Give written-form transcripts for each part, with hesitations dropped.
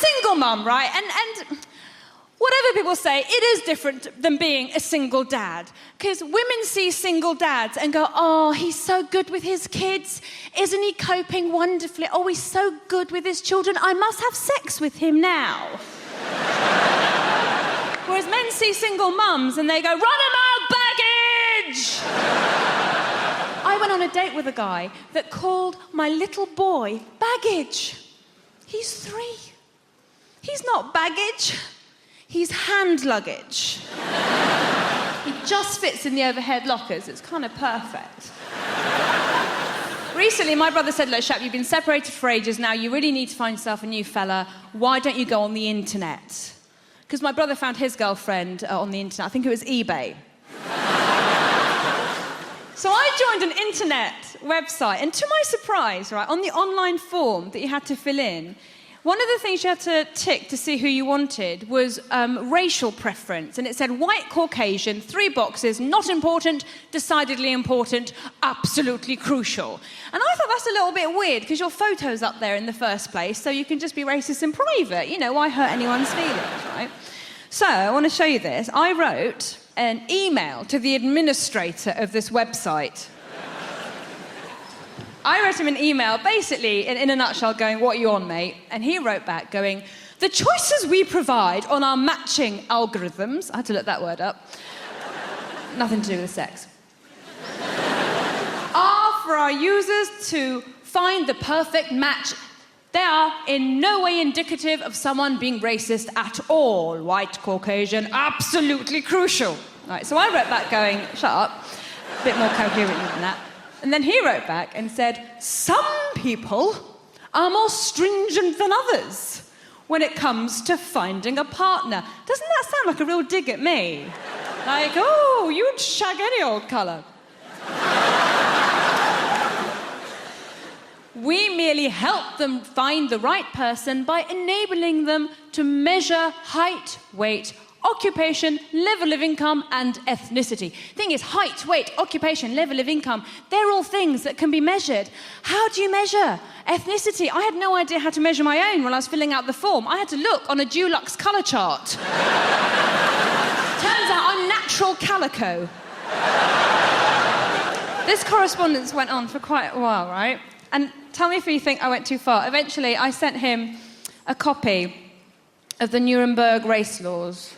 single mum, right? And whatever people say, it is different than being a single dad. Because women see single dads and go, oh, he's so good with his kids. Isn't he coping wonderfully? Oh, he's so good with his children. I must have sex with him now. Whereas men see single mums and they go, run him out, baggage! I went on a date with a guy that called my little boy baggage. He's 3. He's not baggage. He's hand luggage. He just fits in the overhead lockers. It's kind of perfect. Recently, my brother said, look, Shap, you've been separated for ages now. You really need to find yourself a new fella. Why don't you go on the internet? Because my brother found his girlfriend on the internet. I think it was eBay. So I joined an internet website, and to my surprise, right, on the online form that you had to fill in, one of the things you had to tick to see who you wanted was racial preference. And it said white, Caucasian, 3 boxes, not important, decidedly important, absolutely crucial. And I thought that's a little bit weird because your photo's up there in the first place, so you can just be racist in private. You know, why hurt anyone's feelings, right? So I want to show you this. I wrote an email to the administrator of this website. I wrote him an email, basically, in a nutshell, going, what are you on, mate? And he wrote back, going, the choices we provide on our matching algorithms, I had to look that word up, nothing to do with sex, are for our users to find the perfect match. They are in no way indicative of someone being racist at all. White, Caucasian, absolutely crucial. Right, so I wrote back going, shut up, a bit more coherently than that. And then he wrote back and said, some people are more stringent than others when it comes to finding a partner. Doesn't that sound like a real dig at me? Like, oh, you'd shag any old colour. We merely help them find the right person by enabling them to measure height, weight, occupation, level of income, and ethnicity. Thing is, height, weight, occupation, level of income, they're all things that can be measured. How do you measure ethnicity? I had no idea how to measure my own when I was filling out the form. I had to look on a Dulux colour chart. Turns out I'm natural calico. This correspondence went on for quite a while, right? And tell me if you think I went too far. Eventually, I sent him a copy of the Nuremberg race laws.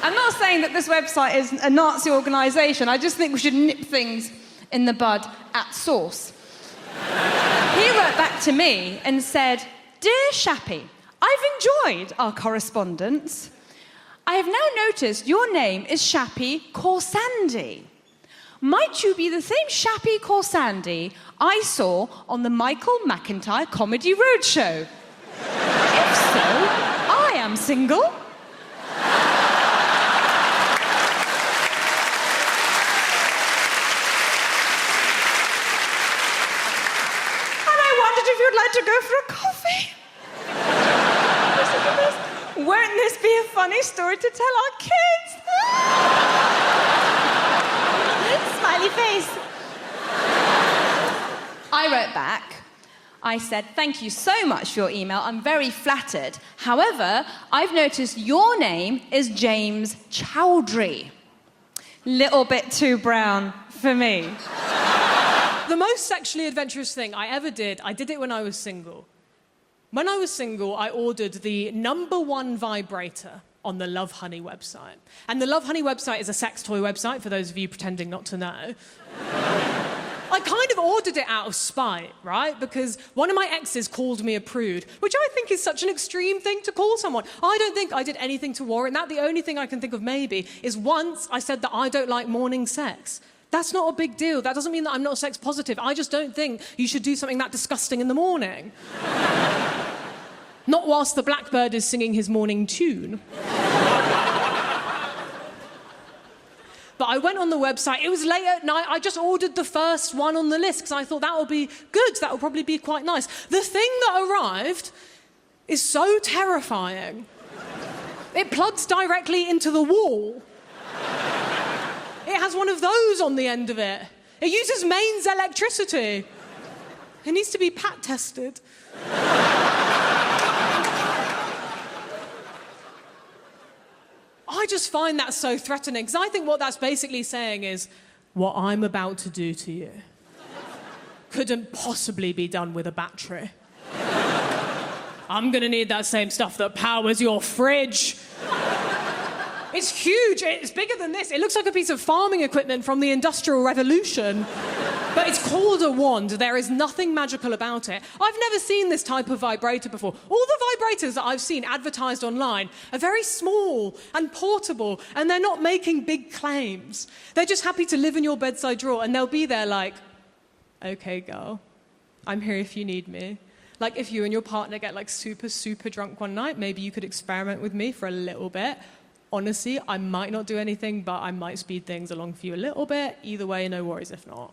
I'm not saying that this website is a Nazi organisation. I just think we should nip things in the bud at source. He wrote back to me and said, Dear Shappy, I've enjoyed our correspondence. I have now noticed your name is Shappy Corsandi. Might you be the same Shappy Corsandi I saw on the Michael McIntyre Comedy Roadshow? If so, I am single. And I wondered if you'd like to go for a coffee. Won't this be a funny story to tell our kids? Smiley face. I wrote back. I said, thank you so much for your email. I'm very flattered. However, I've noticed your name is James Chowdhury. Little bit too brown for me. The most sexually adventurous thing I ever did, I did it when I was single. When I was single, I ordered the #1 vibrator on the Love Honey website. And the Love Honey website is a sex toy website, for those of you pretending not to know. I kind of ordered it out of spite, right? Because one of my exes called me a prude, which I think is such an extreme thing to call someone. I don't think I did anything to warrant that. The only thing I can think of maybe is once I said that I don't like morning sex. That's not a big deal. That doesn't mean that I'm not sex positive. I just don't think you should do something that disgusting in the morning. Not whilst the blackbird is singing his morning tune. But I went on the website. It was late at night. I just ordered the first one on the list because I thought that will be good. That will probably be quite nice. The thing that arrived is so terrifying. It plugs directly into the wall. It has one of those on the end of it. It uses mains electricity. It needs to be pat tested. I just find that so threatening, because I think what that's basically saying is, what I'm about to do to you couldn't possibly be done with a battery. I'm gonna need that same stuff that powers your fridge. It's huge, it's bigger than this. It looks like a piece of farming equipment from the Industrial Revolution. But it's called a wand. There is nothing magical about it. I've never seen this type of vibrator before. All the vibrators that I've seen advertised online are very small and portable, and they're not making big claims. They're just happy to live in your bedside drawer, and they'll be there like, okay, girl, I'm here if you need me. Like, if you and your partner get like super, super drunk one night, maybe you could experiment with me for a little bit. Honestly, I might not do anything, but I might speed things along for you a little bit. Either way, no worries if not.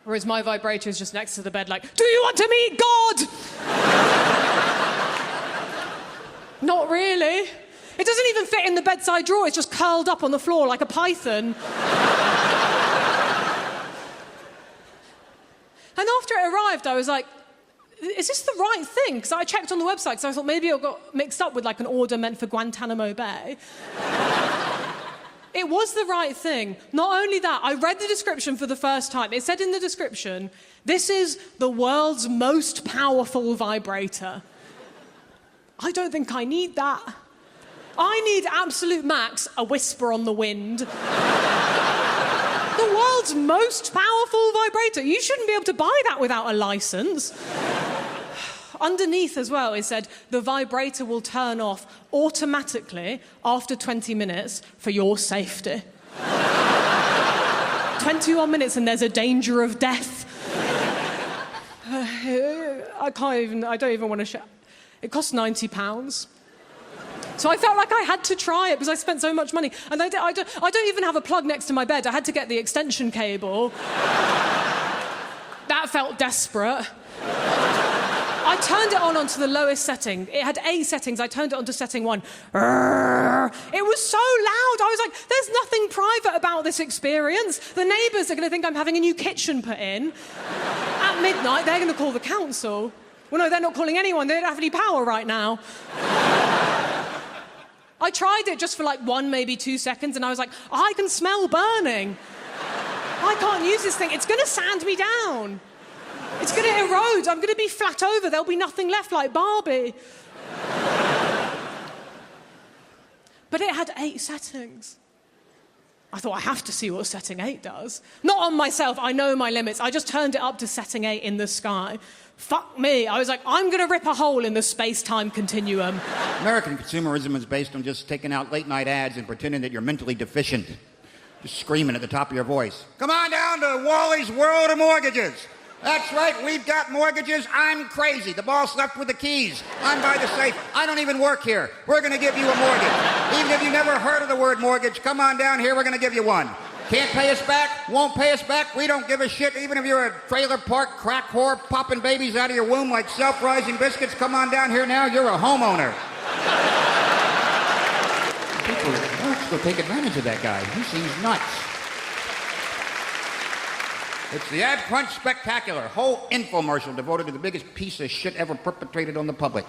Whereas my vibrator is just next to the bed like, do you want to meet God? Not really. It doesn't even fit in the bedside drawer. It's just curled up on the floor like a python. And after it arrived, I was like, is this the right thing? Because I checked on the website, because I thought maybe it got mixed up with like an order meant for Guantanamo Bay. It was the right thing. Not only that, I read the description for the first time. It said in the description, this is the world's most powerful vibrator. I don't think I need that. I need absolute max, a whisper on the wind. The world's most powerful vibrator. You shouldn't be able to buy that without a license. Underneath as well, it said, the vibrator will turn off automatically after 20 minutes for your safety. 21 minutes and there's a danger of death. I don't even want to share. It cost £90. So I felt like I had to try it because I spent so much money. And I don't even have a plug next to my bed. I had to get the extension cable. That felt desperate. I turned it on onto the lowest setting. It had 8 settings. I turned it onto setting 1. It was so loud. I was like, there's nothing private about this experience. The neighbours are going to think I'm having a new kitchen put in. At midnight, they're going to call the council. Well, no, they're not calling anyone. They don't have any power right now. I tried it just for like 1, maybe 2 seconds, and I was like, I can smell burning. I can't use this thing. It's going to sand me down. It's going to erode. I'm going to be flat over. There'll be nothing left like Barbie. But it had 8 settings. I thought, I have to see what setting 8 does. Not on myself. I know my limits. I just turned it up to setting 8 in the sky. Fuck me. I was like, I'm going to rip a hole in the space-time continuum. American consumerism is based on just taking out late-night ads and pretending that you're mentally deficient. Just screaming at the top of your voice. Come on down to Wally's World of Mortgages. That's right, we've got mortgages. I'm crazy. The boss left with the keys. I'm by the safe. I don't even work here. We're going to give you a mortgage. Even if you never heard of the word mortgage, come on down here, we're going to give you one. Can't pay us back, won't pay us back, we don't give a shit. Even if you're a trailer park crack whore popping babies out of your womb like self-rising biscuits, come on down here now, you're a homeowner. People are nuts to take advantage of that guy. He seems nuts. It's the Ad Crunch Spectacular, whole infomercial devoted to the biggest piece of shit ever perpetrated on the public.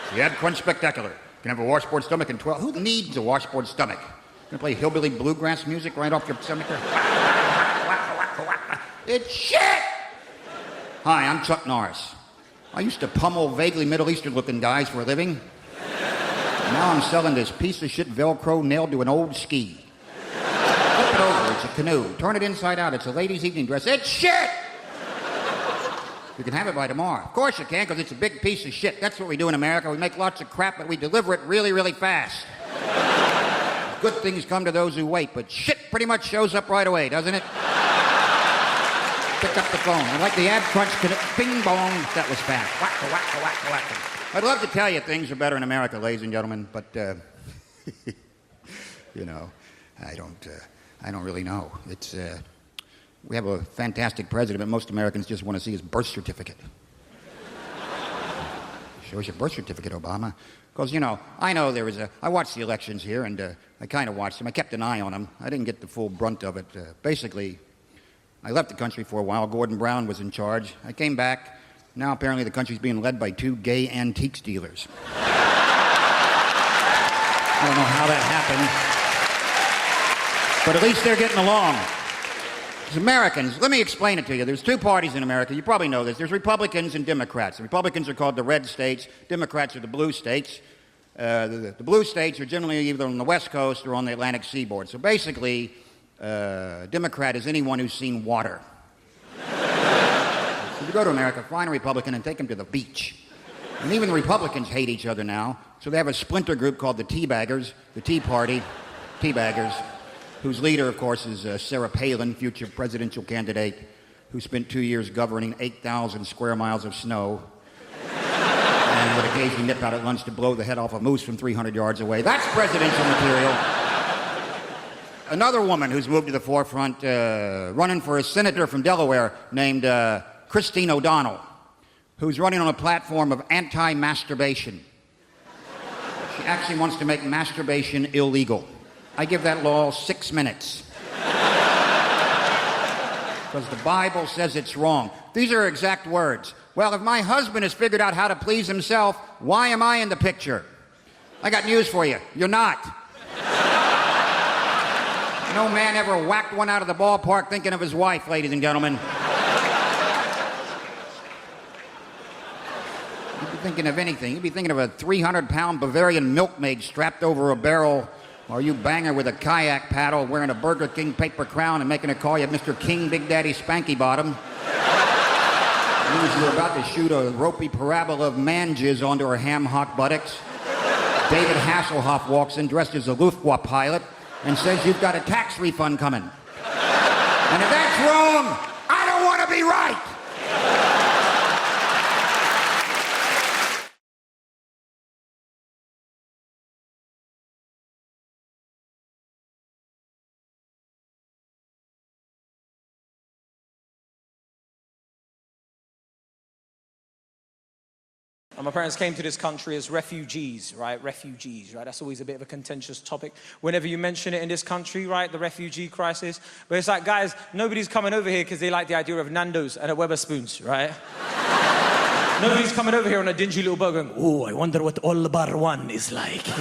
It's the Ad Crunch Spectacular. You can have a washboard stomach in 12... Who needs a washboard stomach? Gonna play hillbilly bluegrass music right off your stomach there? It's shit! Hi, I'm Chuck Norris. I used to pummel vaguely Middle Eastern-looking guys for a living. Now I'm selling this piece of shit Velcro nailed to an old ski. Flip it over, it's a canoe. Turn it inside out, it's a lady's evening dress. It's shit! You can have it by tomorrow. Of course you can, because it's a big piece of shit. That's what we do in America. We make lots of crap, but we deliver it really, really fast. Good things come to those who wait, but shit pretty much shows up right away, doesn't it? Pick up the phone. I like the Ad Crunch, bing bong, that was fast. Wacka, wacka, wacka, wacka. I'd love to tell you things are better in America, ladies and gentlemen, but, you know, I don't really know. It's, we have a fantastic president, but most Americans just want to see his birth certificate. Show us your birth certificate, Obama. Because, you know, I know I watched the elections here, and I kind of watched them. I kept an eye on them. I didn't get the full brunt of it. Basically, I left the country for a while. Gordon Brown was in charge. I came back. Now apparently the country's being led by 2 gay antiques dealers. I don't know how that happened. But at least they're getting along. As Americans, let me explain it to you. There's 2 parties in America. You probably know this. There's Republicans and Democrats. The Republicans are called the red states. Democrats are the blue states. The blue states are generally either on the West Coast or on the Atlantic seaboard. So basically, Democrat is anyone who's seen water. If you go to America, find a Republican and take them to the beach. And even the Republicans hate each other now. So they have a splinter group called the Teabaggers, the Tea Party, Teabaggers, whose leader, of course, is Sarah Palin, future presidential candidate, who spent 2 years governing 8,000 square miles of snow and would occasionally nip out at lunch to blow the head off a moose from 300 yards away. That's presidential material. Another woman who's moved to the forefront, running for a senator from Delaware named Christine O'Donnell, who's running on a platform of anti-masturbation. She actually wants to make masturbation illegal. I give that law 6 minutes. Because the Bible says it's wrong. These are her exact words. Well, if my husband has figured out how to please himself, why am I in the picture? I got news for you. You're not. No man ever whacked one out of the ballpark thinking of his wife, ladies and gentlemen. You'd be thinking of anything. You'd be thinking of a 300-pound Bavarian milkmaid strapped over a barrel, or you bang her with a kayak paddle wearing a Burger King paper crown and making her call you Mr. King Big Daddy Spanky Bottom. As you're about to shoot a ropey parabola of man jizz onto her ham-hock buttocks, David Hasselhoff walks in dressed as a Luftwaffe pilot and says you've got a tax refund coming. And if that's wrong, I don't want to be right. My parents came to this country as refugees, right? Refugees, right? That's always a bit of a contentious topic. Whenever you mention it in this country, right? The refugee crisis. But it's like, guys, nobody's coming over here because they like the idea of Nando's and a Wetherspoons, right? Nobody's coming over here on a dingy little burger going, oh, I wonder what All Bar One is like. Yeah?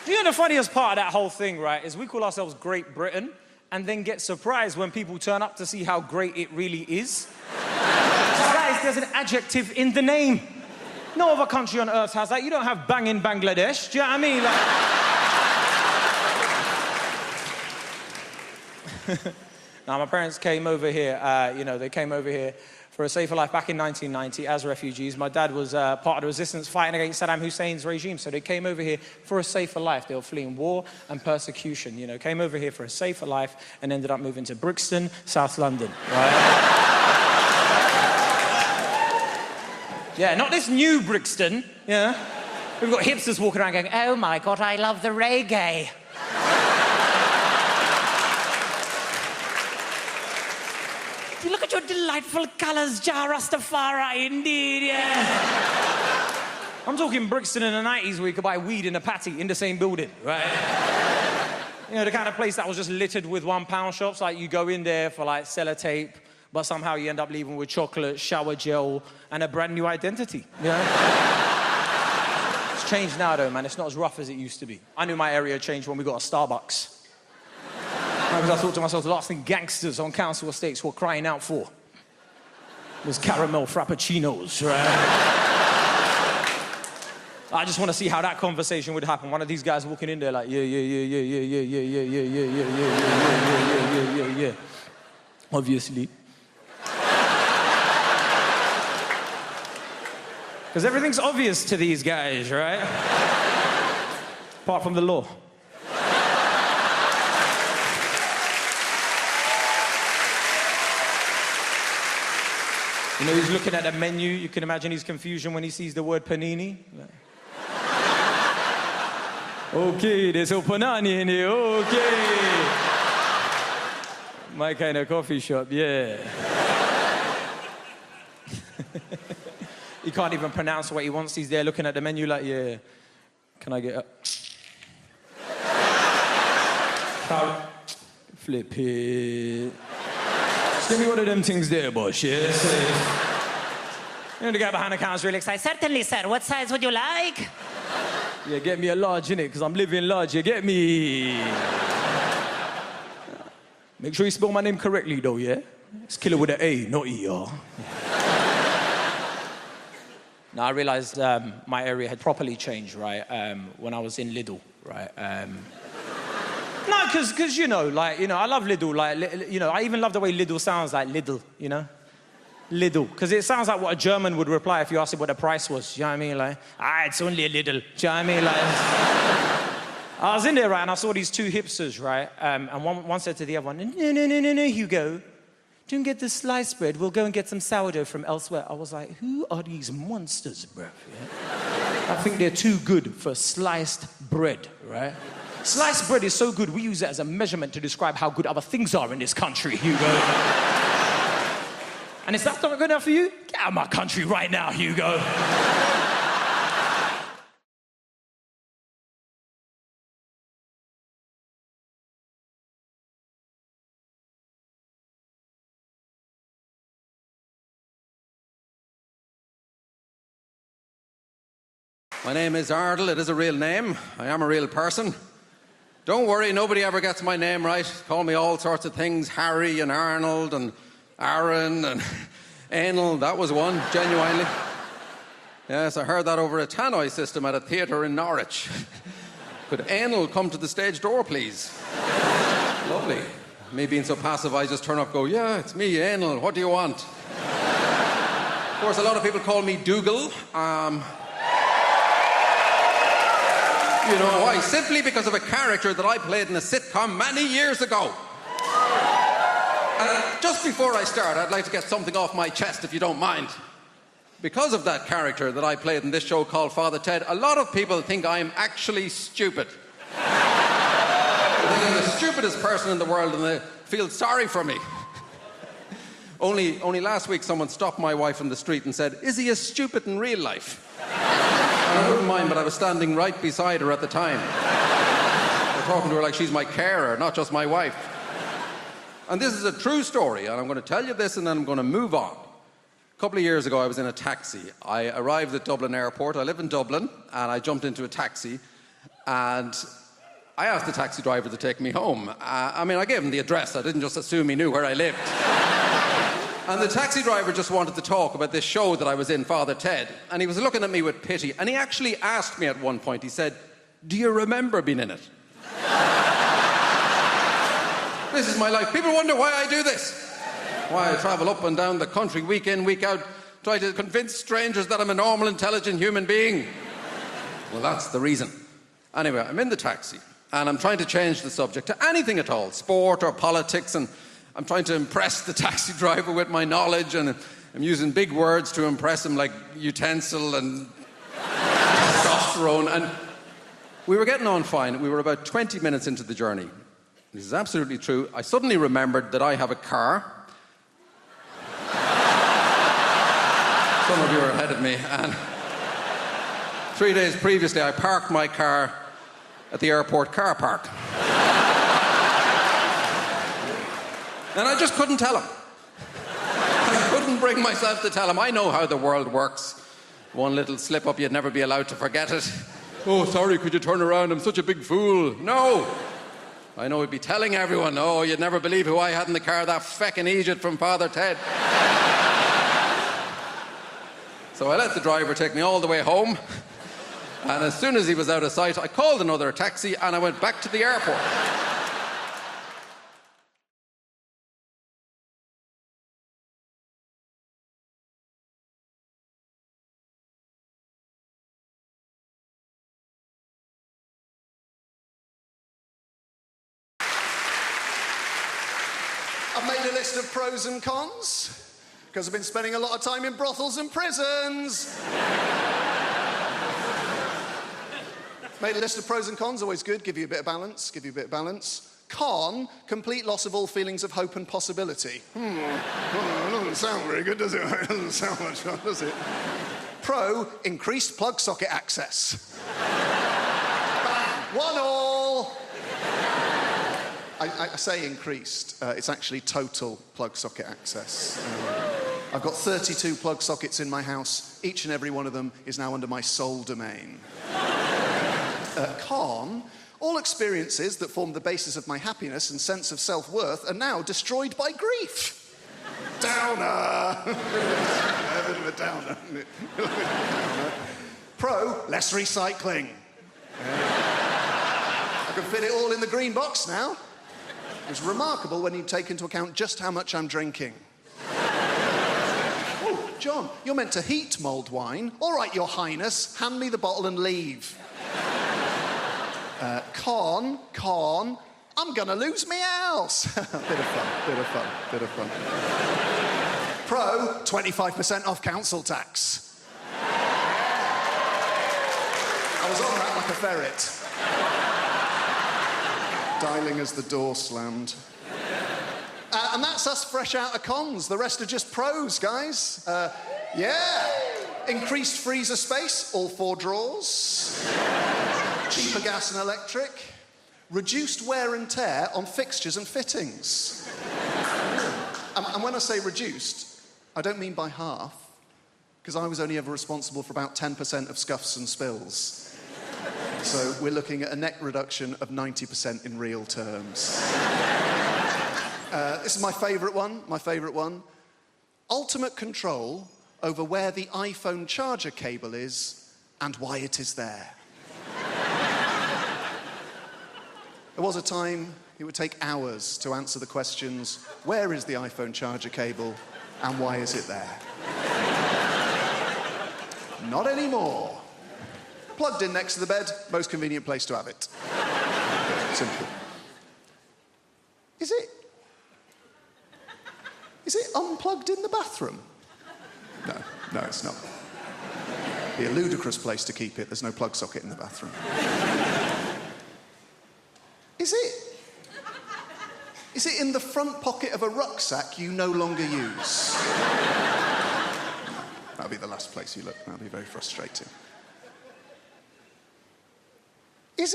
You know, the funniest part of that whole thing, right, is we call ourselves Great Britain, and then get surprised when people turn up to see how great it really is. Guys, there's an adjective in the name. No other country on earth has that. You don't have bang in Bangladesh. Do you know what I mean? Now, my parents came over here, they came over here for a safer life back in 1990 as refugees. My dad was part of the resistance fighting against Saddam Hussein's regime, so they came over here for a safer life. They were fleeing war and persecution, came over here for a safer life and ended up moving to Brixton, South London, right? Yeah, not this new Brixton, yeah. We've got hipsters walking around going, oh my God, I love the reggae. You look at your delightful colours, Jah Rastafari, indeed, yeah. I'm talking Brixton in the 90s where you could buy weed in a patty in the same building, right? The kind of place that was just littered with £1 shops, like you go in there for like sellotape, but somehow you end up leaving with chocolate, shower gel, and a brand new identity, It's changed now though, man. It's not as rough as it used to be. I knew my area changed when we got a Starbucks. Because I thought to myself, the last thing gangsters on council estates were crying out for was caramel frappuccinos, right? I just want to see how that conversation would happen. One of these guys walking in there like, yeah. Obviously. Because everything's obvious to these guys, right? Apart from the law. He's looking at the menu. You can imagine his confusion when he sees the word panini. Okay, there's a panani in here, okay. My kind of coffee shop, yeah. He can't even pronounce what he wants. He's there looking at the menu like, yeah, can I get a... Flip it. Just give me one of them things there, boss, yeah? The guy behind the counter is really excited. Certainly, sir. What size would you like? Yeah, get me a large, innit? Because I'm living large, you get me? Make sure you spell my name correctly, though, yeah? It's killer with an A, not E, y'all. Now, I realized my area had properly changed, right, when I was in Lidl, right? No, because, you know, I love Lidl, I even love the way Lidl sounds, like Lidl, you know? Lidl, because it sounds like what a German would reply if you asked him what the price was, you know what I mean? Like, it's only a little, do you know what I mean? Like, I was in there, right, and I saw these two hipsters, right, and one said to the other one, no, Hugo, don't get the sliced bread, we'll go and get some sourdough from elsewhere. I was like, who are these monsters, bro? Yeah? I think they're too good for sliced bread, right? Sliced bread is so good, we use it as a measurement to describe how good other things are in this country, Hugo. And is that not good enough for you? Get out of my country right now, Hugo. My name is Ardle. It is a real name. I am a real person. Don't worry, nobody ever gets my name right. Call me all sorts of things, Harry and Arnold and Aaron and Anal. That was one, genuinely. Yes, I heard that over a tannoy system at a theatre in Norwich. Could Anal come to the stage door, please? Lovely. Me being so passive, I just turn up and go, yeah, it's me, Anal. What do you want? Of course, a lot of people call me Dougal. You know why? Simply because of a character that I played in a sitcom many years ago. And just before I start, I'd like to get something off my chest, if you don't mind. Because of that character that I played in this show called Father Ted, a lot of people think I'm actually stupid. They think I'm the stupidest person in the world and they feel sorry for me. Only last week someone stopped my wife in the street and said, is he as stupid in real life? And I wouldn't mind, but I was standing right beside her at the time. I'm talking to her like she's my carer, not just my wife. And this is a true story, and I'm going to tell you this and then I'm going to move on. A couple of years ago, I was in a taxi. I arrived at Dublin Airport. I live in Dublin, and I jumped into a taxi, and I asked the taxi driver to take me home. I gave him the address. I didn't just assume he knew where I lived. And the taxi driver just wanted to talk about this show that I was in, Father Ted. And he was looking at me with pity. And he actually asked me at one point, he said, do you remember being in it? This is my life. People wonder why I do this. Why I travel up and down the country week in, week out, try to convince strangers that I'm a normal, intelligent human being. Well, that's the reason. Anyway, I'm in the taxi. And I'm trying to change the subject to anything at all, sport or politics, and I'm trying to impress the taxi driver with my knowledge, and I'm using big words to impress him, like utensil and testosterone. And we were getting on fine. We were about 20 minutes into the journey. This is absolutely true. I suddenly remembered that I have a car. Some of you are ahead of me. And 3 days previously, I parked my car at the airport car park. And I just couldn't tell him. I couldn't bring myself to tell him. I know how the world works. One little slip up, you'd never be allowed to forget it. Oh, sorry, could you turn around? I'm such a big fool. No. I know he'd be telling everyone, oh, you'd never believe who I had in the car, that feckin' Egypt from Father Ted. So I let the driver take me all the way home. And as soon as he was out of sight, I called another taxi and I went back to the airport. I've made a list of pros and cons, because I've been spending a lot of time in brothels and prisons. Made a list of pros and cons, always good, give you a bit of balance, Con, complete loss of all feelings of hope and possibility. It doesn't sound very good, does it? It doesn't sound much fun, does it? Pro, increased plug socket access. 1-1. I say increased. It's actually total plug socket access. I've got 32 plug sockets in my house. Each and every one of them is now under my sole domain. Con, all experiences that formed the basis of my happiness and sense of self-worth are now destroyed by grief. Downer! A bit of a downer. Pro, less recycling. I can fit it all in the green box now. It's remarkable when you take into account just how much I'm drinking. Oh, John, you're meant to heat mulled wine. All right, Your Highness, hand me the bottle and leave. Con, I'm gonna lose me house. Bit of fun. Pro, 25% off council tax. I was on that like a ferret. Dialing as the door slammed. And that's us fresh out of cons. The rest are just pros, guys. Yeah. Increased freezer space, all 4 drawers. Cheaper gas and electric. Reduced wear and tear on fixtures and fittings. And when I say reduced, I don't mean by half, because I was only ever responsible for about 10% of scuffs and spills. So we're looking at a net reduction of 90% in real terms. This is my favourite one. Ultimate control over where the iPhone charger cable is and why it is there. There was a time it would take hours to answer the questions, where is the iPhone charger cable and why is it there? Not anymore. Plugged in next to the bed, most convenient place to have it. Simple. Is it unplugged in the bathroom? No, it's not. It'd be a ludicrous place to keep it. There's no plug socket in the bathroom. Is it in the front pocket of a rucksack you no longer use? That'll be the last place you look. That'll be very frustrating. Is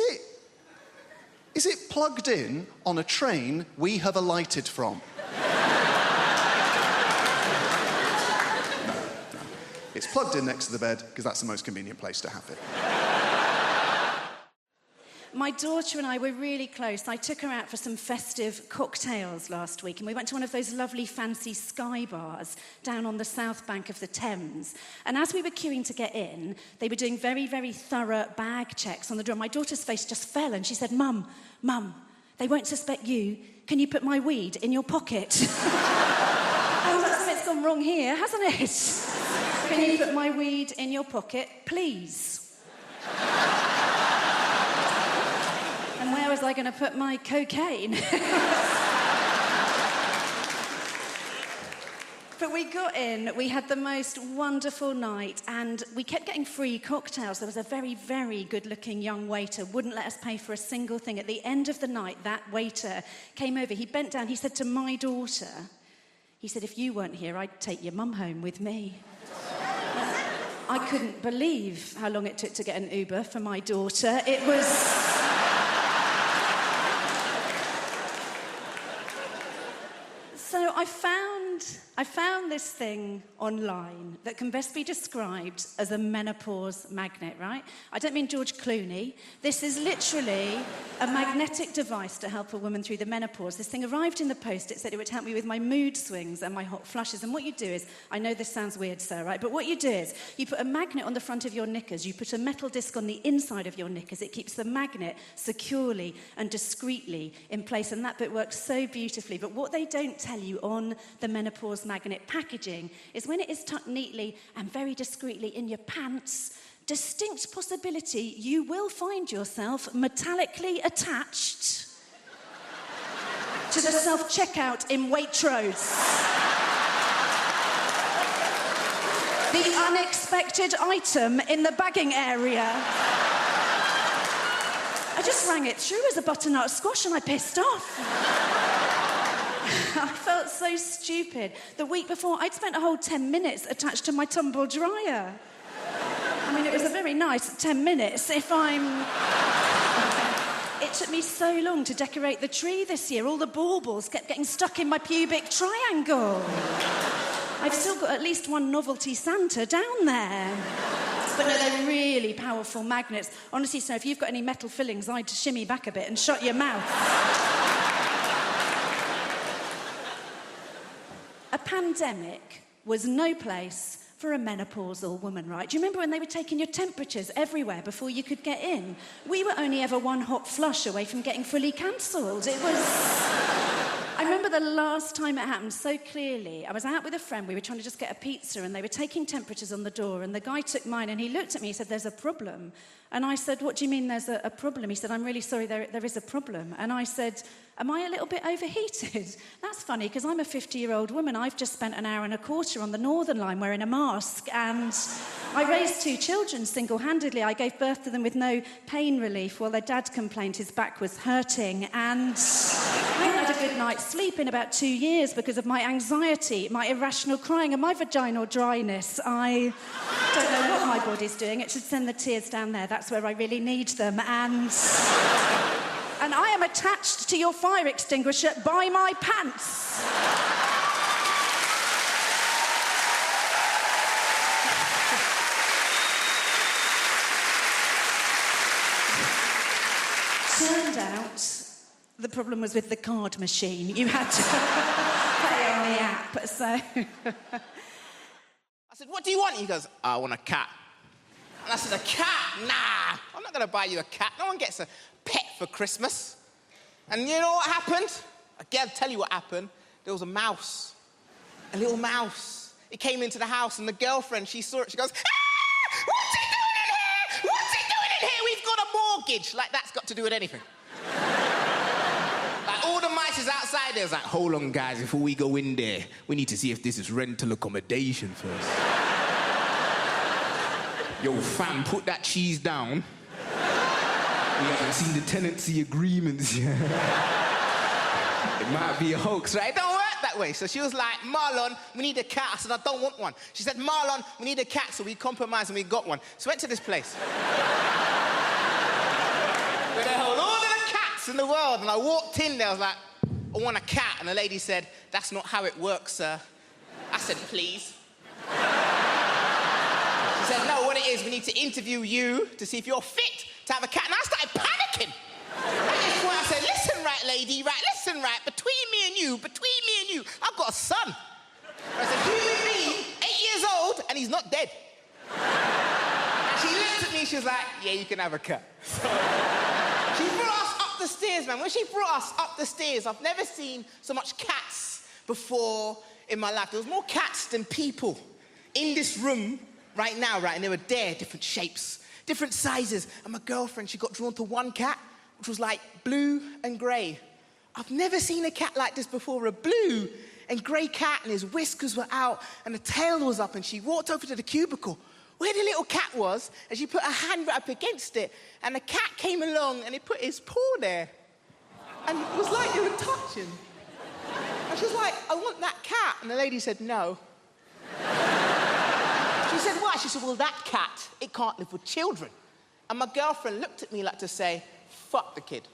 it plugged in on a train we have alighted from? No. It's plugged in next to the bed because that's the most convenient place to have it. My daughter and I were really close. I took her out for some festive cocktails last week, and we went to one of those lovely fancy sky bars down on the south bank of the Thames. And as we were queuing to get in, they were doing very, very thorough bag checks on the door. My daughter's face just fell, and she said, Mum, they won't suspect you. Can you put my weed in your pocket? Oh, that's a bit's gone wrong here, hasn't it? Can you put my weed in your pocket, please? And where was I going to put my cocaine? But we got in, we had the most wonderful night, and we kept getting free cocktails. There was a very, very good-looking young waiter, wouldn't let us pay for a single thing. At the end of the night, that waiter came over, he bent down, he said to my daughter, he said, if you weren't here, I'd take your mum home with me. I couldn't believe how long it took to get an Uber for my daughter. It was... So I found this thing online that can best be described as a menopause magnet, right? I don't mean George Clooney. This is literally a magnetic device to help a woman through the menopause. This thing arrived in the post. It said it would help me with my mood swings and my hot flushes. And what you do is, I know this sounds weird, sir, right? But what you do is, you put a magnet on the front of your knickers. You put a metal disc on the inside of your knickers. It keeps the magnet securely and discreetly in place. And that bit works so beautifully. But what they don't tell you on the menopause magnet packaging is when it is tucked neatly and very discreetly in your pants, distinct possibility you will find yourself metallically attached to the self-checkout in Waitrose. The unexpected item in the bagging area. I just rang it through as a butternut squash and I pissed off. I felt so stupid. The week before, I'd spent a whole 10 minutes attached to my tumble dryer. I mean, it was a very nice 10 minutes if I'm... It It took me so long to decorate the tree this year. All the baubles kept getting stuck in my pubic triangle. I've still got at least one novelty Santa down there. But no, they're really powerful magnets. Honestly, so if you've got any metal fillings, I'd shimmy back a bit and shut your mouth. A pandemic was no place for a menopausal woman, right? Do you remember when they were taking your temperatures everywhere before you could get in? We were only ever one hot flush away from getting fully cancelled. It was... I remember the last time it happened so clearly. I was out with a friend, we were trying to just get a pizza, and they were taking temperatures on the door, and the guy took mine, and he looked at me, he said, "There's a problem." And I said, "What do you mean there's a problem?" He said, "I'm really sorry, there is a problem." And I said, "Am I a little bit overheated?" That's funny, because I'm a 50-year-old woman. I've just spent an hour and a quarter on the Northern Line wearing a mask, and I raised 2 children single-handedly. I gave birth to them with no pain relief while their dad complained his back was hurting, and I haven't had a good night's sleep in about 2 years because of my anxiety, my irrational crying, and my vaginal dryness. I don't know what my body's doing. It should send the tears down there. That's where I really need them. And I am attached to your fire extinguisher by my pants. Turned out the problem was with the card machine. You had to pay on the app, so... I said, "What do you want?" He goes, "I want a cat." And I said, "A cat? Nah, I'm not going to buy you a cat. No one gets a pet for Christmas." And you know what happened? I'll tell you what happened. There was a mouse, a little mouse. It came into the house, and the girlfriend, she saw it. She goes, "Ah, what's he doing in here? What's he doing in here? We've got a mortgage." Like, that's got to do with anything. Like, all the mice is outside there. It's like, "Hold on, guys, before we go in there, we need to see if this is rental accommodation first." Yo, fam, put that cheese down. We haven't seen the tenancy agreements yet. It might be a hoax, right? It don't work that way. So she was like, "Marlon, we need a cat." I said, "I don't want one." She said, "Marlon, we need a cat." So we compromised and we got one. So we went to this place. Where they hold all of the cats in the world. And I walked in there, I was like, "I want a cat." And the lady said, "That's not how it works, sir." I said, "Please." She said, "No, what it is, we need to interview you to see if you're fit to have a cat." And I started panicking. At this point, I said, "Listen, right, lady, right, listen, right, between me and you, I've got a son." I said, "Human being, 8 years old, and he's not dead." And she looked at me, she was like, "Yeah, you can have a cat." So she brought us up the stairs, man. When she brought us up the stairs, I've never seen so much cats before in my life. There was more cats than people in this room right now, right? And they were there, different shapes, different sizes. And my girlfriend, she got drawn to one cat, which was like blue and grey. I've never seen a cat like this before, a blue and grey cat, and his whiskers were out, and the tail was up, and she walked over to the cubicle where the little cat was, and she put her hand right up against it, and the cat came along, and he put his paw there. And it was like they were touching. And she was like, "I want that cat." And the lady said, "No." She said, "Why?" She said, "Well, that cat, it can't live with children." And my girlfriend looked at me like to say, "Fuck the kid."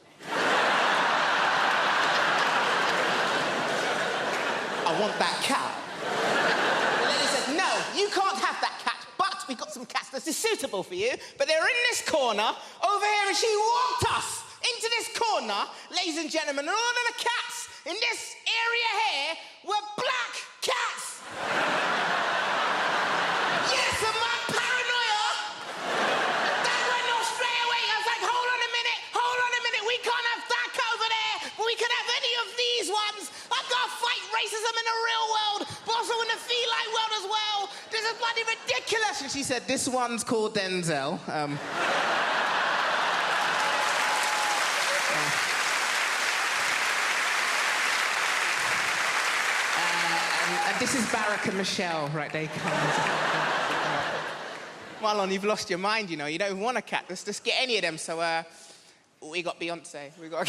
"I want that cat." The lady said, "No, you can't have that cat, but we've got some cats that is suitable for you, but they're in this corner over here." And she walked us into this corner, ladies and gentlemen, and all of the cats in this area here were black cats. Yes, and my paranoia, that went off straight away. I was like, hold on a minute, we can't have that over there, but we can have any of these ones. I've got to fight racism in the real world, but also in the feline world as well. This is bloody ridiculous. And she said, "This one's called Denzel." And this is Barack and Michelle, right? They come. Marlon, you've lost your mind, you know. You don't even want a cat. Let's just get any of them. So, we got Beyonce. We got...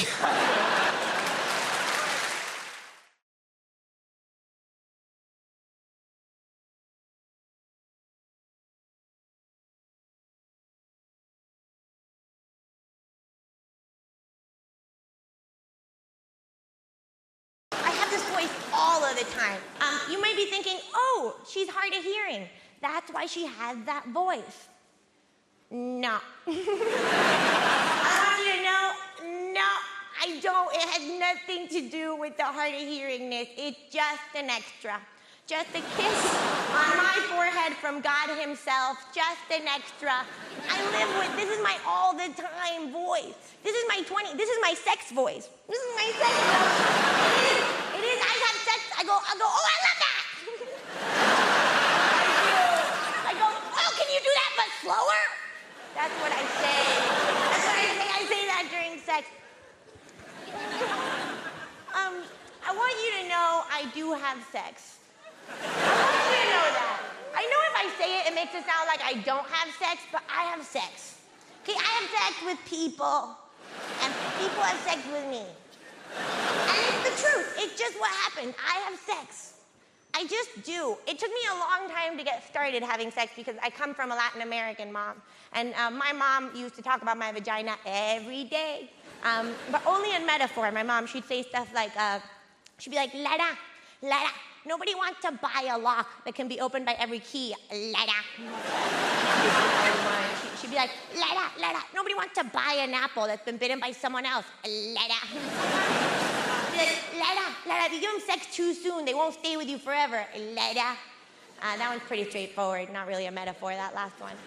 the time. You might be thinking, oh, she's hard of hearing. That's why she has that voice. No. I want you to know, no, I don't. It has nothing to do with the hard of hearingness. It's just an extra. Just a kiss on my forehead from God himself. Just an extra. I live with, this is my all the time voice. This is my sex voice. This is my sex voice. It is, I have sex, I go, oh, I love that. I go, oh, can you do that but slower? That's what I say. That's what I say. I say that during sex. I want you to know I do have sex. I want you to know that. I know if I say it, it makes it sound like I don't have sex, but I have sex. Okay, I have sex with people, and people have sex with me. And it's the truth. It's just what happened. I have sex. I just do. It took me a long time to get started having sex because I come from a Latin American mom. And my mom used to talk about my vagina every day, but only in metaphor. My mom, she'd say stuff like, she'd be like, Lara, nobody wants to buy a lock that can be opened by every key. Lara. She'd be like, Lara, nobody wants to buy an apple that's been bitten by someone else. Lara. Lara, if you give them sex too soon, they won't stay with you forever. Lara. That one's pretty straightforward, not really a metaphor, that last one.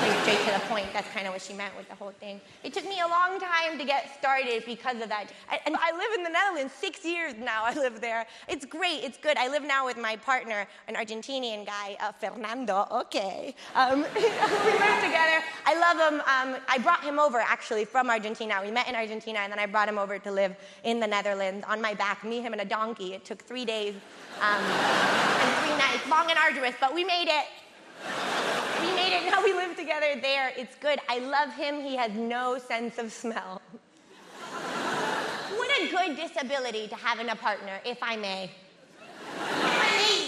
Pretty straight to the point, that's kind of what she meant with the whole thing. It took me a long time to get started because of that. And I live in the Netherlands, 6 years now I live there. It's great, it's good. I live now with my partner, an Argentinian guy, Fernando, okay. We live together, I love him. I brought him over, actually, from Argentina. We met in Argentina, and then I brought him over to live in the Netherlands on my back, me, him, and a donkey. It took 3 days and 3 nights, long and arduous, but we made it. We made it, now we live together there. It's good. I love him. He has no sense of smell. What a good disability to have in a partner, if I may.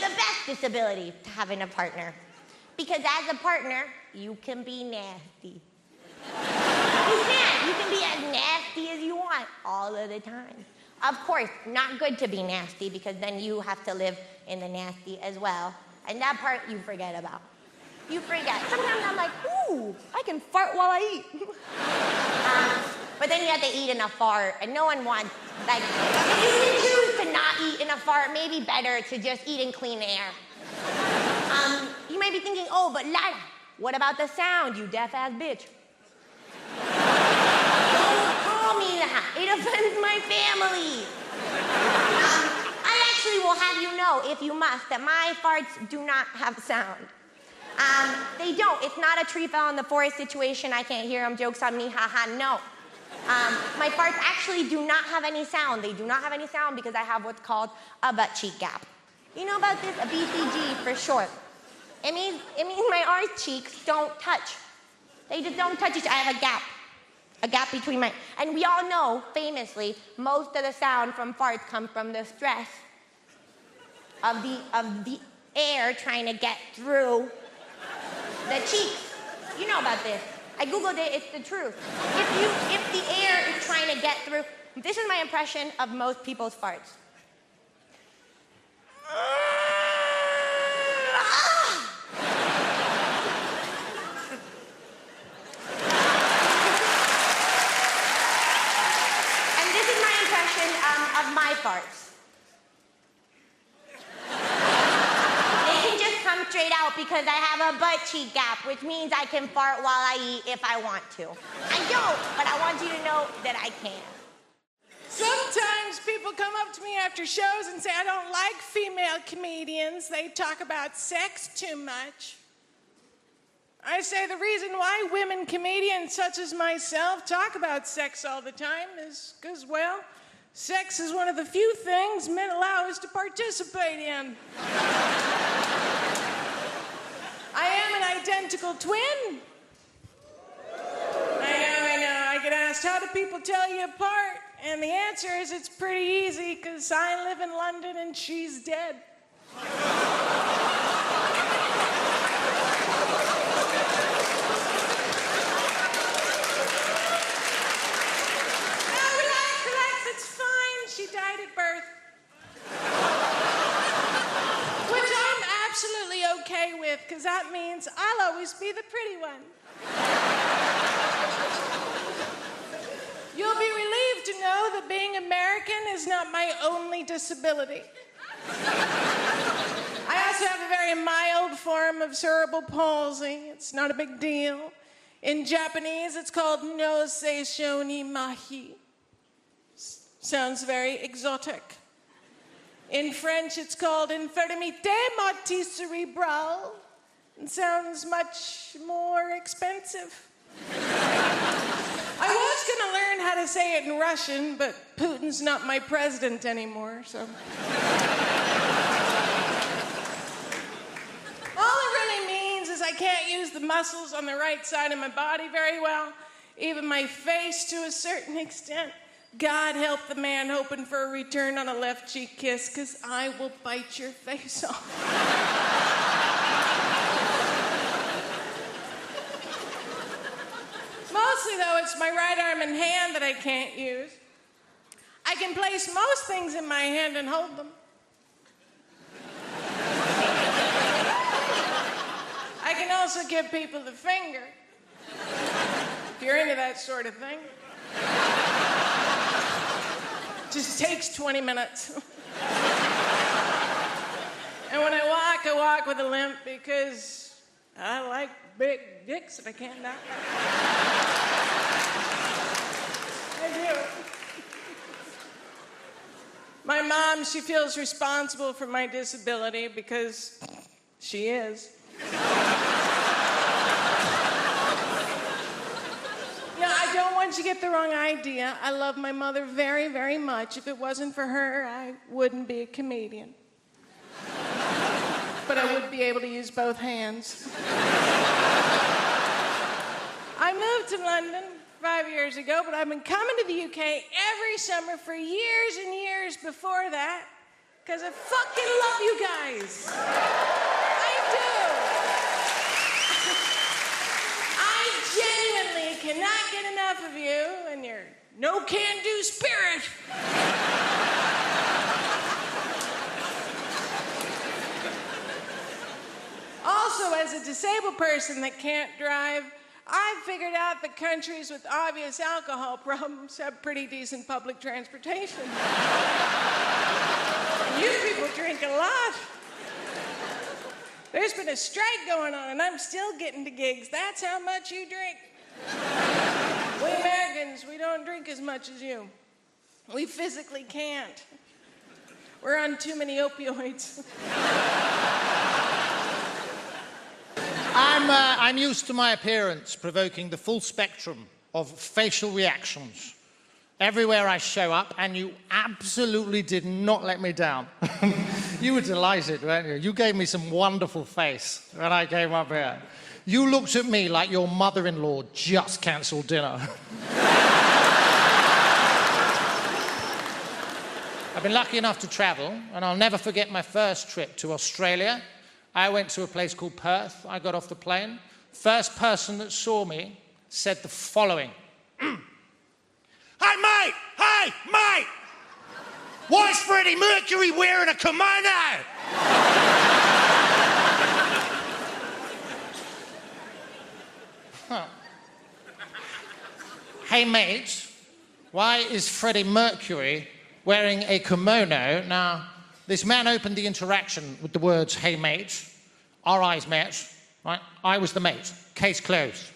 The best disability to have in a partner. Because as a partner, you can be nasty. You can. You can be as nasty as you want all of the time. Of course, not good to be nasty because then you have to live in the nasty as well. And that part you forget about. You forget. Sometimes I'm like, ooh, I can fart while I eat. But then you have to eat in a fart, and no one wants, like, if you can choose to not eat in a fart, maybe better to just eat in clean air. You might be thinking, oh, but Lara, what about the sound, you deaf-ass bitch? Don't call me that. It offends my family. I actually will have you know, if you must, that my farts do not have sound. They don't. It's not a tree fell in the forest situation. I can't hear them. Joke's on me. Haha. No. My farts actually do not have any sound. They do not have any sound because I have what's called a butt cheek gap. You know about this? A BCG for short. It means my arse cheeks don't touch. They just don't touch each other. I have a gap. A gap between my... And we all know, famously, most of the sound from farts come from the stress of the air trying to get through the cheeks. You know about this. I Googled it, it's the truth. If the air is trying to get through, this is my impression of most people's farts. And this is my impression of my farts. Come straight out because I have a butt cheek gap, which means I can fart while I eat if I want to. I don't, but I want you to know that I can. Sometimes people come up to me after shows and say, I don't like female comedians. They talk about sex too much. I say the reason why women comedians such as myself talk about sex all the time is because, well, sex is one of the few things men allow us to participate in. I am an identical twin. I know. I get asked, how do people tell you apart? And the answer is it's pretty easy, because I live in London and she's dead. Relax, it's fine. She died at birth. because that means I'll always be the pretty one. You'll be relieved to know that being American is not my only disability. I also have a very mild form of cerebral palsy. It's not a big deal. In Japanese, it's called no seishou ni mahi. Sounds very exotic. In French, it's called infirmité motrice cérébrale. It sounds much more expensive. I was going to learn how to say it in Russian, but Putin's not my president anymore, so... All it really means is I can't use the muscles on the right side of my body very well, even my face to a certain extent. God help the man hoping for a return on a left cheek kiss, because I will bite your face off. Mostly, though, it's my right arm and hand that I can't use. I can place most things in my hand and hold them. I can also give people the finger, if you're into that sort of thing. Just takes 20 minutes. And when I walk with a limp because I like big dicks if I can't not. I do. My mom, she feels responsible for my disability because she is. No, I don't want you to get the wrong idea. I love my mother very, very much. If it wasn't for her, I wouldn't be a comedian. But I would be able to use both hands. I moved to London 5 years ago, but I've been coming to the UK every summer for years and years before that, because I fucking love you guys. I do. I genuinely cannot get enough of you and your no-can-do spirit. Also, as a disabled person that can't drive, I've figured out that countries with obvious alcohol problems have pretty decent public transportation. And you people drink a lot. There's been a strike going on, and I'm still getting to gigs. That's how much you drink. We Americans, we don't drink as much as you. We physically can't. We're on too many opioids. I'm used to my appearance provoking the full spectrum of facial reactions everywhere I show up, and you absolutely did not let me down. You were delighted, weren't you? You gave me some wonderful face when I came up here. You looked at me like your mother-in-law just cancelled dinner. I've been lucky enough to travel, and I'll never forget my first trip to Australia. I went to a place called Perth. I got off the plane. First person that saw me said the following. Hey, mate! Hey, mate! Why is Freddie Mercury wearing a kimono? Huh. Hey, mate, why is Freddie Mercury wearing a kimono? Now, this man opened the interaction with the words, hey, mate. Our eyes met, right? I was the mate. Case closed.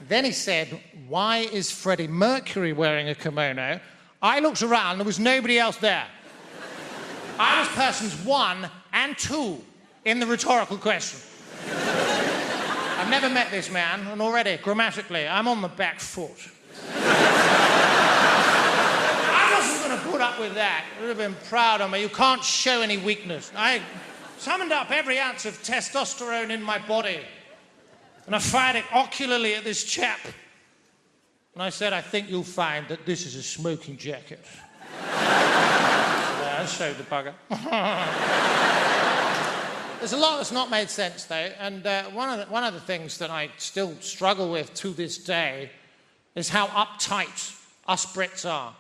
Then he said, why is Freddie Mercury wearing a kimono? I looked around, there was nobody else there. I was persons 1 and 2 in the rhetorical question. I've never met this man, and already, grammatically, I'm on the back foot. I wasn't going to put up with that. You would have been proud of me. You can't show any weakness. I summoned up every ounce of testosterone in my body, and I fired it ocularly at this chap. And I said, I think you'll find that this is a smoking jacket. Yeah, I showed the bugger. There's a lot that's not made sense, though, and one of the things that I still struggle with to this day is how uptight us Brits are.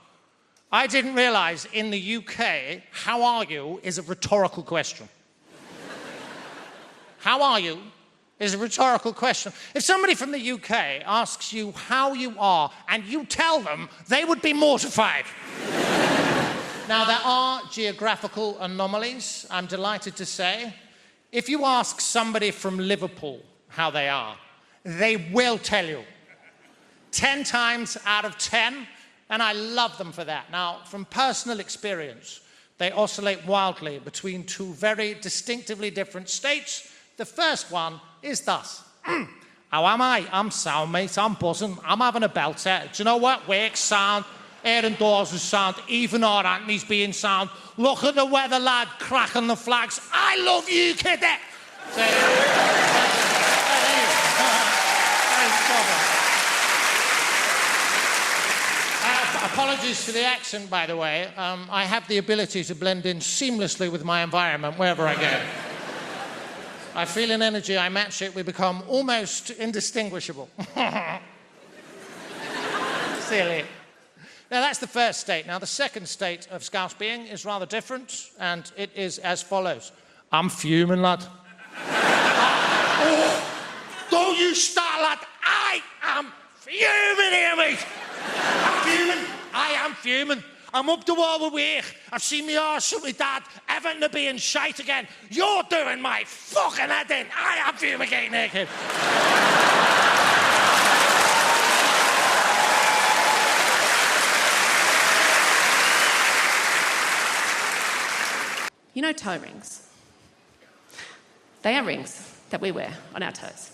I didn't realise in the UK, how are you is a rhetorical question. how are you, is a rhetorical question. If somebody from the UK asks you how you are and you tell them, they would be mortified. Now, there are geographical anomalies, I'm delighted to say. If you ask somebody from Liverpool how they are, they will tell you. 10 times out of 10, and I love them for that. Now, from personal experience, they oscillate wildly between two very distinctively different states. The first one is thus. How am I? I'm sound, mate. I'm buzzing. I'm having a belter. Do you know what? Work's sound. Air indoors is sound. Even our Anthony's being sound. Look at the weather, lad, cracking the flags. I love you, cadet. Apologies for the accent, by the way. I have the ability to blend in seamlessly with my environment wherever I go. I feel an energy, I match it, we become almost indistinguishable. Silly. Now, that's the first state. Now, the second state of Scouse being is rather different, and it is as follows. I'm fuming, lad. Don't you start, lad. I am fuming here, mate. I'm fuming. I am fuming. I'm up the wall with work. I've seen me arse with my dad. Everton are being shite again. You're doing my fucking head in. I am fumigating here, kid. You know toe rings? They are rings that we wear on our toes.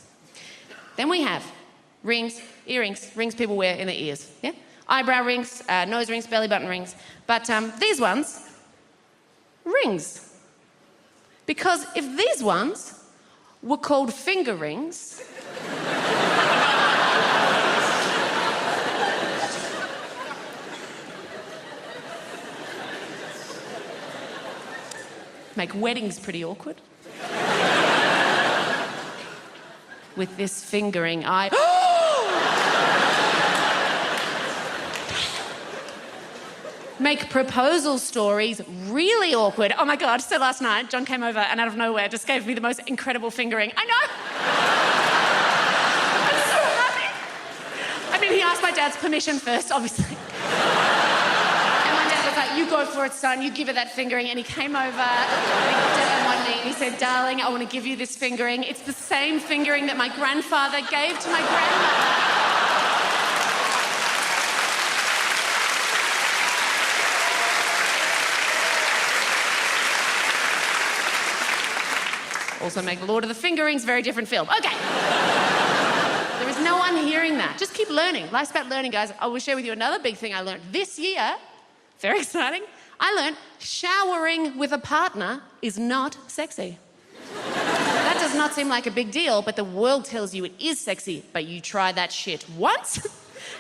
Then we have rings, earrings, rings people wear in their ears, yeah? Eyebrow rings, nose rings, belly button rings. But these ones, rings. Because if these ones were called finger rings, make weddings pretty awkward. With this fingering, make proposal stories really awkward. Oh my God, so last night, John came over and out of nowhere just gave me the most incredible fingering. I know! I'm so happy. I mean, he asked my dad's permission first, obviously. And my dad was like, you go for it, son, you give her that fingering. And he came over, and he looked at one knee, and he said, darling, I want to give you this fingering. It's the same fingering that my grandfather gave to my grandmother. Also make Lord of the Fingerings, very different film. Okay. There is no one hearing that. Just keep learning. Life's about learning, guys. I will share with you another big thing I learned this year. Very exciting. I learned showering with a partner is not sexy. That does not seem like a big deal, but the world tells you it is sexy. But you try that shit once,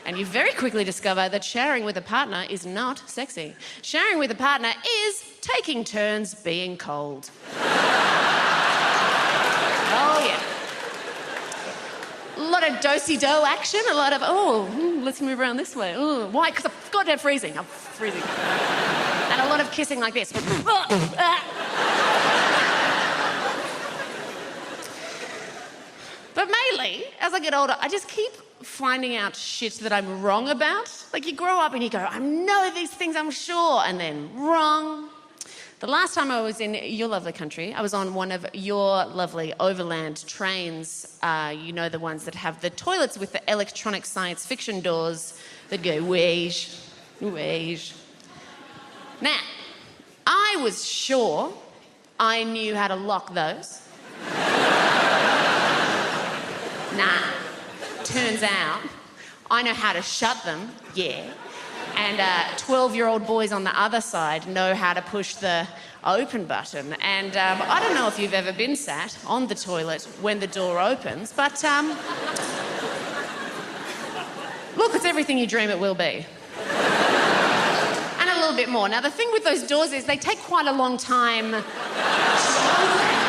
and you very quickly discover that showering with a partner is not sexy. Showering with a partner is taking turns being cold. Oh, yeah. A lot of do-si-do action, a lot of, let's move around this way. Ooh, why? Because I'm goddamn freezing. I'm freezing. And a lot of kissing like this. But mainly, as I get older, I just keep finding out shit that I'm wrong about. Like, you grow up and you go, I know these things, I'm sure, and then wrong. The last time I was in your lovely country, I was on one of your lovely overland trains. You know, the ones that have the toilets with the electronic science fiction doors that go, wage, wage. Now, I was sure I knew how to lock those. Nah, turns out I know how to shut them, yeah. And 12-year-old boys on the other side know how to push the open button. And I don't know if you've ever been sat on the toilet when the door opens, but look, it's everything you dream it will be. And a little bit more. Now, the thing with those doors is they take quite a long time to open.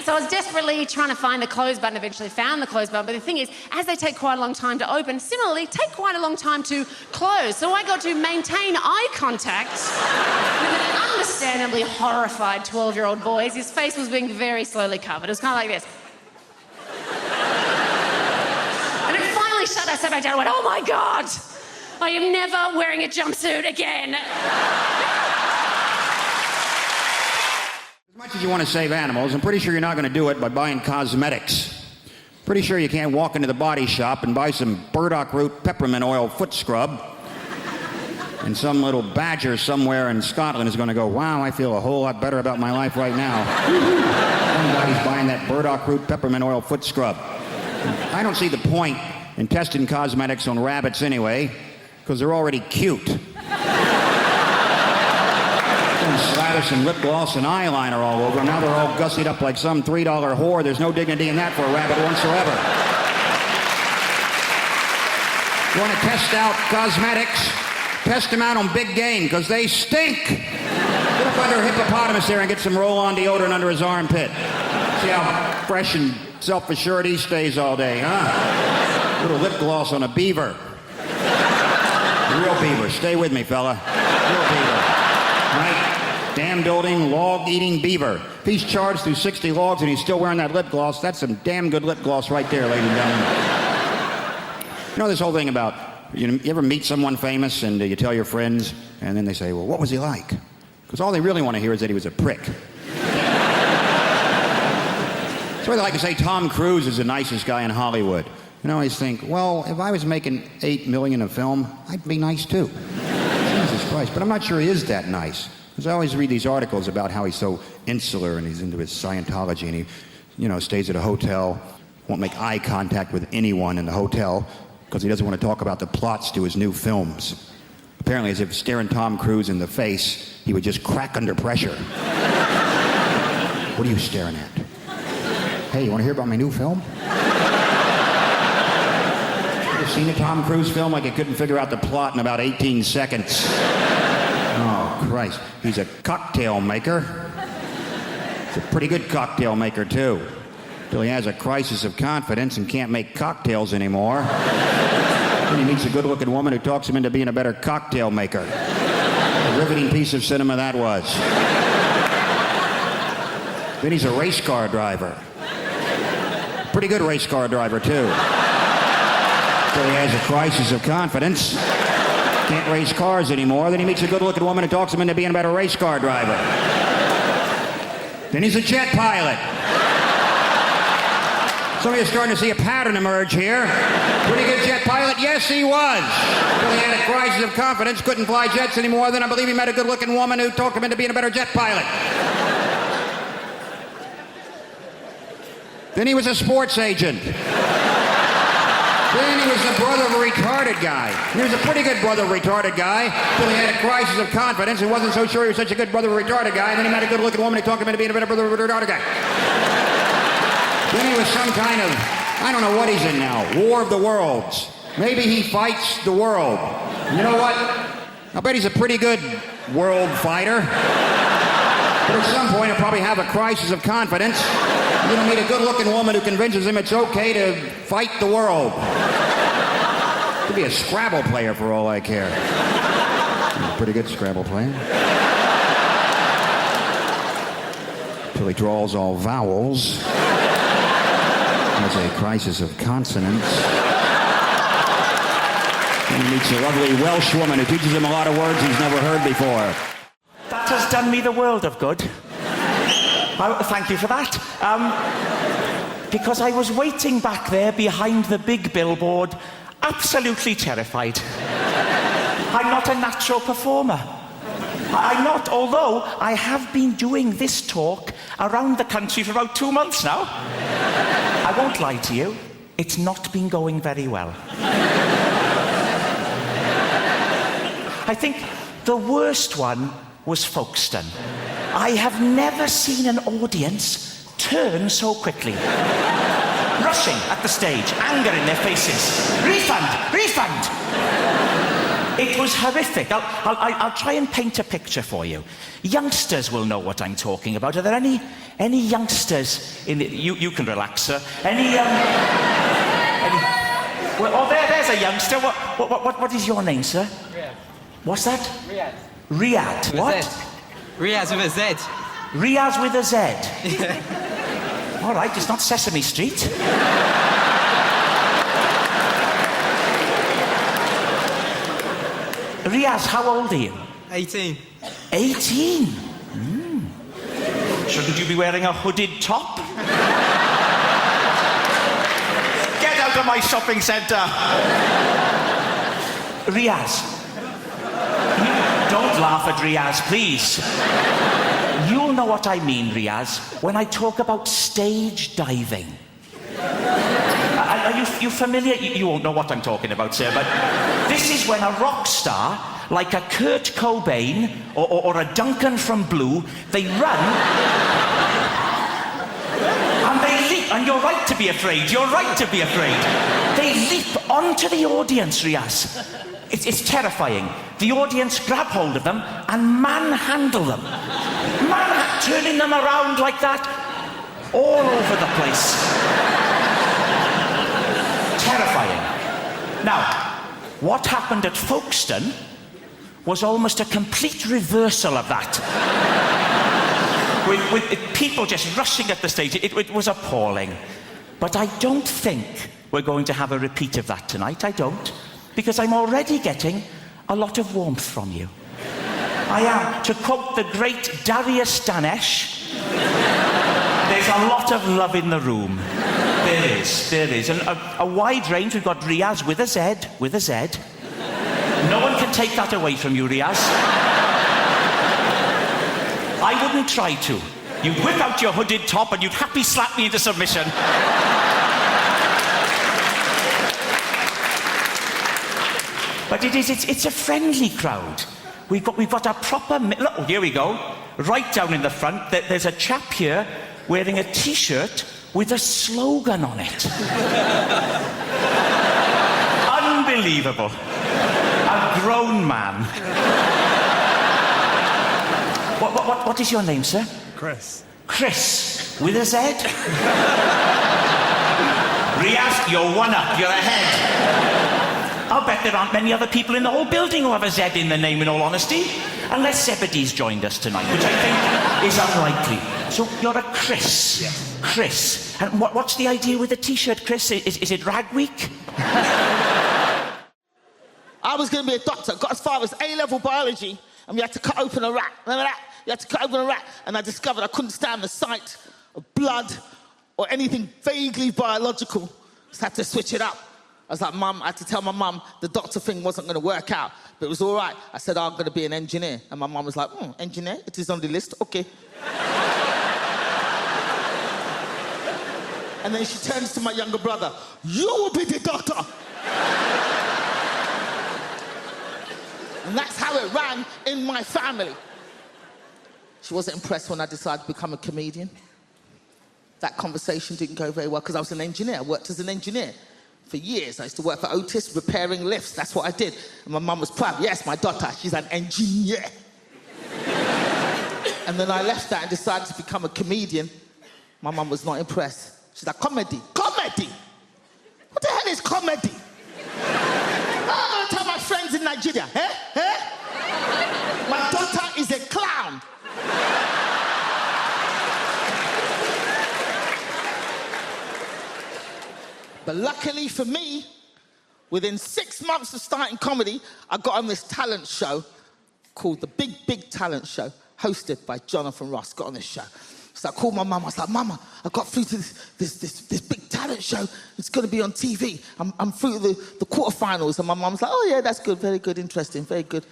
So I was desperately trying to find the close button, eventually found the close button, but the thing is, as they take quite a long time to open, similarly, take quite a long time to close. So I got to maintain eye contact with an understandably horrified 12-year-old boy as his face was being very slowly covered. It was kind of like this. And it finally shut. I sat back down and went, oh my God, I am never wearing a jumpsuit again. As much as you want to save animals, I'm pretty sure you're not going to do it by buying cosmetics. Pretty sure you can't walk into the body shop and buy some burdock root peppermint oil foot scrub, and some little badger somewhere in Scotland is going to go, wow, I feel a whole lot better about my life right now. Somebody's buying that burdock root peppermint oil foot scrub. I don't see the point in testing cosmetics on rabbits anyway, because they're already cute. Slather some lip gloss and eyeliner all over. Now they're all gussied up like some $3 whore. There's no dignity in that for a rabbit whatsoever. You want to test out cosmetics? Test them out on big game, because they stink. Get up under a hippopotamus there and get some roll-on deodorant under his armpit. See how fresh and self-assured he stays all day, huh? Little lip gloss on a beaver. Real beaver. Stay with me, fella. Real beaver. Right? Dam-building, log-eating beaver. If he's charged through 60 logs and he's still wearing that lip gloss, that's some damn good lip gloss right there, ladies and gentlemen. You know this whole thing about, you ever meet someone famous and you tell your friends, and then they say, well, what was he like? Because all they really want to hear is that he was a prick. So they like to say Tom Cruise is the nicest guy in Hollywood. And I always think, well, if I was making $8 million a film, I'd be nice too. Jesus Christ. But I'm not sure he is that nice. Because I always read these articles about how he's so insular and he's into his Scientology and he, stays at a hotel, won't make eye contact with anyone in the hotel because he doesn't want to talk about the plots to his new films. Apparently, as if staring Tom Cruise in the face, he would just crack under pressure. What are you staring at? Hey, you want to hear about my new film? Ever seen a Tom Cruise film like he couldn't figure out the plot in about 18 seconds? Oh, Christ. He's a cocktail maker. He's a pretty good cocktail maker, too. Till he has a crisis of confidence and can't make cocktails anymore. Then he meets a good-looking woman who talks him into being a better cocktail maker. A riveting piece of cinema that was. Then he's a race car driver. Pretty good race car driver, too. Till he has a crisis of confidence. Can't race cars anymore. Then he meets a good-looking woman who talks him into being a better race car driver. Then he's a jet pilot. Some of you are starting to see a pattern emerge here. Pretty good jet pilot? Yes, he was. Till he had a crisis of confidence, couldn't fly jets anymore. Then I believe he met a good-looking woman who talked him into being a better jet pilot. Then he was a sports agent. Then he was the brother of a retarded guy. He was a pretty good brother of a retarded guy till he had a crisis of confidence and wasn't so sure he was such a good brother of a retarded guy. And then he met a good-looking woman who talked him into being a better brother of a retarded guy. Then he was some kind of, I don't know what he's in now, War of the Worlds. Maybe he fights the world. You know what? I bet he's a pretty good world fighter. But at some point he'll probably have a crisis of confidence. He'll meet a good-looking woman who convinces him it's okay to fight the world. Could be a Scrabble player for all I care. He's a pretty good Scrabble player. Till he draws all vowels. Has a crisis of consonants. And he meets a lovely Welsh woman who teaches him a lot of words he's never heard before. That has done me the world of good. Thank you for that. Because I was waiting back there behind the big billboard, absolutely terrified. I'm not a natural performer. I'm not, although I have been doing this talk around the country for about 2 months now. I won't lie to you, it's not been going very well. I think the worst one was Folkestone. I have never seen an audience turn so quickly. Rushing at the stage, anger in their faces. Refund! Refund! It was horrific. I'll try and paint a picture for you. Youngsters will know what I'm talking about. Are there any youngsters in the... You can relax, sir. Well, there's a youngster. What is your name, sir? Riyadh. What's that? Riyadh. Riyadh. What? Riaz with a Z. Riaz with a Z. All right, it's not Sesame Street. Riaz, how old are you? 18. 18? Shouldn't you be wearing a hooded top? Get out of my shopping centre! Riaz. Don't laugh at Riaz, please. You'll know what I mean, Riaz, when I talk about stage diving. Are you familiar? You won't know what I'm talking about, sir, but this is when a rock star, like a Kurt Cobain or a Duncan from Blue, they run and they leap. And you're right to be afraid. You're right to be afraid. They leap onto the audience, Riaz. It's terrifying. The audience grab hold of them and manhandle them. Turning them around like that, all over the place. Terrifying. Now, what happened at Folkestone was almost a complete reversal of that. with people just rushing at the stage. It was appalling. But I don't think we're going to have a repeat of that tonight. I don't. Because I'm already getting a lot of warmth from you. I am. To quote the great Darius Danesh, there's a lot of love in the room. There is. And a wide range. We've got Riaz with a Z. No one can take that away from you, Riaz. I wouldn't try to. You'd whip out your hooded top and you'd happy slap me into submission. But it's a friendly crowd. We've got a proper... Look, here we go. Right down in the front, there's a chap here wearing a T-shirt with a slogan on it. Unbelievable. A grown man. What is your name, sir? Chris. Chris, with a Z? Riaz, you're one up. You're ahead. I'll bet there aren't many other people in the whole building who have a Z in their name, in all honesty. Unless Zebedee's joined us tonight, which I think is unlikely. So you're a Chris. Yes. Chris. And what's the idea with the T-shirt, Chris? Is it Rag Week? I was going to be a doctor. Got as far as A-level biology, and we had to cut open a rat. Remember that? You had to cut open a rat, and I discovered I couldn't stand the sight of blood or anything vaguely biological. Just had to switch it up. I was like, Mum, I had to tell my mum the doctor thing wasn't going to work out, but it was all right. I said, I'm going to be an engineer. And my mum was like, engineer? It is on the list? Okay. And then she turns to my younger brother, you will be the doctor. And that's how it ran in my family. She wasn't impressed when I decided to become a comedian. That conversation didn't go very well because I was an engineer. I worked as an engineer for years. I used to work for Otis, repairing lifts. That's what I did. And my mum was proud. Yes, my daughter, she's an engineer. And then I left that and decided to become a comedian. My mum was not impressed. She's like, comedy? Comedy? What the hell is comedy? I'm going to tell my friends in Nigeria, My daughter is a clown. But luckily for me, within 6 months of starting comedy, I got on this talent show called The Big Talent Show, hosted by Jonathan Ross. Got on this show. So I called my mum. I was like, Mama, I got through to this big talent show. It's going to be on TV. I'm through the quarterfinals. And my mum was like, oh, yeah, that's good. Very good. Interesting. Very good.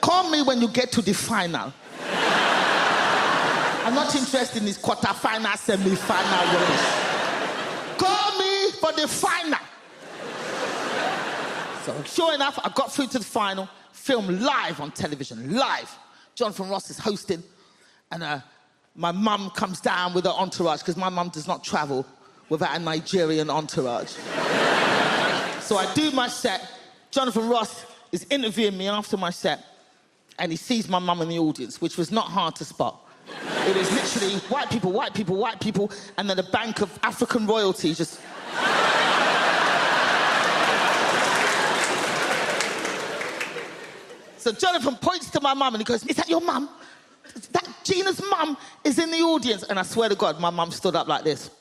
Call me when you get to the final. I'm not interested in this quarterfinal, semi-final race. Call me for the final. So sure enough, I got through to the final, filmed live on television, live. Jonathan Ross is hosting, and my mum comes down with her entourage, because my mum does not travel without a Nigerian entourage. So I do my set. Jonathan Ross is interviewing me after my set, and he sees my mum in the audience, which was not hard to spot. It was literally white people, white people, white people, and then a bank of African royalty just... So Jonathan points to my mum and he goes, is that your mum? Gina's mum is in the audience. And I swear to God, my mum stood up like this.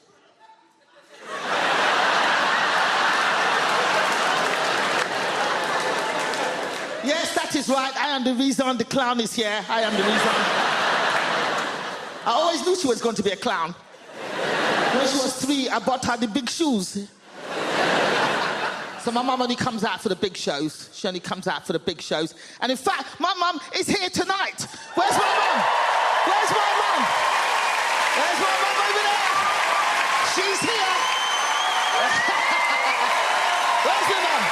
Yes, that is right. I am the reason the clown is here. I am the reason. I always knew she was going to be a clown. When she was 3, I bought her the big shoes. So my mum only comes out for the big shows. She only comes out for the big shows. And in fact, my mum is here tonight. Where's my mum? Where's my mum? Where's my mum over there? She's here. Where's my mum?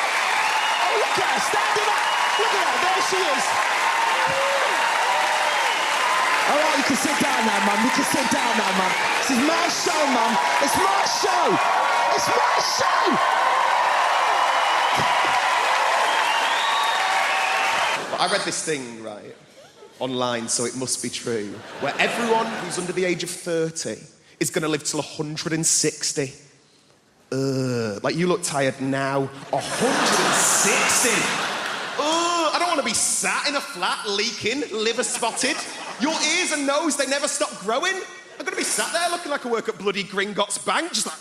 Oh, look at her, standing up. Look at her, there she is. All right, you can sit down now, mum. You can sit down now, mum. This is my show, mum. It's my show. It's my show. I read this thing, right, online, so it must be true, where everyone who's under the age of 30 is going to live till 160. Like, you look tired now. 160. I don't want to be sat in a flat, leaking, liver spotted. Your ears and nose, they never stop growing. I'm going to be sat there looking like I work at bloody Gringotts Bank, just like...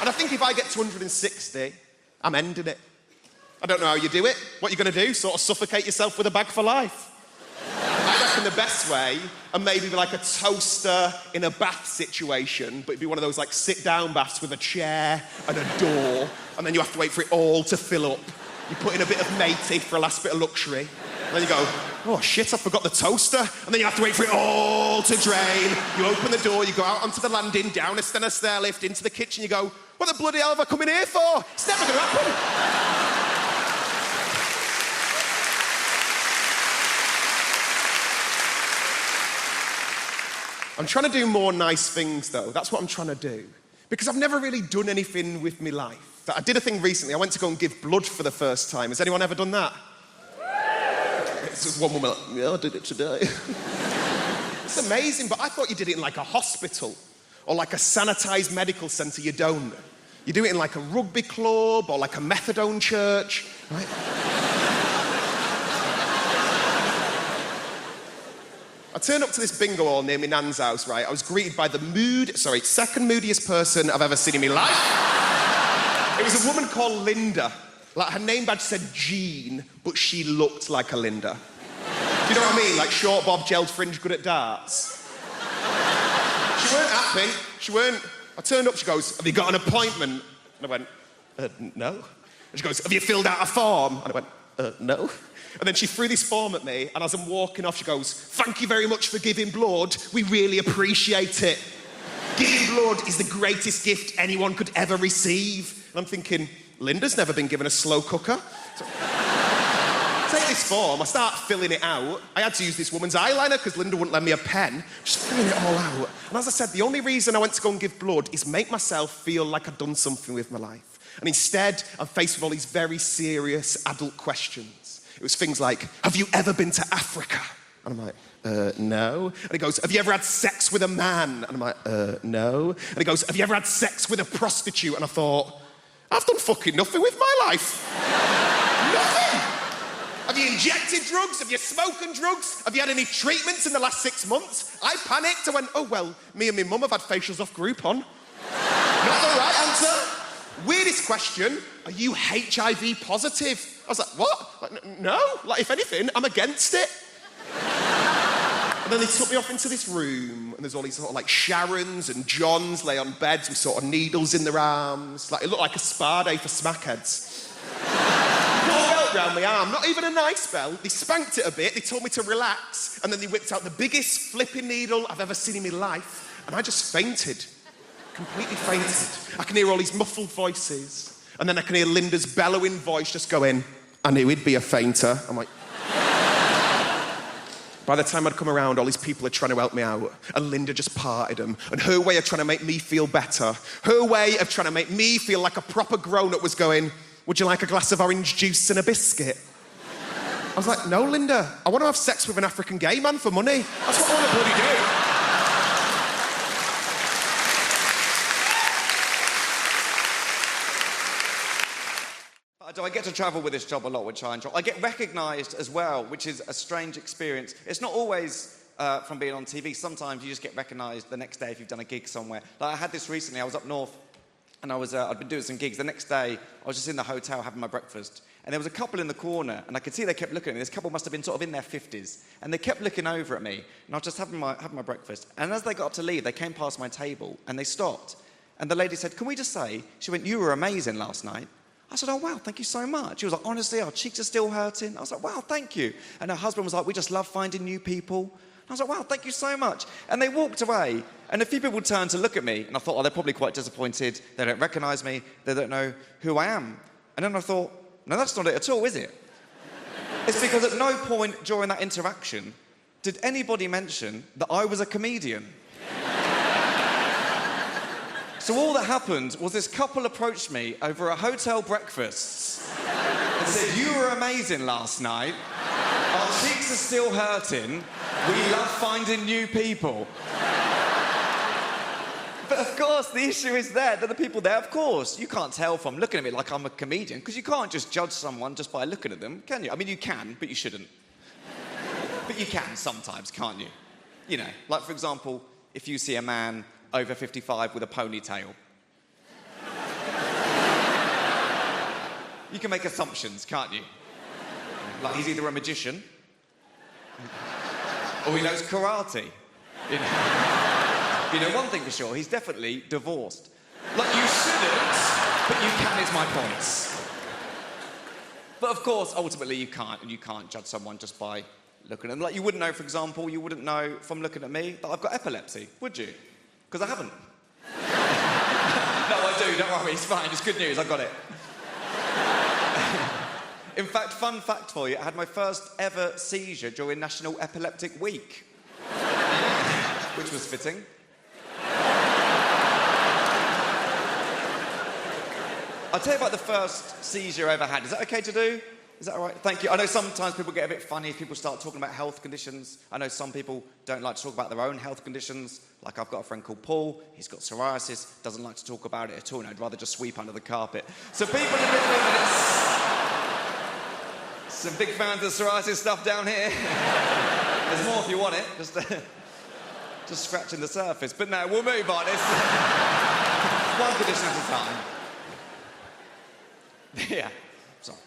And I think if I get to 160, I'm ending it. I don't know how you do it. What are you going to do? Sort of suffocate yourself with a bag for life? I reckon the best way, and maybe like a toaster in a bath situation, but it'd be one of those like sit-down baths with a chair and a door, and then you have to wait for it all to fill up. You put in a bit of mated for a last bit of luxury, and then you go, oh shit, I forgot the toaster, and then you have to wait for it all to drain. You open the door, you go out onto the landing, down a stair lift, into the kitchen, you go, what the bloody hell have I come in here for? It's never going to happen. I'm trying to do more nice things, though. That's what I'm trying to do. Because I've never really done anything with my life. I did a thing recently. I went to go and give blood for the first time. Has anyone ever done that? It's just one woman like, yeah, I did it today. It's amazing, but I thought you did it in like a hospital or like a sanitised medical centre. You don't. You do it in like a rugby club or like a methadone church, right? I turned up to this bingo hall near my nan's house, right? I was greeted by the second moodiest person I've ever seen in my life. It was a woman called Linda. Like, her name badge said Jean, but she looked like a Linda. Do you know what I mean? Like short bob, gelled fringe, good at darts. She weren't happy. I turned up, she goes, have you got an appointment? And I went, no. And she goes, have you filled out a form? And I went, no. And then she threw this form at me, and as I'm walking off, she goes, thank you very much for giving blood. We really appreciate it. Giving blood is the greatest gift anyone could ever receive. And I'm thinking, Linda's never been given a slow cooker. So, take this form, I start filling it out. I had to use this woman's eyeliner because Linda wouldn't lend me a pen. Just filling it all out. And as I said, the only reason I went to go and give blood is make myself feel like I'd done something with my life. And instead, I'm faced with all these very serious adult questions. It was things like, have you ever been to Africa? And I'm like, no. And he goes, have you ever had sex with a man? And I'm like, no. And he goes, have you ever had sex with a prostitute? And I thought, I've done fucking nothing with my life. Nothing. Have you injected drugs? Have you spoken drugs? Have you had any treatments in the last 6 months? I panicked. I went, oh, well, me and my mum have had facials off Groupon. Not the right answer. Weirdest question, are you HIV positive? I was like, what? Like, no. Like, if anything, I'm against it. And then they took me off into this room, and there's all these sort of like Sharons and Johns lay on beds with sort of needles in their arms. Like, it looked like a spa day for smackheads. Put a belt round my arm, not even a nice belt. They spanked it a bit, they told me to relax, and then they whipped out the biggest flipping needle I've ever seen in my life, and I just fainted. Completely fainted. I can hear all these muffled voices, and then I can hear Linda's bellowing voice just going, I knew he'd be a fainter. I'm like... By the time I'd come around, all these people are trying to help me out, and Linda just parted them. And her way of trying to make me feel better, her way of trying to make me feel like a proper grown-up was going, would you like a glass of orange juice and a biscuit? I was like, no, Linda, I want to have sex with an African gay man for money. That's what I want to bloody do. I So I get to travel with this job a lot, which I enjoy. I get recognised as well, which is a strange experience. It's not always from being on TV. Sometimes you just get recognised the next day if you've done a gig somewhere. Like I had this recently. I was up north, and I'd been doing some gigs. The next day, I was just in the hotel having my breakfast, and there was a couple in the corner, and I could see they kept looking at me. This couple must have been sort of in their 50s, and they kept looking over at me, and I was just having my breakfast. And as they got up to leave, they came past my table, and they stopped. And the lady said, "Can we just say," she went, "You were amazing last night." I said, "Oh, wow, thank you so much." She was like, "Honestly, our cheeks are still hurting." I was like, "Wow, thank you." And her husband was like, "We just love finding new people." I was like, "Wow, thank you so much." And they walked away, and a few people turned to look at me, and I thought, oh, they're probably quite disappointed. They don't recognise me. They don't know who I am. And then I thought, no, that's not it at all, is it? It's because at no point during that interaction did anybody mention that I was a comedian. So all that happened was this couple approached me over a hotel breakfast and said, "You were amazing last night. Our cheeks are still hurting. We love finding new people." But of course, the issue is there, that the people there, of course, you can't tell from looking at me like I'm a comedian, because you can't just judge someone just by looking at them, can you? I mean, you can, but you shouldn't. But you can sometimes, can't you? You know, like, for example, if you see a man over 55 with a ponytail. You can make assumptions, can't you? Like, he's either a magician or he knows karate. You know one thing for sure, he's definitely divorced. Like, you shouldn't, but you can is my point. But of course, ultimately you can't, and you can't judge someone just by looking at them. Like, you wouldn't know, for example, you wouldn't know from looking at me that I've got epilepsy, would you? Because I haven't. No, I do, don't worry, it's fine, it's good news, I've got it. In fact, fun fact for you, I had my first ever seizure during National Epileptic Week. Which was fitting. I'll tell you about the first seizure I ever had. Is that okay to do? Is that all right? Thank you. I know sometimes people get a bit funny if people start talking about health conditions. I know some people don't like to talk about their own health conditions. Like, I've got a friend called Paul. He's got psoriasis. Doesn't like to talk about it at all. And I'd rather just sweep under the carpet. So people are different. Some big fans of psoriasis stuff down here. There's more if you want it. Just scratching the surface. But no, we'll move on. It's one condition at a time. Yeah, sorry.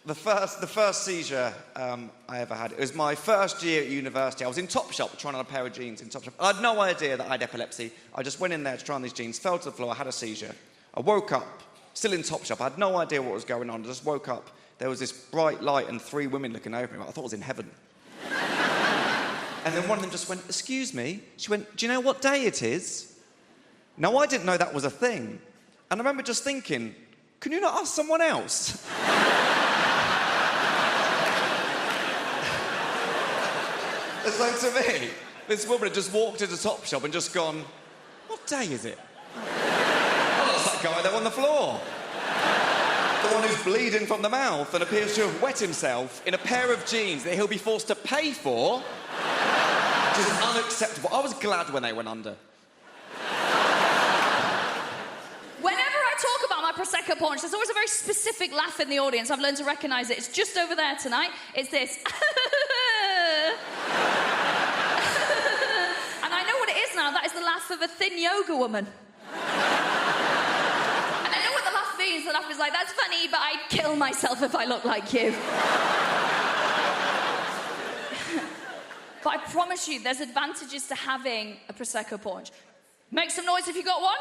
The first seizure I ever had, it was my first year at university. I was in Topshop trying on a pair of jeans in Topshop. I had no idea that I had epilepsy. I just went in there to try on these jeans, fell to the floor, I had a seizure. I woke up, still in Topshop. I had no idea what was going on. I just woke up. There was this bright light and 3 women looking over me. I thought I was in heaven. And then one of them just went, "Excuse me." She went, "Do you know what day it is?" Now, I didn't know that was a thing. And I remember just thinking, can you not ask someone else? So to me, this woman had just walked into Topshop and just gone, "What day is it?" Oh, that's that guy there on the floor. The one who's bleeding from the mouth and appears to have wet himself in a pair of jeans that he'll be forced to pay for, which is unacceptable. I was glad when they went under. Whenever I talk about my Prosecco punch, there's always a very specific laugh in the audience. I've learned to recognise it. It's just over there tonight. It's this. And I know what it is now. That is the laugh of a thin yoga woman. And I know what the laugh means. The laugh is like, "That's funny, but I'd kill myself if I looked like you." But I promise you, there's advantages to having a Prosecco punch. Make some noise if you got one.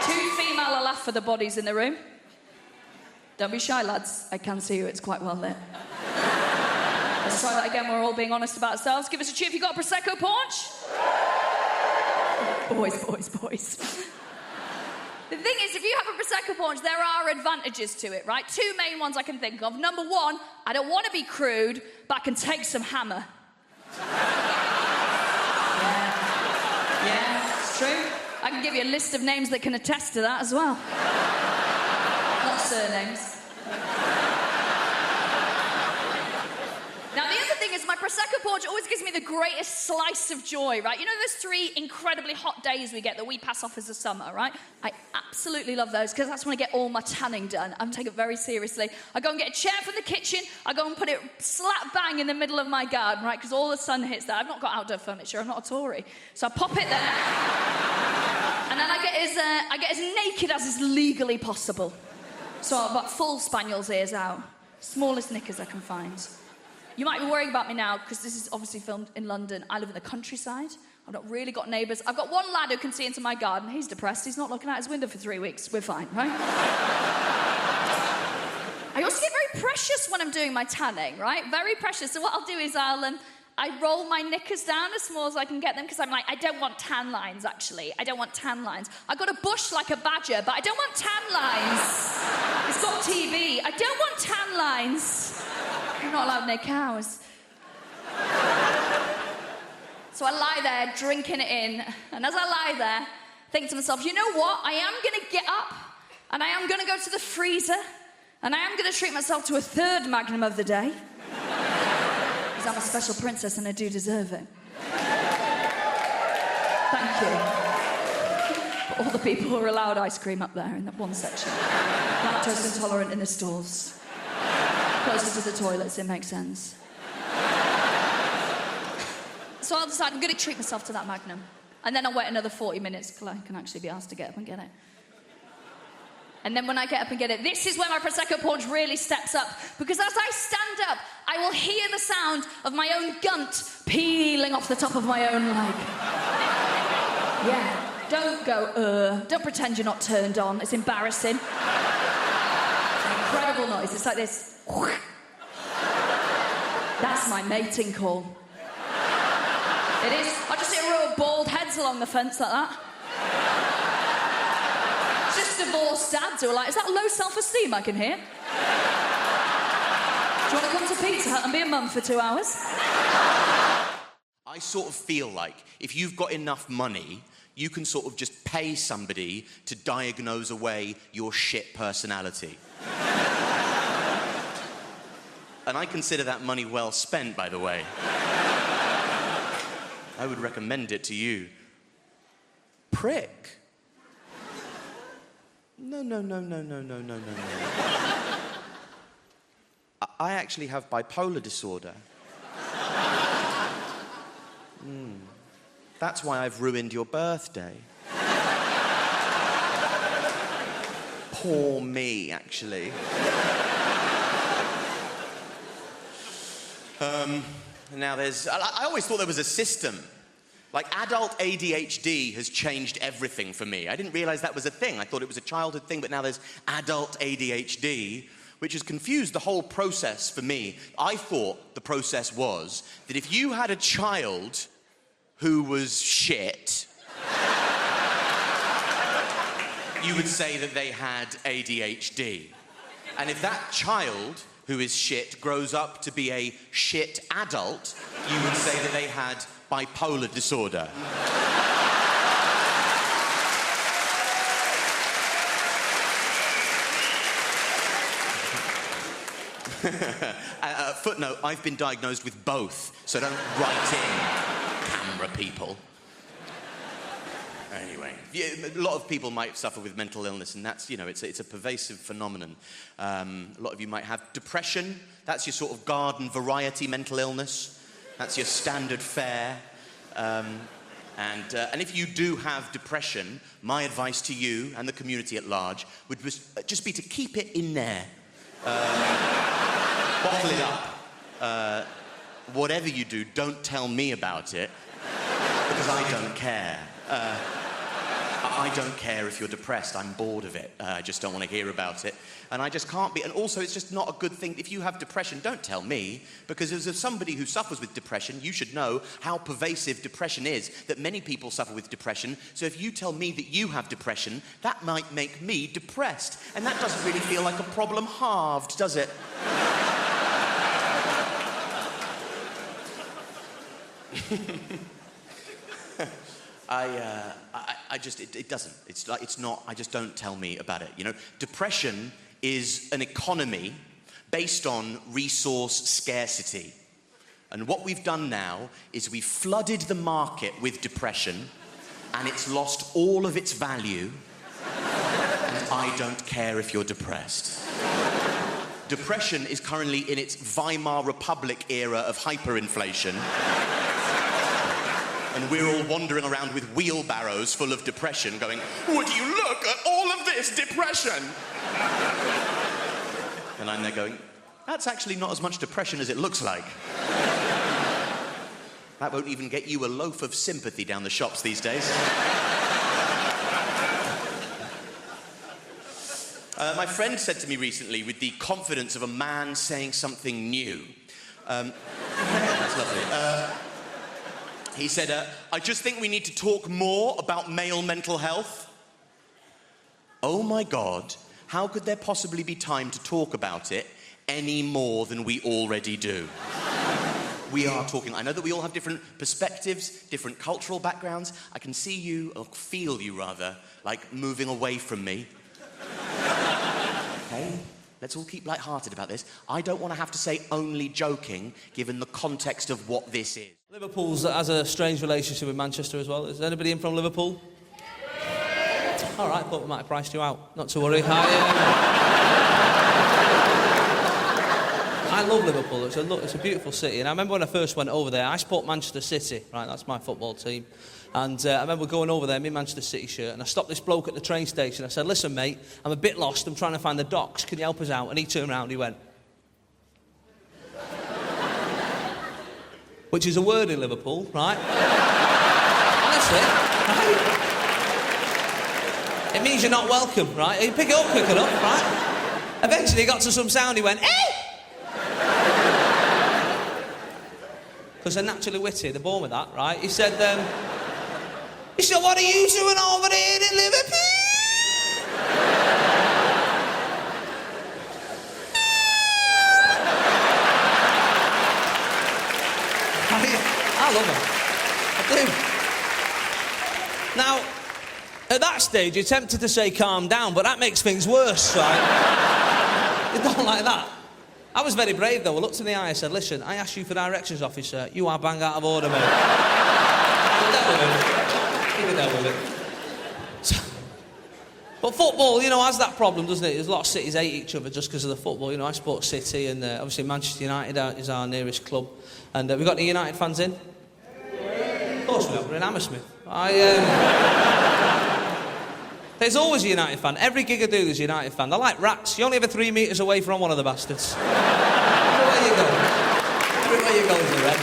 2 female laugh for the bodies in the room. Don't be shy, lads. I can see you. It's quite well lit. Let's try that again. We're all being honest about ourselves. Give us a cheer if you got a Prosecco punch. Boys, boys, boys. The thing is, if you have a Prosecco punch, there are advantages to it, right? 2 main ones I can think of. Number 1, I don't want to be crude, but I can take some hammer. Yeah, it's true. I can give you a list of names that can attest to that as well. Not surnames. Now, the other thing is my Prosecco porridge always gives me the greatest slice of joy, right? You know those 3 incredibly hot days we get that we pass off as the summer, right? I absolutely love those because that's when I get all my tanning done. I'm taking it very seriously. I go and get a chair from the kitchen. I go and put it slap bang in the middle of my garden, right? Because all the sun hits there. I've not got outdoor furniture. I'm not a Tory. So I pop it there. And then I get as naked as is legally possible. So I've got full spaniel's ears out. Smallest knickers I can find. You might be worrying about me now, because this is obviously filmed in London. I live in the countryside. I've not really got neighbours. I've got one lad who can see into my garden. He's depressed. He's not looking out his window for 3 weeks. We're fine, right? I also get very precious when I'm doing my tanning, right? Very precious. So what I'll do is I roll my knickers down as small as I can get them, because I'm like, I don't want tan lines, actually. I don't want tan lines. I've got a bush like a badger, but I don't want tan lines. It's got TV. I don't want tan lines. You're not allowed near cows. So I lie there, drinking it in, and as I lie there, think to myself, you know what? I am going to get up, and I am going to go to the freezer, and I am going to treat myself to a 3rd Magnum of the day. Because I'm a special princess and I do deserve it. Thank you. For all the people who are allowed ice cream up there in that one section. Lactose intolerant in the stalls. Closer to the toilets, it makes sense. So I'll decide I'm going to treat myself to that Magnum. And then I'll wait another 40 minutes till I can actually be asked to get up and get it. And then when I get up and get it, this is where my Prosecco porridge really steps up. Because as I stand up, I will hear the sound of my own gunt peeling off the top of my own leg. Yeah, don't go, don't pretend you're not turned on. It's embarrassing. It's an incredible noise. It's like this. That's my mating call. It is. I just see a row of bald heads along the fence like that. Just divorced dads who are like, is that low self-esteem I can hear? Do you want to come to Pizza Hut and be a mum for 2 hours? I sort of feel like if you've got enough money, you can sort of just pay somebody to diagnose away your shit personality. And I consider that money well spent, by the way. I would recommend it to you. Prick. No. I actually have bipolar disorder. That's why I've ruined your birthday. Poor me, actually. Now I always thought there was a system. Like, adult ADHD has changed everything for me. I didn't realize that was a thing. I thought it was a childhood thing, but now there's adult ADHD, which has confused the whole process for me. I thought the process was that if you had a child who was shit, you would say that they had ADHD. And if that child who is shit grows up to be a shit adult, you would say that they had bipolar disorder. Footnote, I've been diagnosed with both, so don't write in, camera people. Anyway, a lot of people might suffer with mental illness, and that's, it's a pervasive phenomenon. A lot of you might have depression. That's your sort of garden variety mental illness. That's your standard fare. And if you do have depression, my advice to you and the community at large would just be to keep it in there. Bottle it up. Whatever you do, don't tell me about it, because I don't care. I don't care if you're depressed. I'm bored of it. I just don't want to hear about it. And I just can't be. And also, it's just not a good thing. If you have depression, don't tell me. Because as somebody who suffers with depression, you should know how pervasive depression is, that many people suffer with depression. So if you tell me that you have depression, that might make me depressed. And that doesn't really feel like a problem halved, does it? It doesn't. It's not, I just don't tell me about it. Depression is an economy based on resource scarcity. And what we've done now is we've flooded the market with depression, and it's lost all of its value. And I don't care if you're depressed. Depression is currently in its Weimar Republic era of hyperinflation. And we're all wandering around with wheelbarrows full of depression going, would you look at all of this depression? And I'm there going, that's actually not as much depression as it looks like. That won't even get you a loaf of sympathy down the shops these days. My friend said to me recently, with the confidence of a man saying something new, that's lovely. He said, I just think we need to talk more about male mental health. Oh my God, how could there possibly be time to talk about it any more than we already do? We are talking. I know that we all have different perspectives, different cultural backgrounds. I can see you, or feel you rather, like moving away from me. Okay? Let's all keep light-hearted about this. I don't want to have to say only joking, given the context of what this is. Liverpool has a strange relationship with Manchester as well. Is anybody in from Liverpool? All right, thought we might have priced you out. Not to worry. I love Liverpool. It's a beautiful city. And I remember when I first went over there, I support Manchester City, right? That's my football team. And I remember going over there in my Manchester City shirt, and I stopped this bloke at the train station. I said, listen, mate, I'm a bit lost. I'm trying to find the docks. Can you help us out? And he turned around and he went... Which is a word in Liverpool, right? Honestly, right? It means you're not welcome, right? You pick it up quick enough, right? Eventually he got to some sound, he went, hey! Because they're naturally witty, they're born with that, right? He said, what are you doing over there in Liverpool? I love him. I do. Now, at that stage, you're tempted to say calm down, but that makes things worse, right? You don't like that. I was very brave, though. I looked in the eye and said, listen, I asked you for directions, officer. You are bang out of order, mate. Keep it down with it. But football, you know, has that problem, doesn't it? There's a lot of cities hate each other just because of the football. You know, I support City, and obviously Manchester United is our nearest club. And we got any United fans in? Of course we have. We're in Hammersmith. There's always a United fan. Every gig I do, there's a United fan. They're like rats. You're only ever 3 metres away from one of the bastards. Everywhere you go. Everywhere you go is a red.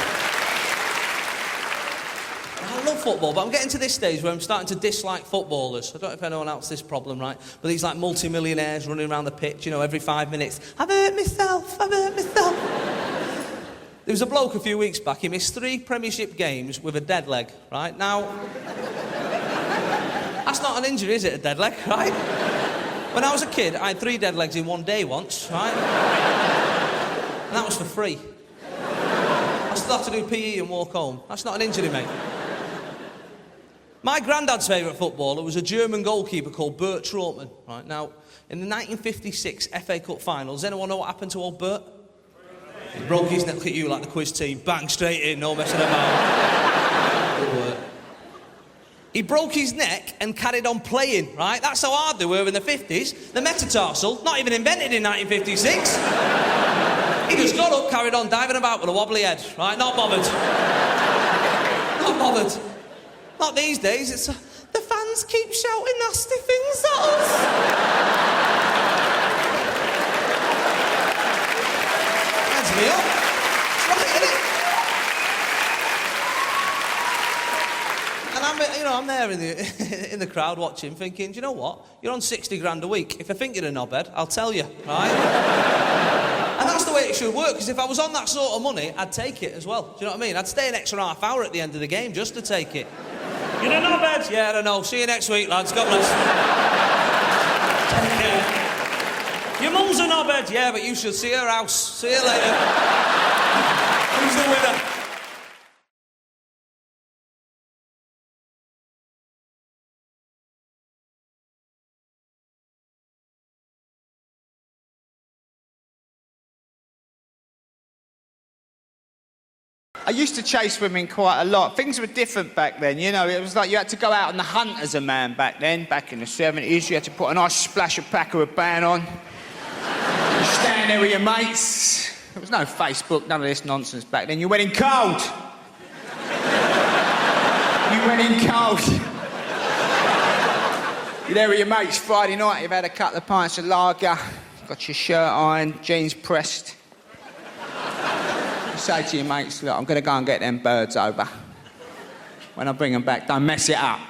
I love football, but I'm getting to this stage where I'm starting to dislike footballers. I don't know if anyone else has this problem, right? But these like multi-millionaires running around the pitch, you know, every 5 minutes. I've hurt myself. There was a bloke a few weeks back, he missed 3 Premiership games with a dead leg, right? Now, that's not an injury, is it, a dead leg, right? When I was a kid, I had 3 dead legs in one day once, right? And that was for free. I still have to do PE and walk home. That's not an injury, mate. My granddad's favourite footballer was a German goalkeeper called Bert Trautmann, right? Now, in the 1956 FA Cup final, does anyone know what happened to old Bert? He broke his neck. Look at you, like the quiz team. Bang, straight in, no messing about. Good work. He broke his neck and carried on playing, right? That's how hard they were in the 50s. The metatarsal, not even invented in 1956. He just got up, carried on diving about with a wobbly head, right? Not bothered. Not bothered. Not these days. It's the fans keep shouting nasty things at us. Me up. It's right, isn't it? And I'm there in the crowd watching, thinking, do you know what? You're on 60 grand a week. If I think you're a knobhead, I'll tell you, right? And that's the way it should work, because if I was on that sort of money, I'd take it as well. Do you know what I mean? I'd stay an extra half hour at the end of the game just to take it. You're a knobhead? Yeah, I don't know. See you next week, lads. God bless. Take care. Your mum's a knobhead. Yeah, but you should see her house. See you later. Who's the winner? I used to chase women quite a lot. Things were different back then, you know. It was like you had to go out on the hunt as a man back then. Back in the 70s, you had to put a nice splash of Paco Rabanne on. You stand there with your mates. There was no Facebook, none of this nonsense back then. You went in cold. You went in cold. You're there with your mates Friday night, you've had a couple of pints of lager, got your shirt ironed, jeans pressed. You say to your mates, look, I'm going to go and get them birds over. When I bring them back, don't mess it up.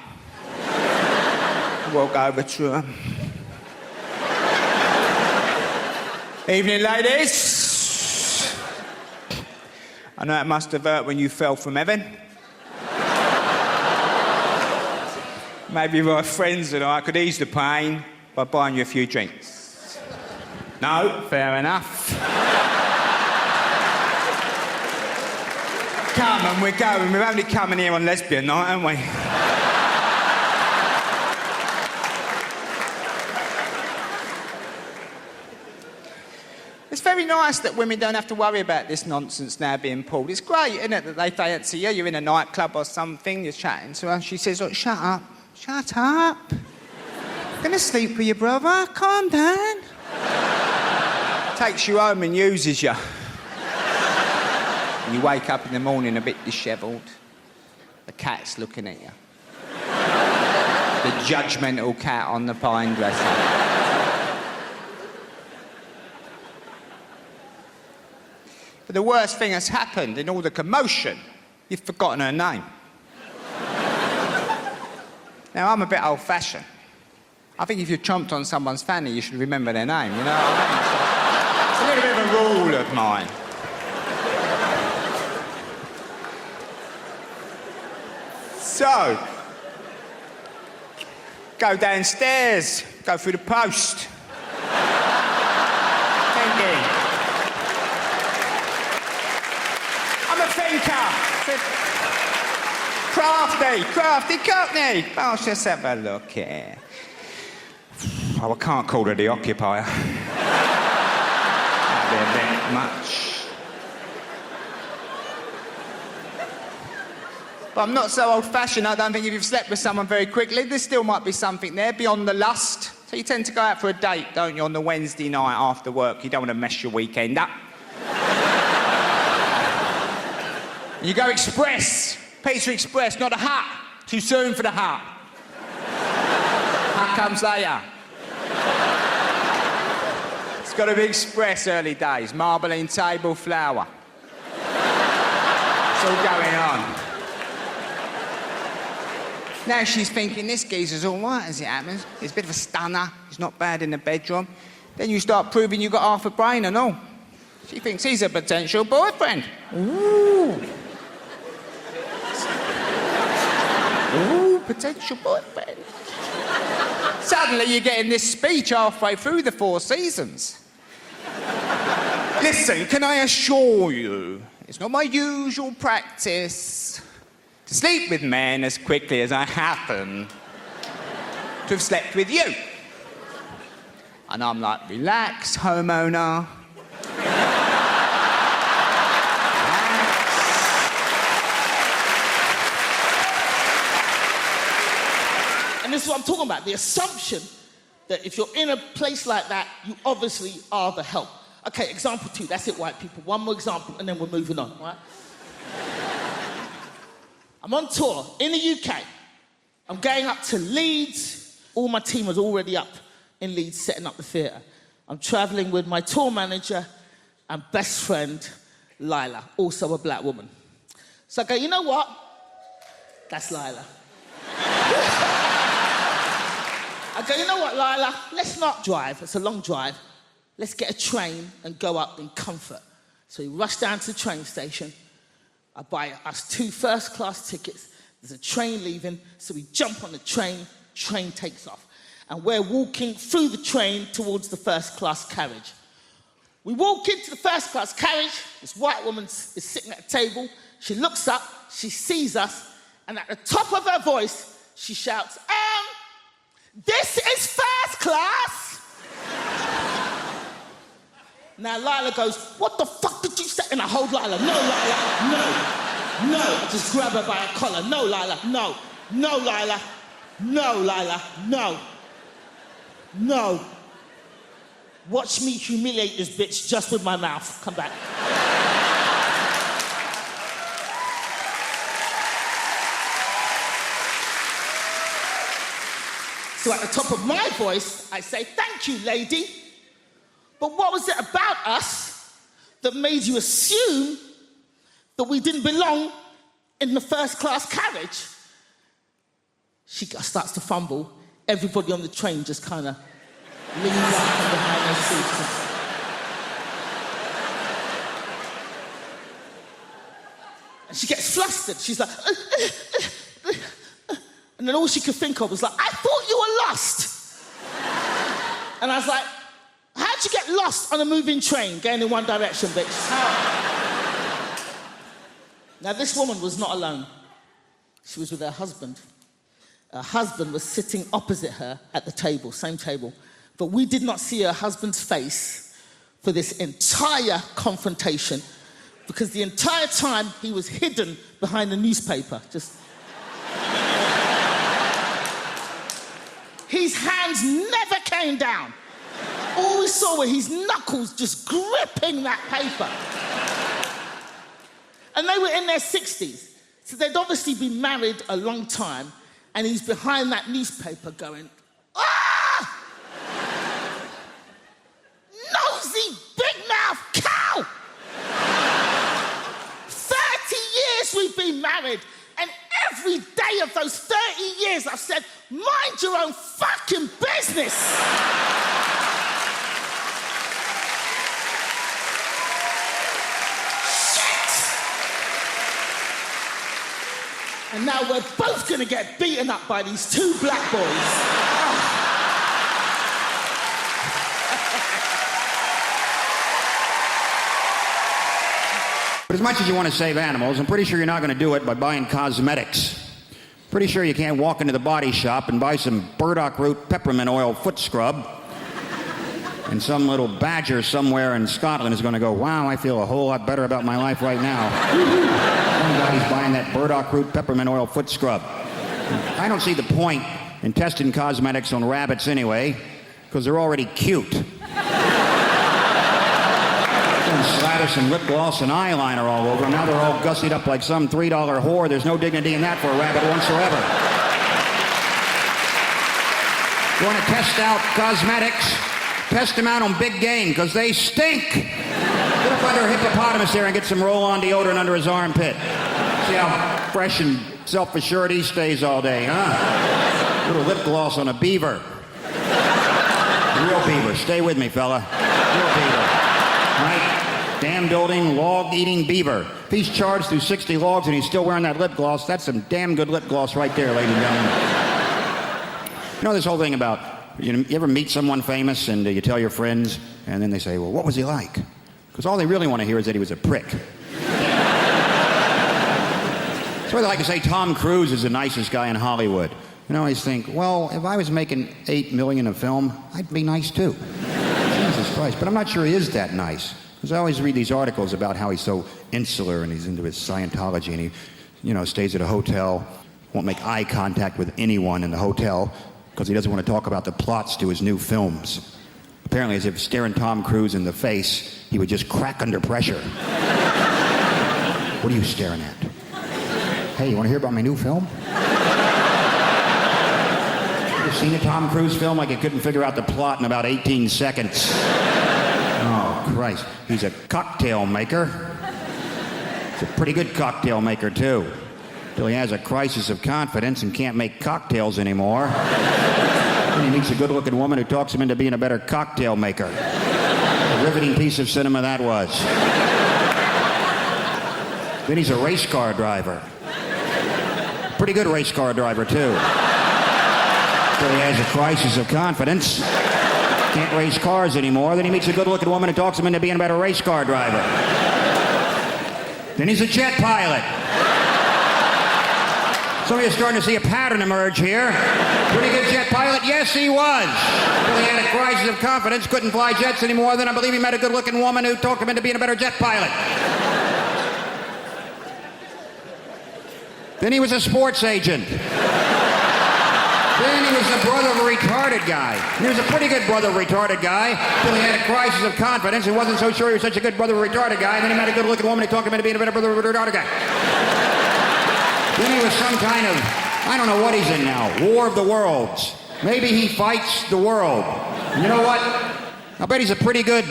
Walk over to them. Evening, ladies. I know it must have hurt when you fell from heaven. Maybe my friends and I could ease the pain by buying you a few drinks. No, fair enough. Come on, we're going. We're only coming here on lesbian night, aren't we? It's very nice that women don't have to worry about this nonsense now being pulled. It's great, isn't it, that they fancy you. You're in a nightclub or something, you're chatting to her, and she says, look, shut up. Shut up. I'm gonna sleep with your brother. Calm down. Takes you home and uses you. And you wake up in the morning a bit dishevelled. The cat's looking at you. The judgmental cat on the pine dresser. But the worst thing has happened in all the commotion. You've forgotten her name. Now, I'm a bit old-fashioned. I think if you chomped on someone's fanny, you should remember their name, you know what I mean? It's a little bit of a rule of mine. So, go downstairs, go through the post. Thinking. I'm a thinker. Crafty cockney. Oh, let's just have a look here. Oh, I can't call her the occupier. That'd be a bit much. But I'm not so old-fashioned. I don't think if you've slept with someone very quickly, there still might be something there beyond the lust. So you tend to go out for a date, don't you, on the Wednesday night after work. You don't want to mess your weekend up. You go express. Pizza Express, not a hut. Too soon for the hut. Hut comes later. It's got to be express early days. Marbling table, flour. It's all going on. Now she's thinking, this geezer's all right as it happens. He's a bit of a stunner. He's not bad in the bedroom. Then you start proving you've got half a brain and all. She thinks he's a potential boyfriend. Ooh. Ooh, potential boyfriend. Suddenly you're getting this speech halfway through the 4 seasons. Listen, can I assure you, it's not my usual practice to sleep with men as quickly as I happen to have slept with you. And I'm like, relax, homeowner. And this is what I'm talking about, the assumption that if you're in a place like that, you obviously are the help. Okay, example 2, that's it, white people. One more example, and then we're moving on, right? I'm on tour in the UK. I'm going up to Leeds. All my team was already up in Leeds setting up the theatre. I'm travelling with my tour manager and best friend, Lila, also a black woman. So I go, you know what? That's Lila. I go, you know what, Lila? Let's not drive. It's a long drive. Let's get a train and go up in comfort. So we rush down to the train station. I buy us 2 first-class tickets. There's a train leaving, so we jump on the train takes off. And we're walking through the train towards the first-class carriage. We walk into the first-class carriage. This white woman is sitting at a table. She looks up, she sees us, and at the top of her voice, she shouts, this is first class! Now Lila goes, what the fuck did you say? And I hold Lila, no, Lila, no. No, I just grab her by a collar. No, Lila, no. No, Lila. No, Lila, no. No. Watch me humiliate this bitch just with my mouth. Come back. So at the top of my voice, I say, thank you, lady. But what was it about us that made you assume that we didn't belong in the first-class carriage? She starts to fumble. Everybody on the train just kind of leans out from behind their seats. And she gets flustered. She's like... And then all she could think of was like, I thought you were lost. And I was like, how'd you get lost on a moving train going in one direction, bitch? How? Now, this woman was not alone. She was with her husband. Her husband was sitting opposite her at the table, same table. But we did not see her husband's face for this entire confrontation because the entire time he was hidden behind the newspaper, just... His hands never came down. All we saw were his knuckles just gripping that paper. And they were in their 60s. So they'd obviously been married a long time, and he's behind that newspaper going, ah! Nosy, big-mouth cow! 30 years we've been married, and every day of those 30 years I've said, mind your own fucking business! Shit! And now we're both gonna get beaten up by these two black boys. But as much as you want to save animals, I'm pretty sure you're not going to do it by buying cosmetics. Pretty sure you can't walk into the body shop and buy some burdock root peppermint oil foot scrub and some little badger somewhere in Scotland is going to go, wow, I feel a whole lot better about my life right now. Somebody's buying that burdock root peppermint oil foot scrub. I don't see the point in testing cosmetics on rabbits anyway, because they're already cute. Slather some lip gloss and eyeliner all over them. Now they're all gussied up like some $3 whore. There's no dignity in that for a rabbit whatsoever. You want to test out cosmetics? Test them out on big game, because they stink. Get up under a hippopotamus there and get some roll-on deodorant under his armpit. See how fresh and self-assured he stays all day, huh? Little lip gloss on a beaver. Real beaver. Stay with me, fella. Real beaver. Right? Dam-building, log-eating beaver. If he's charged through 60 logs and he's still wearing that lip gloss, that's some damn good lip gloss right there, ladies and gentlemen. You know this whole thing about, you ever meet someone famous and you tell your friends, and then they say, well, what was he like? Because all they really want to hear is that he was a prick. That's why they like to say Tom Cruise is the nicest guy in Hollywood. You know, I always think, well, if I was making $8 million a film, I'd be nice too. Jesus Christ. But I'm not sure he is that nice. Because I always read these articles about how he's so insular and he's into his Scientology and he, you know, stays at a hotel, won't make eye contact with anyone in the hotel because he doesn't want to talk about the plots to his new films. Apparently, as if staring Tom Cruise in the face, he would just crack under pressure. What are you staring at? Hey, you want to hear about my new film? You seen a Tom Cruise film like he couldn't figure out the plot in about 18 seconds? Oh, Christ. He's a cocktail maker. He's a pretty good cocktail maker, too. Till he has a crisis of confidence and can't make cocktails anymore. Then he meets a good-looking woman who talks him into being a better cocktail maker. A riveting piece of cinema that was. Then he's a race car driver. Pretty good race car driver, too. Till he has a crisis of confidence. Can't race cars anymore. Then he meets a good-looking woman who talks him into being a better race car driver. Then he's a jet pilot. Some of you are starting to see a pattern emerge here. Pretty good jet pilot? Yes, he was. Till he had a crisis of confidence, couldn't fly jets anymore. Then I believe he met a good-looking woman who talked him into being a better jet pilot. Then he was a sports agent. Then he was the brother of a retarded guy. He was a pretty good brother of a retarded guy until he had a crisis of confidence. He wasn't so sure he was such a good brother of a retarded guy. And then he met a good-looking woman. He talked him into being a better brother of a retarded guy. Then he was some kind of, I don't know what he's in now, War of the Worlds. Maybe he fights the world. And you know what? I bet he's a pretty good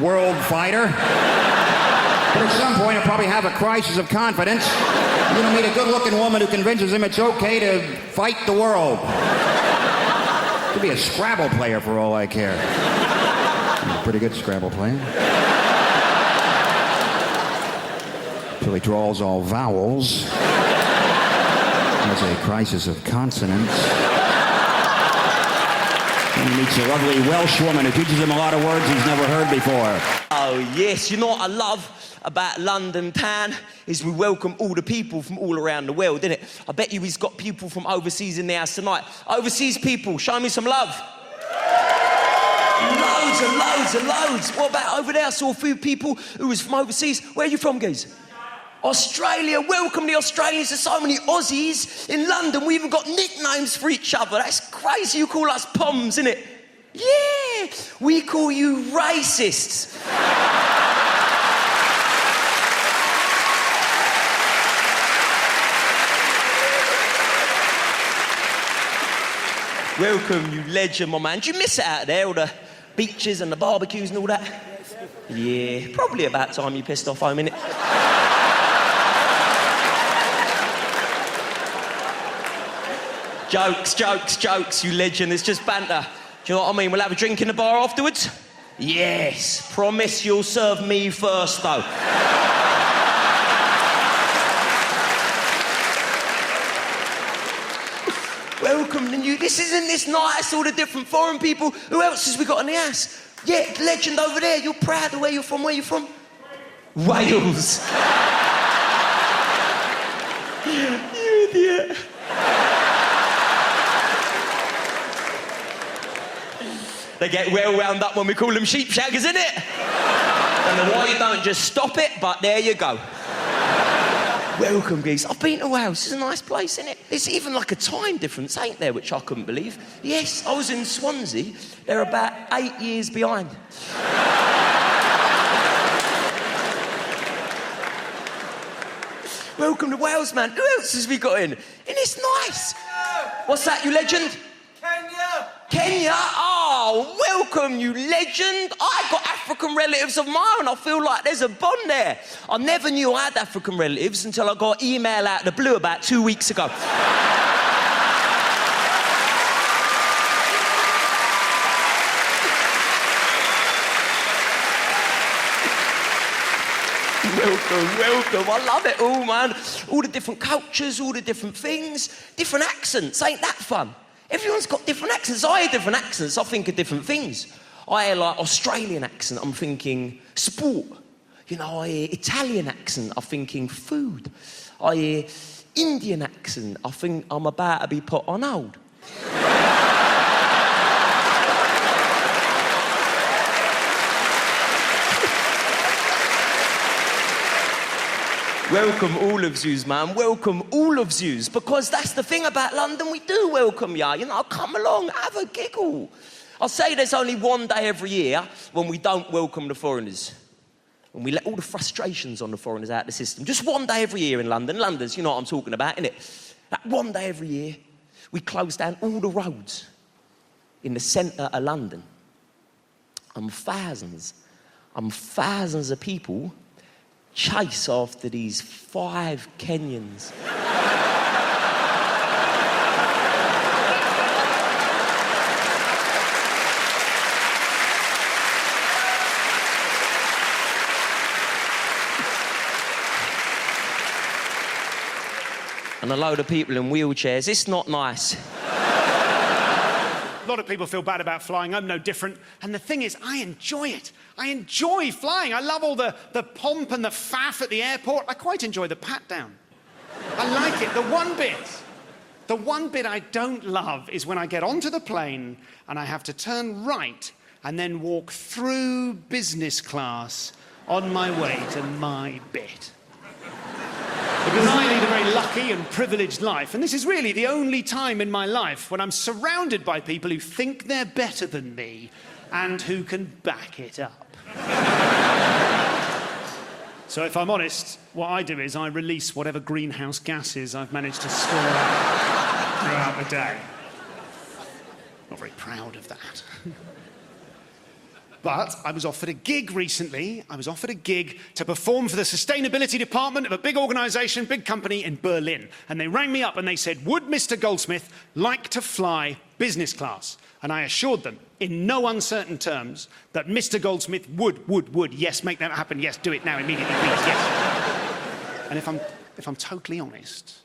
world fighter. But at some point he'll probably have a crisis of confidence. You're gonna meet a good-looking woman who convinces him it's okay to fight the world. Could be a Scrabble player for all I care. He's a pretty good Scrabble player. Until he draws all vowels. Has a crisis of consonants. And he meets a lovely Welsh woman who teaches him a lot of words he's never heard before. Oh, yes. You know what I love about London town is we welcome all the people from all around the world, innit? I bet you he's got people from overseas in the house tonight. Overseas people, show me some love. Loads and loads and loads. What about over there? I saw a few people who was from overseas. Where are you from, guys? Australia. Welcome the Australians. There's so many Aussies in London. We even got nicknames for each other. That's crazy. You call us Poms, innit? Yeah. We call you racists. Welcome, you legend, my man. Do you miss it out there, all the beaches and the barbecues and all that? Yeah, probably about time you pissed off home, innit? Jokes, jokes, jokes, you legend. It's just banter. Do you know what I mean? We'll have a drink in the bar afterwards? Yes. Promise you'll serve me first, though. Welcome to you. Isn't this nice? All the different foreign people. Who else has we got in the house? Yeah, legend over there. You're proud of where you're from. Where you from? Wales. You idiot. They get well wound up when we call them sheep shaggers, innit? Don't know why you don't just stop it, but there you go. Welcome, geese. I've been to Wales. It's a nice place, isn't it? There's even like a time difference, ain't there, which I couldn't believe. Yes, I was in Swansea. They're about 8 years behind. Welcome to Wales, man. Who else has we got in? And it's nice. What's that, you legend? Kenya! Kenya? Oh, welcome, you legend. I got African relatives of mine and I feel like there's a bond there. I never knew I had African relatives until I got an email out of the blue about 2 weeks ago. Welcome, welcome. I love it all, man. All the different cultures, all the different things, different accents. Ain't that fun? Everyone's got different accents. I hear different accents, I think of different things. I hear like Australian accent, I'm thinking sport. You know, I hear Italian accent, I'm thinking food. I hear Indian accent, I think I'm about to be put on hold. Welcome all of yous, man. Welcome all of yous. Because that's the thing about London, we do welcome ya. You know, come along, have a giggle. I'll say there's only one day every year when we don't welcome the foreigners. When we let all the frustrations on the foreigners out of the system. Just one day every year in London. London's, you know what I'm talking about, innit? That one day every year, we close down all the roads in the centre of London. Thousands of people chase after these 5 Kenyans. And a load of people in wheelchairs. It's not nice. A lot of people feel bad about flying. I'm no different. And the thing is, I enjoy it. I enjoy flying. I love all the pomp and the faff at the airport. I quite enjoy the pat-down. I like it. The one bit I don't love is when I get onto the plane and I have to turn right and then walk through business class on my way to my bit. Because I lead a very lucky and privileged life, and this is really the only time in my life when I'm surrounded by people who think they're better than me and who can back it up. So if I'm honest, what I do is I release whatever greenhouse gases I've managed to store out throughout the day. Not very proud of that. But I was offered a gig recently. I was offered a gig to perform for the sustainability department of a big organisation, big company in Berlin. And they rang me up and they said, would Mr. Goldsmith like to fly business class? And I assured them, in no uncertain terms, that Mr. Goldsmith would, yes, make that happen, yes, do it now, immediately, please, yes. And if I'm totally honest,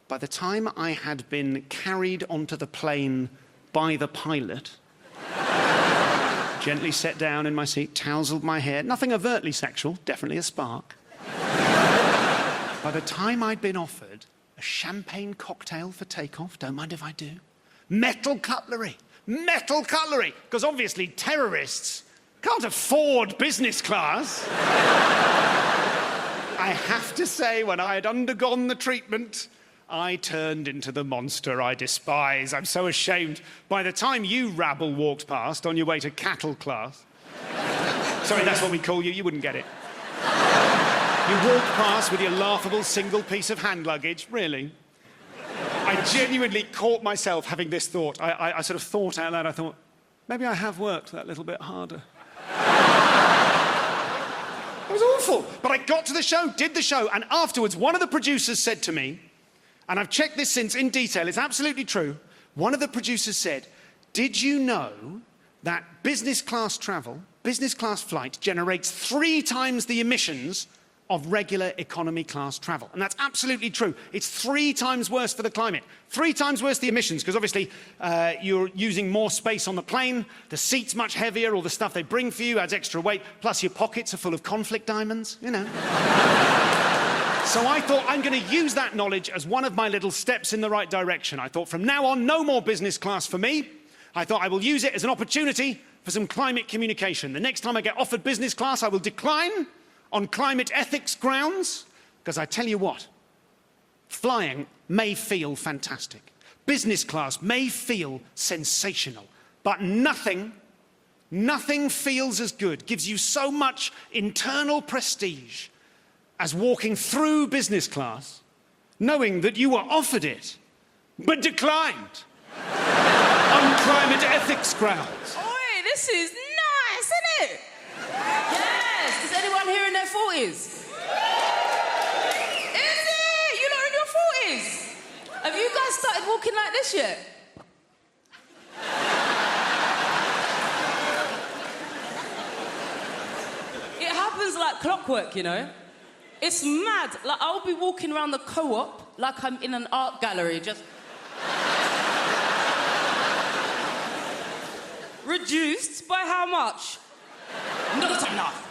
by the time I had been carried onto the plane by the pilot, gently sat down in my seat, tousled my hair, nothing overtly sexual, definitely a spark. By the time I'd been offered a champagne cocktail for takeoff, don't mind if I do, metal cutlery, because obviously terrorists can't afford business class. I have to say, when I had undergone the treatment, I turned into the monster I despise. I'm so ashamed. By the time you rabble walked past on your way to cattle class... Sorry, that's what we call you. You wouldn't get it. You walked past with your laughable single piece of hand luggage. Really? I genuinely caught myself having this thought. I sort of thought out loud. I thought, maybe I have worked that little bit harder. It was awful. But I got to the show, did the show, and afterwards one of the producers said to me, and I've checked this since in detail, it's absolutely true. One of the producers said, did you know that business class travel, business class flight, generates 3 times the emissions of regular economy class travel? And that's absolutely true. It's 3 times worse for the climate. 3 times worse the emissions, because obviously you're using more space on the plane, the seat's much heavier, all the stuff they bring for you adds extra weight, plus your pockets are full of conflict diamonds, you know. So I thought, I'm going to use that knowledge as one of my little steps in the right direction. I thought, from now on, no more business class for me. I thought I will use it as an opportunity for some climate communication. The next time I get offered business class, I will decline on climate ethics grounds, because I tell you what, flying may feel fantastic. Business class may feel sensational, but nothing feels as good, gives you so much internal prestige as walking through business class, knowing that you were offered it, but declined on climate ethics grounds. Oi, this is nice, isn't it? Yes! Is anyone here in their 40s? Is it? You're not in your 40s? Have you guys started walking like this yet? It happens like clockwork, you know? It's mad. Like, I'll be walking around the co-op like I'm in an art gallery, just... Reduced by how much? Not enough.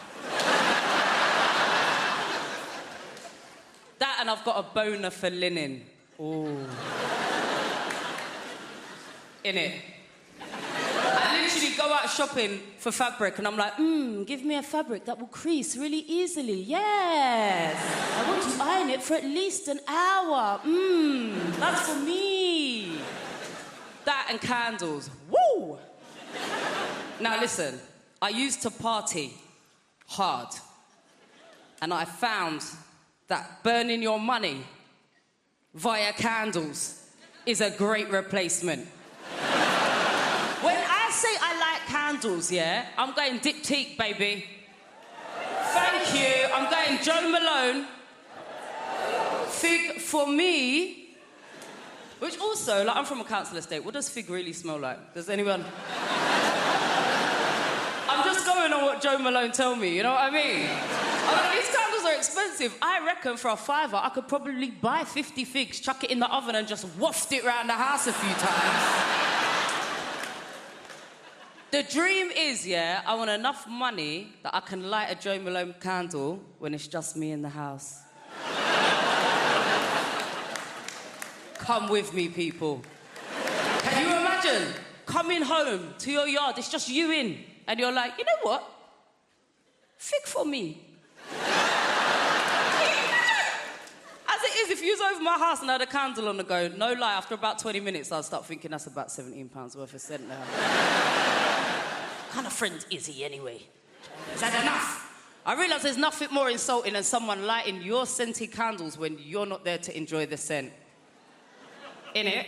That, and I've got a boner for linen. Ooh. In it. I literally go out shopping for fabric and I'm like, give me a fabric that will crease really easily. Yes. I want to iron it for at least an hour. That's for me. That and candles. Woo! Now listen, I used to party hard. And I found that burning your money via candles is a great replacement. When I say I like candles, yeah, I'm going diptyque, baby. Thank you. I'm going Joe Malone. Fig for me. Which also, like, I'm from a council estate. What does fig really smell like? Does anyone... I'm just going on what Joe Malone told me, you know what I mean? These candles are expensive. I reckon for a £5 I could probably buy 50 figs, chuck it in the oven and just waft it around the house a few times. The dream is, yeah, I want enough money that I can light a Joe Malone candle when it's just me in the house. Come with me, people. Can you imagine coming home to your yard, it's just you in, and you're like, you know what? Fig for me. As it if you was over my house and had a candle on the go, no lie, after about 20 minutes, I'll start thinking that's about £17 worth of scent now. What kind of friend is he anyway? Is that enough? I realise there's nothing more insulting than someone lighting your scented candles when you're not there to enjoy the scent. Innit?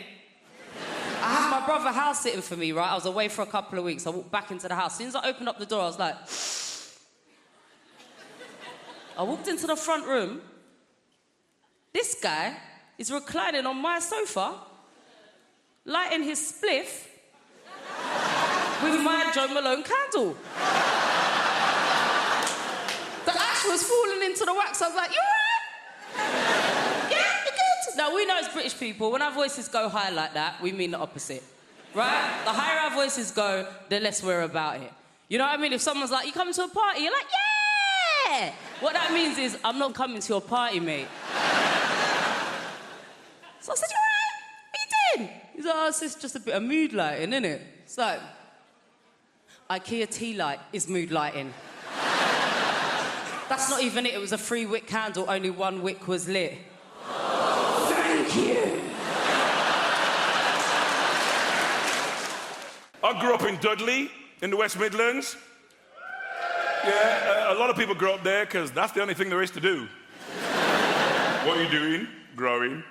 I had my brother house sitting for me, right? I was away for a couple of weeks. I walked back into the house. As soon as I opened up the door, I was like... I walked into the front room. This guy is reclining on my sofa, lighting his spliff with my Joe Malone candle. The ash was falling into the wax. I was like, you all right? Yeah, you good? Now, we know as British people, when our voices go high like that, we mean the opposite, right? The higher our voices go, the less we're about it. You know what I mean? If someone's like, you coming to a party? You're like, yeah! What that means is, I'm not coming to your party, mate. So I said, you all right? What you doing? He's like, oh, it's just a bit of mood lighting, innit? So, IKEA tea light is mood lighting. That's not even it. It was a 3-wick candle. Only 1 wick was lit. Thank you. I grew up in Dudley, in the West Midlands. Yeah, a lot of people grow up there because that's the only thing there is to do. What are you doing? Growing.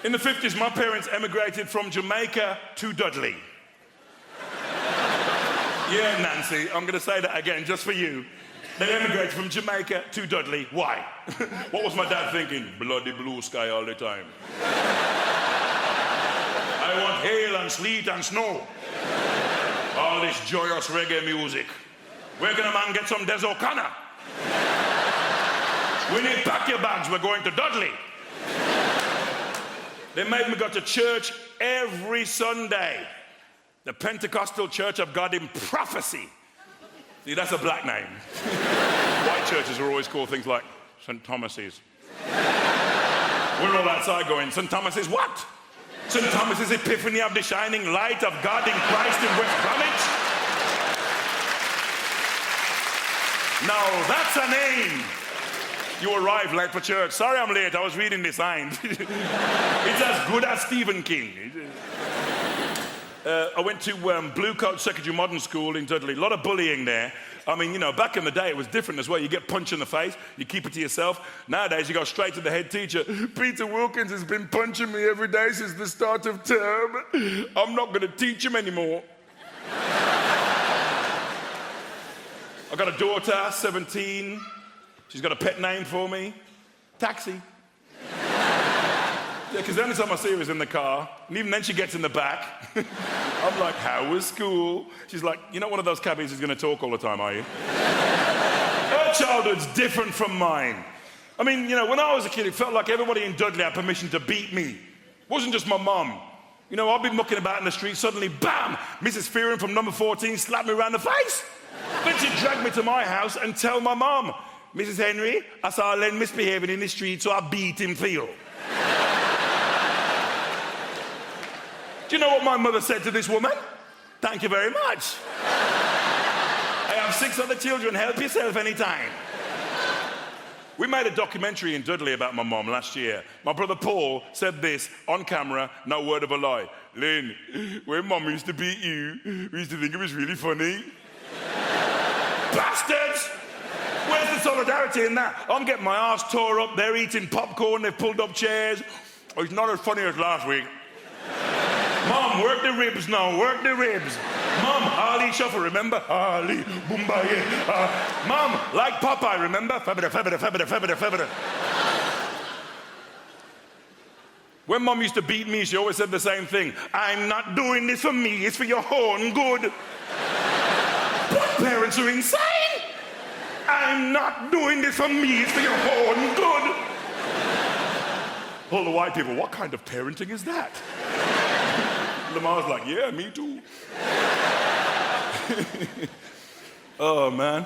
In the 50s, my parents emigrated from Jamaica to Dudley. Yeah, Nancy, I'm going to say that again just for you. They emigrated from Jamaica to Dudley. Why? What was my dad thinking? Bloody blue sky all the time. I want hail and sleet and snow. All this joyous reggae music. Where can a man get some Des O'Connor? We need pack your bags, we're going to Dudley. They made me go to church every Sunday. The Pentecostal Church of God in Prophecy. See, that's a black name. White churches are always called things like St. Thomas's. We're all outside going, St. Thomas's what? St. Thomas's Epiphany of the Shining Light of God in Christ in West Bromwich? Now, that's a name. You arrived late for church. Sorry I'm late, I was reading the sign. It's as good as Stephen King. I went to Blue Coat Secondary Modern School in Dudley. A lot of bullying there. I mean, you know, back in the day, it was different as well. You get punched in the face, you keep it to yourself. Nowadays, you go straight to the head teacher. Peter Wilkins has been punching me every day since the start of term. I'm not going to teach him anymore. I've got a daughter, 17. She's got a pet name for me. Taxi. Yeah, because the only time I see her is in the car, and even then she gets in the back. I'm like, how was school? She's like, you're not one of those cabbies who's going to talk all the time, are you? Her childhood's different from mine. I mean, you know, when I was a kid, it felt like everybody in Dudley had permission to beat me. It wasn't just my mum. You know, I'd be mucking about in the street, suddenly, bam! Mrs. Fearon from number 14 slapped me around the face. Then she'd drag me to my house and tell my mum, Mrs. Henry, I saw Len misbehaving in the street, so I beat him for you. Do you know what my mother said to this woman? Thank you very much. I have 6 other children, help yourself anytime. We made a documentary in Dudley about my mum last year. My brother Paul said this on camera, no word of a lie. Lynn, when mum used to beat you, we used to think it was really funny. Bastards! Where's the solidarity in that? I'm getting my arse tore up, they're eating popcorn, they've pulled up chairs. Oh, it's not as funny as last week. Mom, work the ribs now, work the ribs. Mom, Harley Shuffle, remember? Harley, Boombaye. Mom, like Popeye, remember? Fabida, fabida, fabida, fabida, fabida. When Mom used to beat me, she always said the same thing. I'm not doing this for me, it's for your own good. But parents are insane. I'm not doing this for me, it's for your own good. All the white people, what kind of parenting is that? Lamar's like, yeah, me too. Oh, man.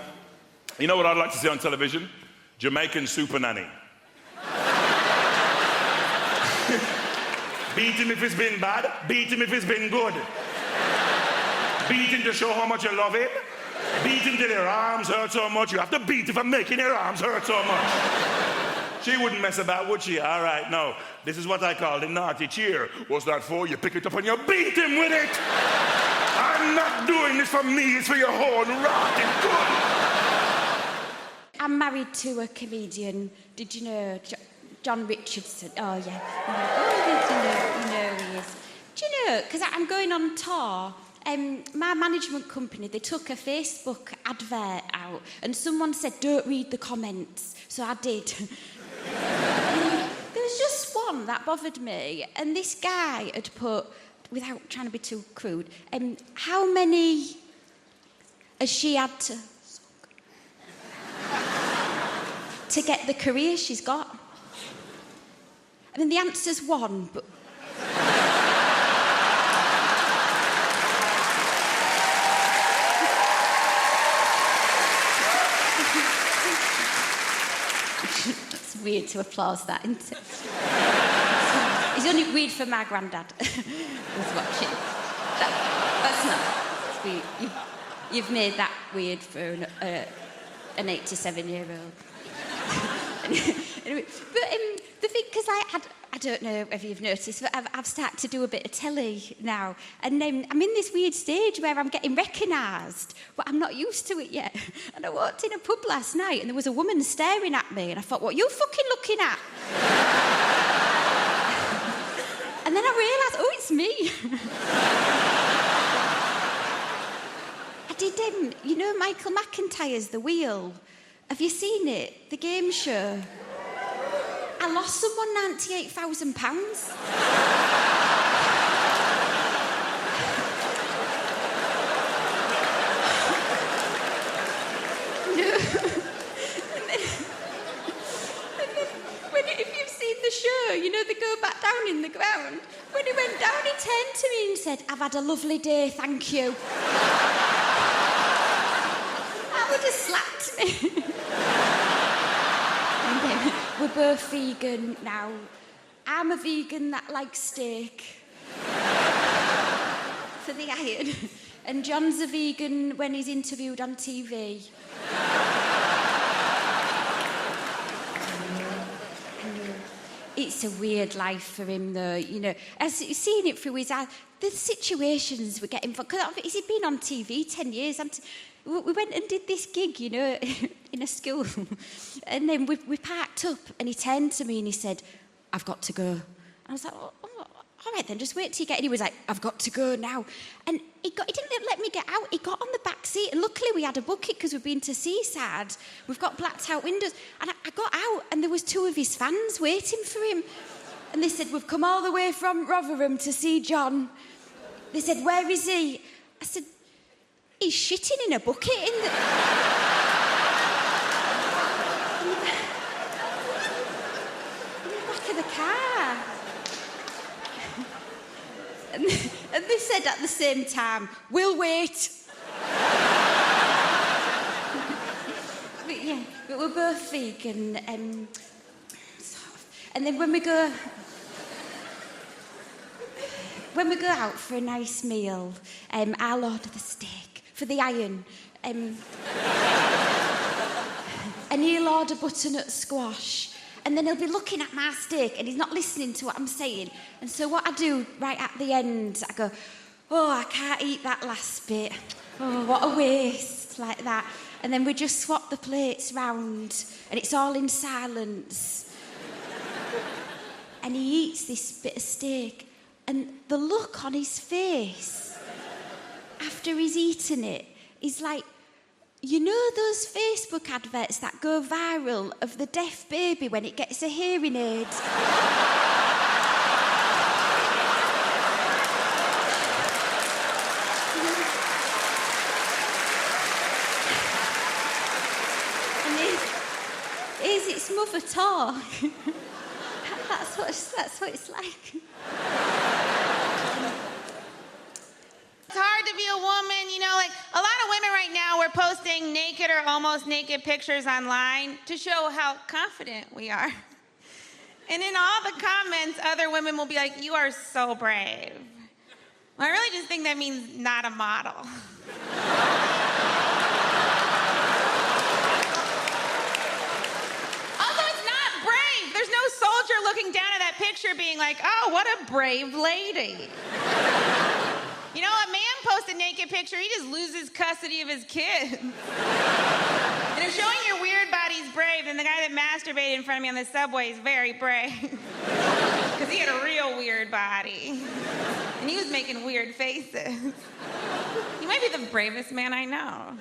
You know what I'd like to see on television? Jamaican Super Nanny. Beat him if it's been bad, beat him if it's been good. Beating to show how much you love him? Beating till your arms hurt so much, you have to beat it for making your arms hurt so much. She wouldn't mess about, would she? All right, no. This is what I call the naughty cheer. What's that for? You pick it up and you beat him with it. I'm not doing this for me, it's for your horn rotting good. I'm married to a comedian. Did you know John Richardson? Oh, yeah. You know he is. Do you know, because I'm going on tour, my management company, they took a Facebook advert out and someone said, don't read the comments. So I did. There was just one that bothered me, and this guy had put, without trying to be too crude, how many has she had to get the career she's got? I mean, the answer's one, but... It's weird to applause that, isn't it? It's only weird for my granddad who's watching. That's not. It's weird. You've made that weird for an 87-year-old. Anyway, but the thing, because I don't know if you've noticed, but I've started to do a bit of telly now, and I'm in this weird stage where I'm getting recognised, but I'm not used to it yet. And I walked in a pub last night, and there was a woman staring at me, and I thought, what are you fucking looking at? And then I realised, oh, it's me. I did, you know Michael McIntyre's The Wheel? Have you seen it? The game show? I lost someone £98,000. If you've seen the show, you know they go back down in the ground. When he went down, he turned to me and said, I've had a lovely day, thank you. That would have slapped me. We're both vegan now. I'm a vegan that likes steak for the iron, and John's a vegan when he's interviewed on TV. It's a weird life for him, though, you know. I've seen it through his eyes. The situations we're getting... Because he's been on TV 10 years. We went and did this gig, you know, in a school. And then we parked up, and he turned to me and he said, I've got to go. And I was like, oh, all right then, just wait till you get in. He was like, I've got to go now. And he didn't let me get out. He got on the back seat, and luckily we had a bucket because we've been to Seaside. We've got blacked out windows. And I got out, and there was two of his fans waiting for him. And they said, we've come all the way from Rotherham to see John. They said, where is he? I said, he's shitting in a bucket in the back of the car. And they said at the same time, we'll wait. But yeah, but we're both vegan. And then when we go out for a nice meal, I'll order the steak for the iron. And he'll order butternut squash. And then he'll be looking at my steak and he's not listening to what I'm saying. And so what I do right at the end, I go, oh, I can't eat that last bit. Oh, what a waste, like that. And then we just swap the plates round and it's all in silence. And he eats this bit of steak and the look on his face after he's eaten it is like, you know those Facebook adverts that go viral of the deaf baby when it gets a hearing aid? And here's its mother talk. That's what it's like. It's hard to be a woman, you know, like a lot of women right now, we're posting naked or almost naked pictures online to show how confident we are. And in all the comments, other women will be like, you are so brave. Well, I really just think that means not a model. Also, it's not brave. There's no soldier looking down at that picture being like, oh, what a brave lady. You know, a man posts a naked picture, he just loses custody of his kids. And if showing your weird body's brave, then the guy that masturbated in front of me on the subway is very brave. Because he had a real weird body. And he was making weird faces. He might be the bravest man I know.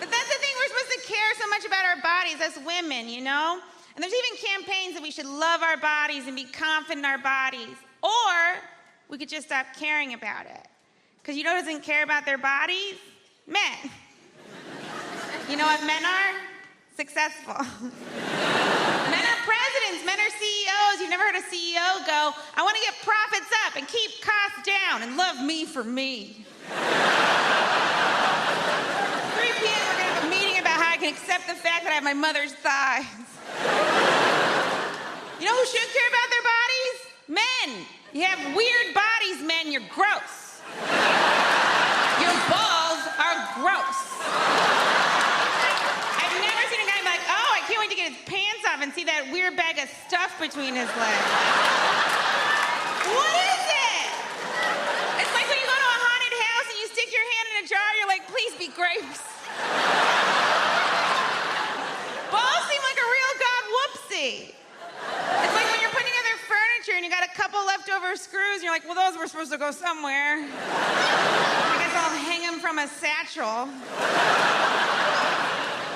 But that's the thing, we're supposed to care so much about our bodies as women, you know? And there's even campaigns that we should love our bodies and be confident in our bodies. Or we could just stop caring about it. Because you know who doesn't care about their bodies? Men. You know what men are? Successful. Men are presidents, men are CEOs. You've never heard a CEO go, I want to get profits up and keep costs down and love me for me. 3 p.m. we're going to have a meeting about how I can accept the fact that I have my mother's thighs. You know who should care about their bodies? Men. You have weird bodies, men. You're gross. Your balls are gross. I've never seen a guy be like, oh, I can't wait to get his pants off and see that weird bag of stuff between his legs. What is it? It's like when you go to a haunted house and you stick your hand in a jar, you're like, please be grapes. Balls seem like a real god whoopsie. It's like when you're putting together furniture and you got a couple leftover screws and you're like, well, those were supposed to go somewhere. I guess I'll hang them from a satchel.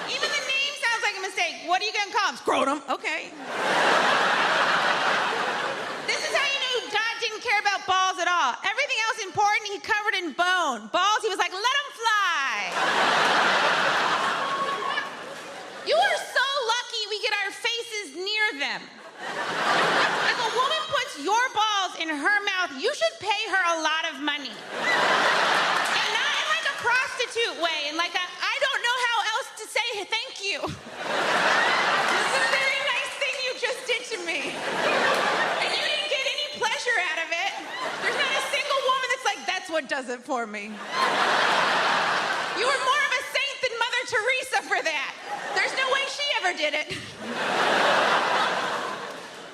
Even the name sounds like a mistake. What are you gonna call him? Scrotum. Okay. This is how you knew God didn't care about balls at all. Everything else important, he covered in bone. Balls, he was like, let them fly. You are so lucky we get our faces near them. If a woman puts your balls in her mouth, you should pay her a lot of money. And not in like a prostitute way, and like a, I don't know how else to say thank you. This is a very nice thing you just did to me. And you didn't get any pleasure out of it. There's not a single woman that's like, that's what does it for me. You were more of a saint than Mother Teresa for that. There's no way she ever did it.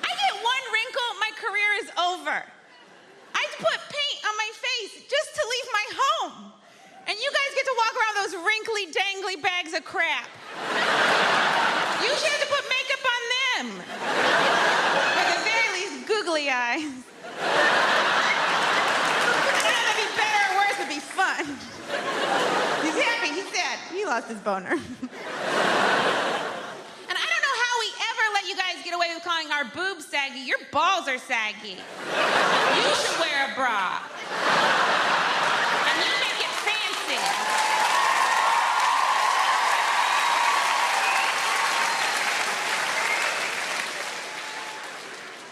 I get one wrinkle, my career is over. I had to put paint on my face just to leave my home. And you guys get to walk around those wrinkly, dangly bags of crap. You should have to put makeup on them. Or at the very least, googly eyes. I don't know if it'd be better or worse, it'd be fun. He's happy, he's sad. He lost his boner. And I don't know how we ever let you guys get away with calling our boobs saggy. Your balls are saggy. You should wear a bra. And you make it fancy.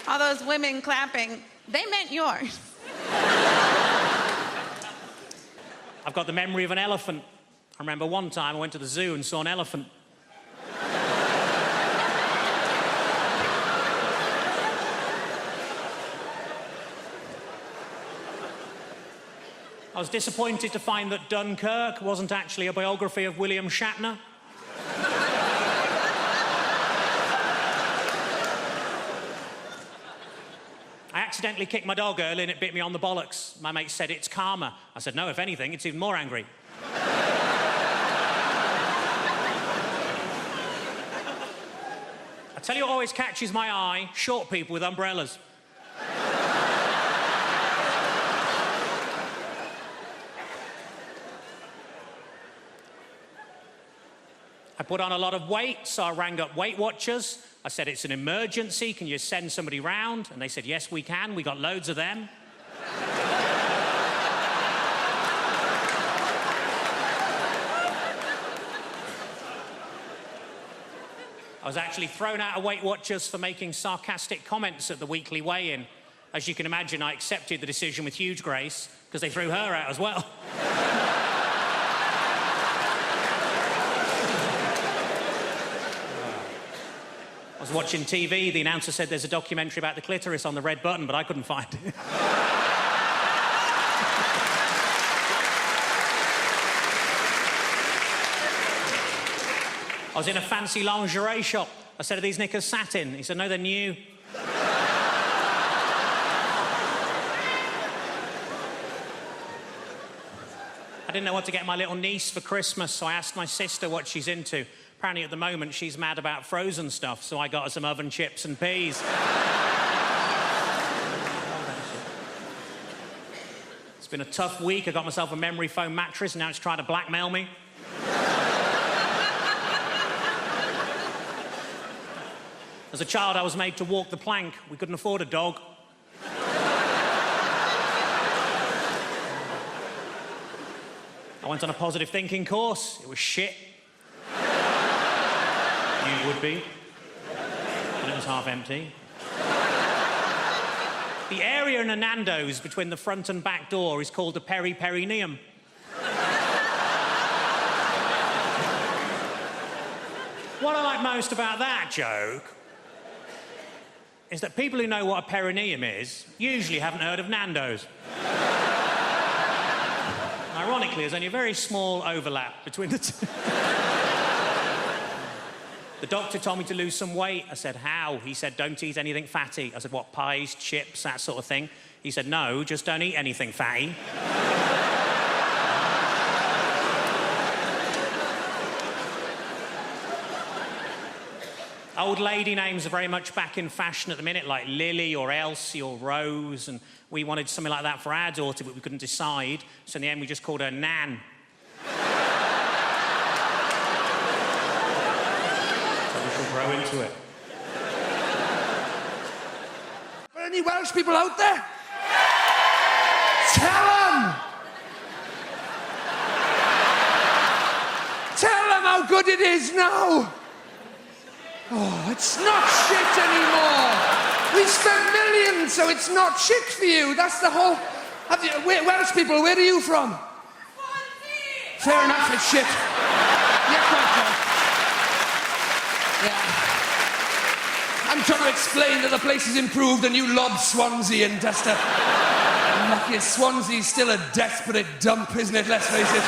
All those women clapping, they meant yours. I've got the memory of an elephant. I remember one time I went to the zoo and saw an elephant. I was disappointed to find that Dunkirk wasn't actually a biography of William Shatner. I accidentally kicked my dog early and it bit me on the bollocks. My mate said it's karma. I said, no, if anything, it's even more angry. I tell you what always catches my eye, short people with umbrellas. I put on a lot of weight, so I rang up Weight Watchers. I said, it's an emergency, can you send somebody round? And they said, yes, we can, we got loads of them. I was actually thrown out of Weight Watchers for making sarcastic comments at the weekly weigh-in. As you can imagine, I accepted the decision with huge grace, because they threw her out as well. I was watching TV, the announcer said there's a documentary about the clitoris on the red button, but I couldn't find it. I was in a fancy lingerie shop. I said, are these knickers satin? He said, no, they're new. I didn't know what to get my little niece for Christmas, so I asked my sister what she's into. Apparently, at the moment, she's mad about frozen stuff, so I got her some oven chips and peas. It's been a tough week. I got myself a memory foam mattress, and now it's trying to blackmail me. As a child, I was made to walk the plank. We couldn't afford a dog. I went on a positive thinking course. It was shit. You would be. And it was half empty. The area in a Nando's between the front and back door is called the peri-perineum. What I like most about that joke is that people who know what a perineum is usually haven't heard of Nando's. Ironically, there's only a very small overlap between the two. The doctor told me to lose some weight. I said, how? He said, don't eat anything fatty. I said, what, pies, chips, that sort of thing? He said, no, just don't eat anything fatty. Old lady names are very much back in fashion at the minute, like Lily or Elsie or Rose, and we wanted something like that for our daughter, but we couldn't decide, so in the end we just called her Nan. So we shall grow into it. Are any Welsh people out there? Tell them! Tell them how good it is now! Oh, it's not shit anymore. We've spent millions, so it's not shit for you. That's the whole... Welsh people, where are you from? Swansea. Fair enough, it's shit. Yeah, quite. Yeah. I'm trying to explain that the place has improved and you lob Swansea and just lucky Swansea's still a desperate dump, isn't it? Let's face it.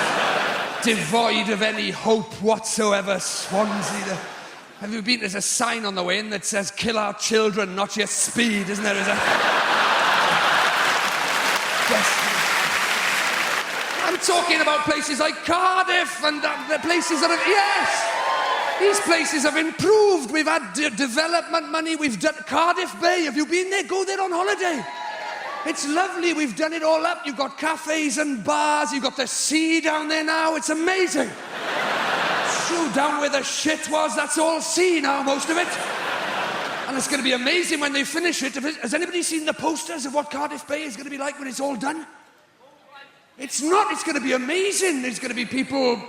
Devoid of any hope whatsoever, Swansea. Have you been? There's a sign on the way in that says, kill our children, not your speed, isn't there? Yes. I'm talking about places like Cardiff and the places that have... Yes! These places have improved. We've had development money. We've done... Cardiff Bay, have you been there? Go there on holiday. It's lovely. We've done it all up. You've got cafes and bars. You've got the sea down there now. It's amazing. Down where the shit was, that's all sea now, most of it. And it's going to be amazing when they finish it. Has anybody seen the posters of what Cardiff Bay is going to be like when it's all done? It's not. It's going to be amazing. There's going to be people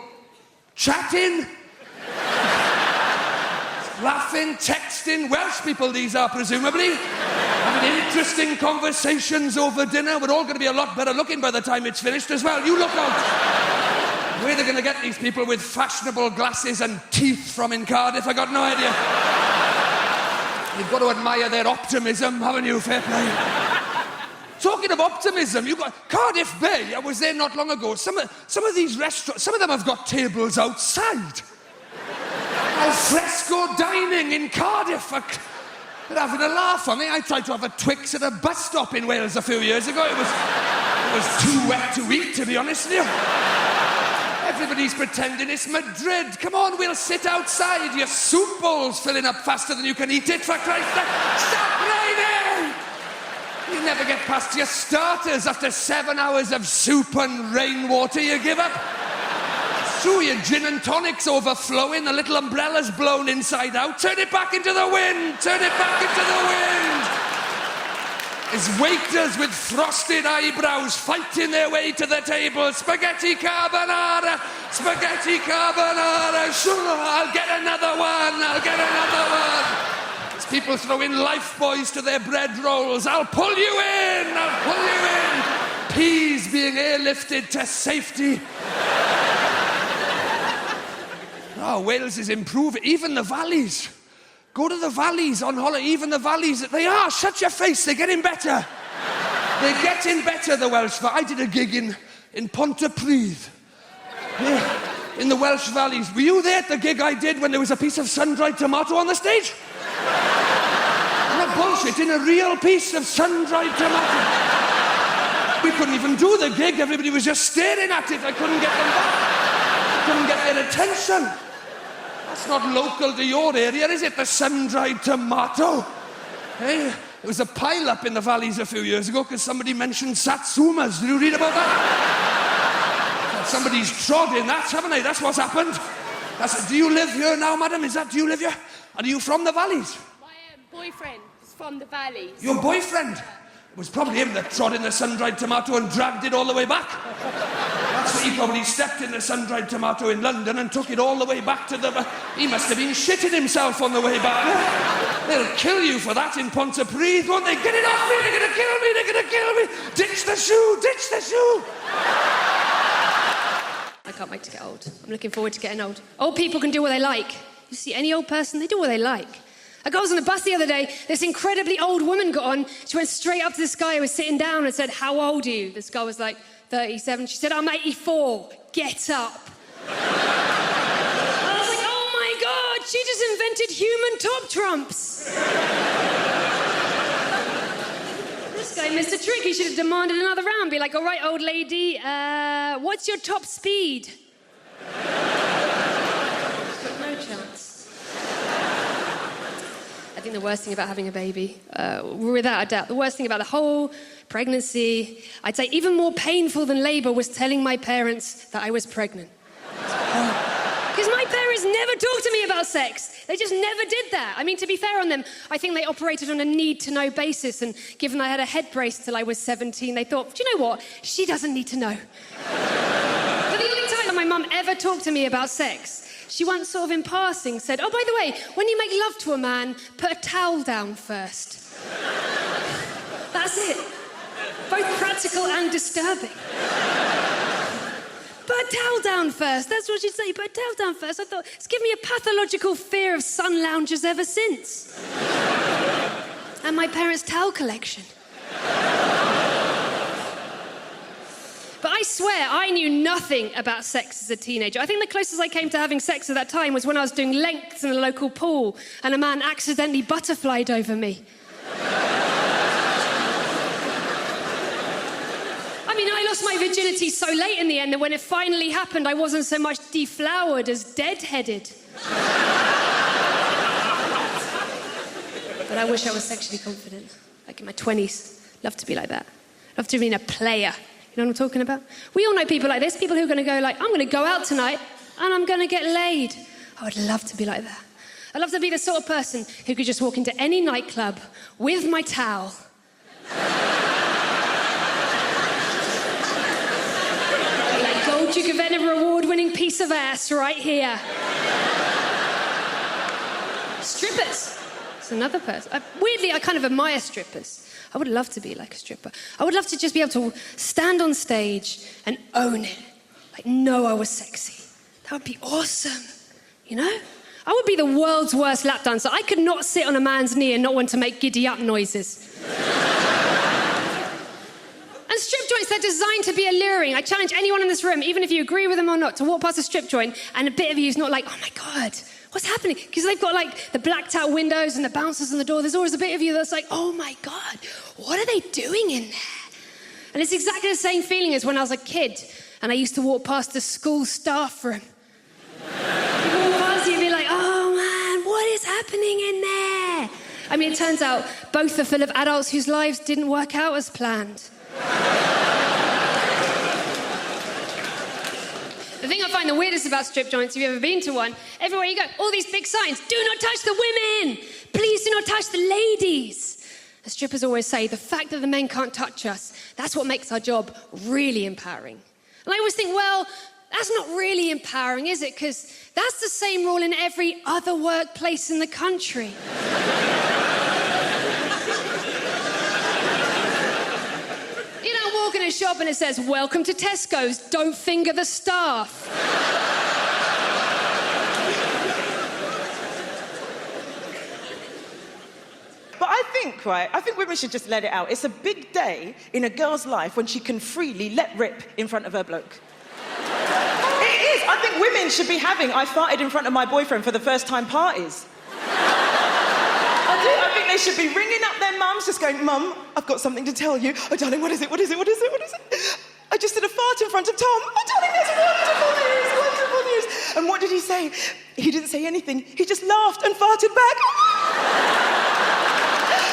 chatting, laughing, texting. Welsh people, these are presumably. Having interesting conversations over dinner. We're all going to be a lot better looking by the time it's finished as well. You look out. Where are they going to get these people with fashionable glasses and teeth from in Cardiff? I got no idea. You've got to admire their optimism, haven't you? Fair play. Talking of optimism, you've got Cardiff Bay. I was there not long ago. Some of these restaurants, some of them have got tables outside. Al fresco dining in Cardiff. They're having a laugh on me. I tried to have a Twix at a bus stop in Wales a few years ago. It was too wet to eat, to be honest with you. Everybody's pretending it's Madrid. Come on, we'll sit outside. Your soup bowl's filling up faster than you can eat it, for Christ's sake. Stop raining! You never get past your starters after 7 hours of soup and rainwater. You give up. So your gin and tonic's overflowing. The little umbrella's blown inside out. Turn it back into the wind. Turn it back into the wind. There's waiters with frosted eyebrows fighting their way to the table. Spaghetti carbonara, spaghetti carbonara. Sure, I'll get another one, I'll get another one. There's people throwing life buoys to their bread rolls. I'll pull you in, I'll pull you in. Peas being airlifted to safety. Oh, Wales is improving, even the valleys. Go to the valleys on holiday, even the valleys. They are, shut your face, they're getting better. They're getting better, the Welsh. I did a gig in Pontypridd. in the Welsh valleys. Were you there at the gig I did when there was a piece of sun-dried tomato on the stage? No bullshit, in a real piece of sun-dried tomato. We couldn't even do the gig. Everybody was just staring at it. I couldn't get them back. I couldn't get their attention. That's not local to your area, is it? The sun-dried tomato. Hey, there was a pile-up in the valleys a few years ago because somebody mentioned satsumas. Did you read about that? Somebody's trod in that, haven't they? That's what's happened. Do you live here now, madam? Do you live here? Are you from the valleys? My boyfriend is from the valleys. Your boyfriend? It was probably him that trod in the sun-dried tomato and dragged it all the way back. That's what he probably stepped in the sun-dried tomato in London and took it all the way back to the... He must have been shitting himself on the way back. They'll kill you for that in Pontypridd, won't they? Get it off me! They're going to kill me! They're going to kill me! Ditch the shoe! Ditch the shoe! I can't wait to get old. I'm looking forward to getting old. Old people can do what they like. You see any old person, they do what they like. I was on the bus the other day, this incredibly old woman got on, she went straight up to this guy who was sitting down and said, "How old are you?" This guy was like 37. She said, "I'm 84. Get up." I was like, oh my God, she just invented human top trumps. This guy missed a trick. He should have demanded another round. Be like, "All right, old lady, what's your top speed?" Got no chance. I think the worst thing about having a baby, without a doubt, the worst thing about the whole pregnancy, I'd say even more painful than labour, was telling my parents that I was pregnant. Because my parents never talked to me about sex. They just never did that. I mean, to be fair on them, I think they operated on a need-to-know basis, and given I had a head brace till I was 17, they thought, do you know what? She doesn't need to know. But the only time that my mum ever talked to me about sex, she once sort of in passing said, "Oh, by the way, when you make love to a man, put a towel down first." That's it. Both practical and disturbing. Put a towel down first. That's what she'd say. Put a towel down first. I thought, it's given me a pathological fear of sun loungers ever since. And my parents' towel collection. But I swear, I knew nothing about sex as a teenager. I think the closest I came to having sex at that time was when I was doing lengths in the local pool and a man accidentally butterflied over me. I mean, I lost my virginity so late in the end that when it finally happened, I wasn't so much deflowered as dead-headed. But I wish I was sexually confident. Like in my 20s. Love to be like that. Love to be a player. You know what I'm talking about? We all know people like this, people who are going to go like, "I'm going to go out tonight and I'm going to get laid." I would love to be like that. I'd love to be the sort of person who could just walk into any nightclub with my towel. Like Gold Duke of Edinburgh award-winning piece of ass right here. Strippers. It's another person. Weirdly, I kind of admire strippers. I would love to be like a stripper. I would love to just be able to stand on stage and own it. Like, know I was sexy. That would be awesome. You know? I would be the world's worst lap dancer. I could not sit on a man's knee and not want to make giddy-up noises. And strip joints, they're designed to be alluring. I challenge anyone in this room, even if you agree with them or not, to walk past a strip joint and a bit of you is not like, "Oh my God, what's happening?" Because they've got like the blacked out windows and the bouncers on the door. There's always a bit of you that's like, "Oh my God, what are they doing in there?" And it's exactly the same feeling as when I was a kid and I used to walk past the school staff room. People walk past you and be like, "Oh man, what is happening in there?" I mean, it turns out both are full of adults whose lives didn't work out as planned. The thing I find the weirdest about strip joints, if you've ever been to one, everywhere you go, all these big signs, "Do not touch the women! Please do not touch the ladies!" The strippers always say, the fact that the men can't touch us, that's what makes our job really empowering. And I always think, well, that's not really empowering, is it? Because that's the same rule in every other workplace in the country. You know, walk in a shop and it says, "Welcome to Tesco's, don't finger the staff." But I think women should just let it out. It's a big day in a girl's life when she can freely let rip in front of her bloke. It is. I think think women should be having I farted in front of my boyfriend for the first time parties. I do. I think they should be ringing up their mums, just going, Mum, I've got something to tell you. Oh, darling, what is it? What is it? What is it? What is it? I just did a fart in front of Tom. Oh, darling, that's wonderful news, wonderful news. And what did he say? He didn't say anything. He just laughed and farted back.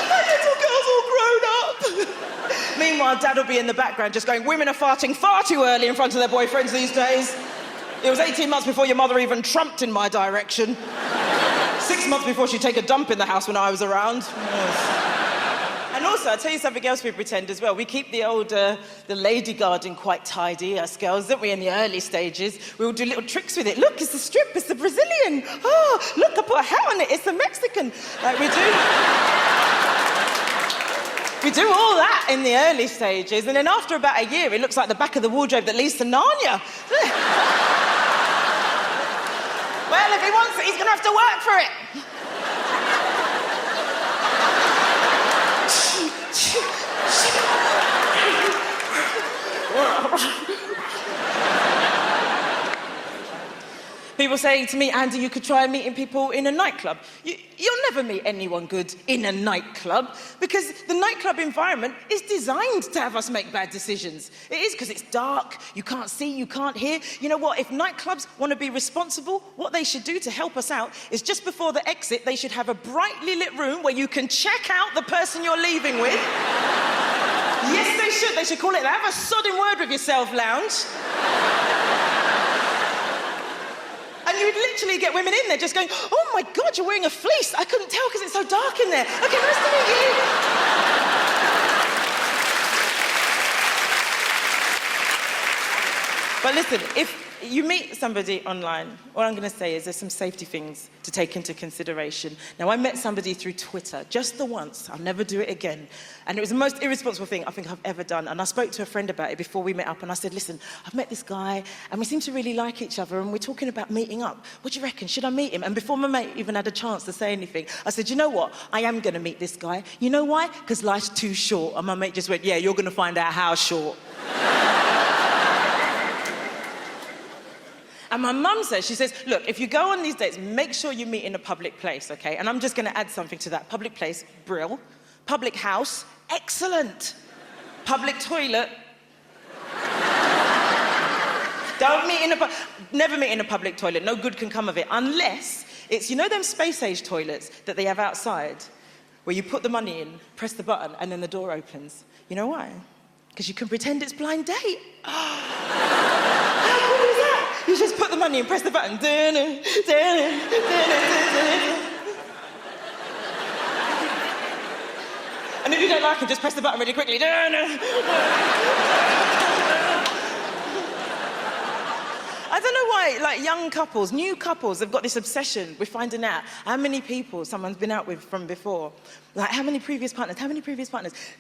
My little girl's all grown up. Meanwhile, Dad will be in the background just going, women are farting far too early in front of their boyfriends these days. It was 18 months before your mother even trumped in my direction. 6 months before she'd take a dump in the house when I was around. Yes. And also, I'll tell you something else we pretend as well. We keep the lady garden quite tidy, us girls, don't we, in the early stages? We will do little tricks with it. Look, it's the strip, it's the Brazilian. Oh, look, I put a hat on it, it's the Mexican. Like we do. We do all that in the early stages, and then after about a year, it looks like the back of the wardrobe that leads to Narnia. Well, if he wants it, he's going to have to work for it. People saying to me, Andy, you could try meeting people in a nightclub. You'll never meet anyone good in a nightclub because the nightclub environment is designed to have us make bad decisions. It is because it's dark, you can't see, you can't hear. You know what, if nightclubs want to be responsible, what they should do to help us out is just before the exit, they should have a brightly lit room where you can check out the person you're leaving with. Yes, they should. They should call it the Have a Sodding Word with Yourself lounge. And you would literally get women in there just going, oh my God, you're wearing a fleece. I couldn't tell because it's so dark in there. Okay, nice to meet you. But listen, if you meet somebody online, what I'm going to say is there's some safety things to take into consideration. Now, I met somebody through Twitter, just the once. I'll never do it again. And it was the most irresponsible thing I think I've ever done. And I spoke to a friend about it before we met up, and I said, listen, I've met this guy, and we seem to really like each other, and we're talking about meeting up. What do you reckon? Should I meet him? And before my mate even had a chance to say anything, I said, you know what? I am going to meet this guy. You know why? Because life's too short. And my mate just went, yeah, you're going to find out how short. And my mum says, she says, look, if you go on these dates, make sure you meet in a public place, okay? And I'm just going to add something to that. Public place, brill. Public house, excellent. Public toilet. Never meet in a public toilet. No good can come of it. Unless it's, you know them space-age toilets that they have outside, where you put the money in, press the button, and then the door opens. You know why? Because you can pretend it's blind date. How cool is that? You just put the money and press the button. And if you don't like it, just press the button really quickly. I don't know why, like, young couples, new couples have got this obsession with finding out how many people someone's been out with from before. Like, how many previous partners?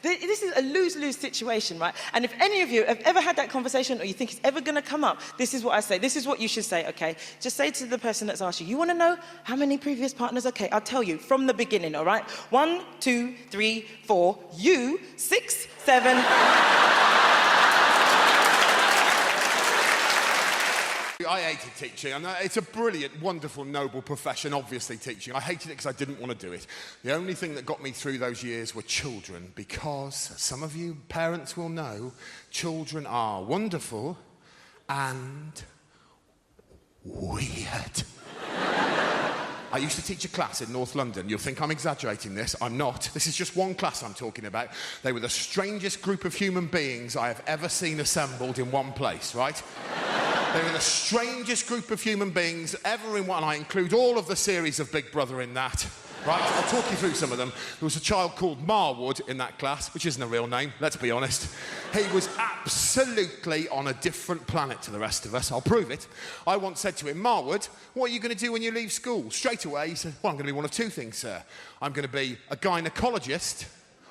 This is a lose-lose situation, right? And if any of you have ever had that conversation or you think it's ever going to come up, this is what I say. This is what you should say, okay? Just say to the person that's asked you, you want to know how many previous partners? Okay, I'll tell you from the beginning, all right? 1, 2, 3, 4, you, 6, 7... I hated teaching. And it's a brilliant, wonderful, noble profession, obviously, teaching. I hated it because I didn't want to do it. The only thing that got me through those years were children, because some of you parents will know children are wonderful and weird. I used to teach a class in North London. You'll think I'm exaggerating this. I'm not. This is just one class I'm talking about. They were the strangest group of human beings I have ever seen assembled in one place, right? They were the strangest group of human beings ever in one. I include all of the series of Big Brother in that. Right, I'll talk you through some of them. There was a child called Marwood in that class, which isn't a real name, let's be honest. He was absolutely on a different planet to the rest of us. I'll prove it. I once said to him, Marwood, what are you going to do when you leave school? Straight away, he said, well, I'm going to be one of two things, sir. I'm going to be a gynecologist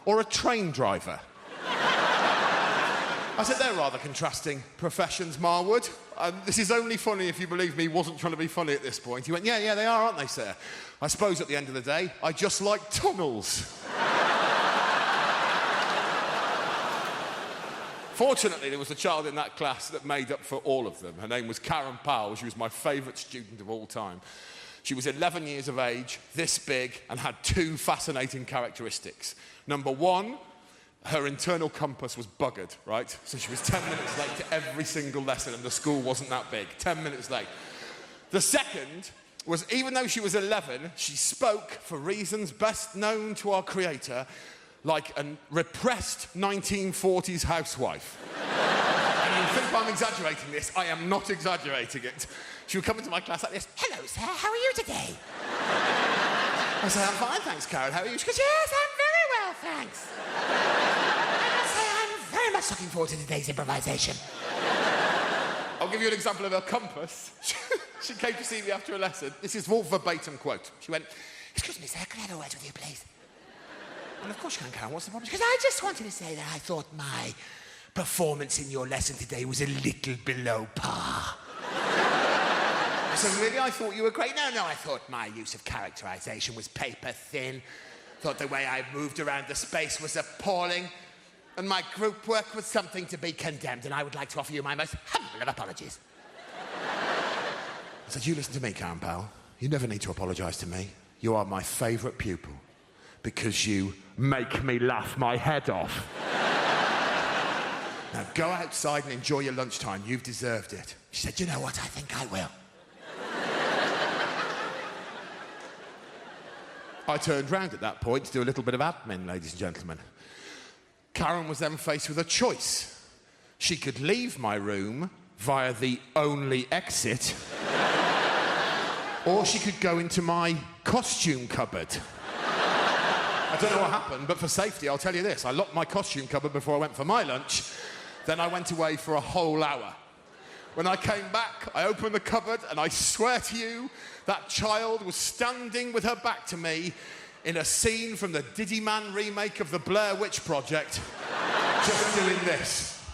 or a train driver. I said, they're rather contrasting professions, Marwood. This is only funny if you believe me, he wasn't trying to be funny at this point. He went, yeah, they are, aren't they, sir? I suppose at the end of the day, I just like tunnels. Fortunately, there was a child in that class that made up for all of them. Her name was Karen Powell. She was my favourite student of all time. She was 11 years of age, this big, and had two fascinating characteristics. Number one, her internal compass was buggered, right? So she was 10 minutes late to every single lesson, and the school wasn't that big. 10 minutes late. The second was, even though she was 11, she spoke, for reasons best known to our creator, like a repressed 1940s housewife. And you think I'm exaggerating this? I am not exaggerating it. She would come into my class like this. Hello, sir, how are you today? I say, I'm fine, thanks, Karen. How are you? She goes, yes, I'm very well, thanks. I say, I'm very much looking forward to today's improvisation. I'll give you an example of her compass. She came to see me after a lesson. This is all verbatim quote. She went, excuse me, sir, can I have a word with you, please? And of course you can, Karen. What's the problem? She goes, I just wanted to say that I thought my performance in your lesson today was a little below par. I said, really? I thought you were great. No, I thought my use of characterization was paper thin. Thought the way I moved around the space was appalling. And my group work was something to be condemned, and I would like to offer you my most humble of apologies. I said, you listen to me, Karen Powell. You never need to apologise to me. You are my favourite pupil because you make me laugh my head off. Now go outside and enjoy your lunchtime. You've deserved it. She said, you know what? I think I will. I turned round at that point to do a little bit of admin, ladies and gentlemen. Karen was then faced with a choice. She could leave my room via the only exit, or she could go into my costume cupboard. I don't know what happened, but for safety, I'll tell you this. I locked my costume cupboard before I went for my lunch. Then I went away for a whole hour. When I came back, I opened the cupboard, and I swear to you, that child was standing with her back to me in a scene from the Diddy Man remake of the Blair Witch Project, just doing this.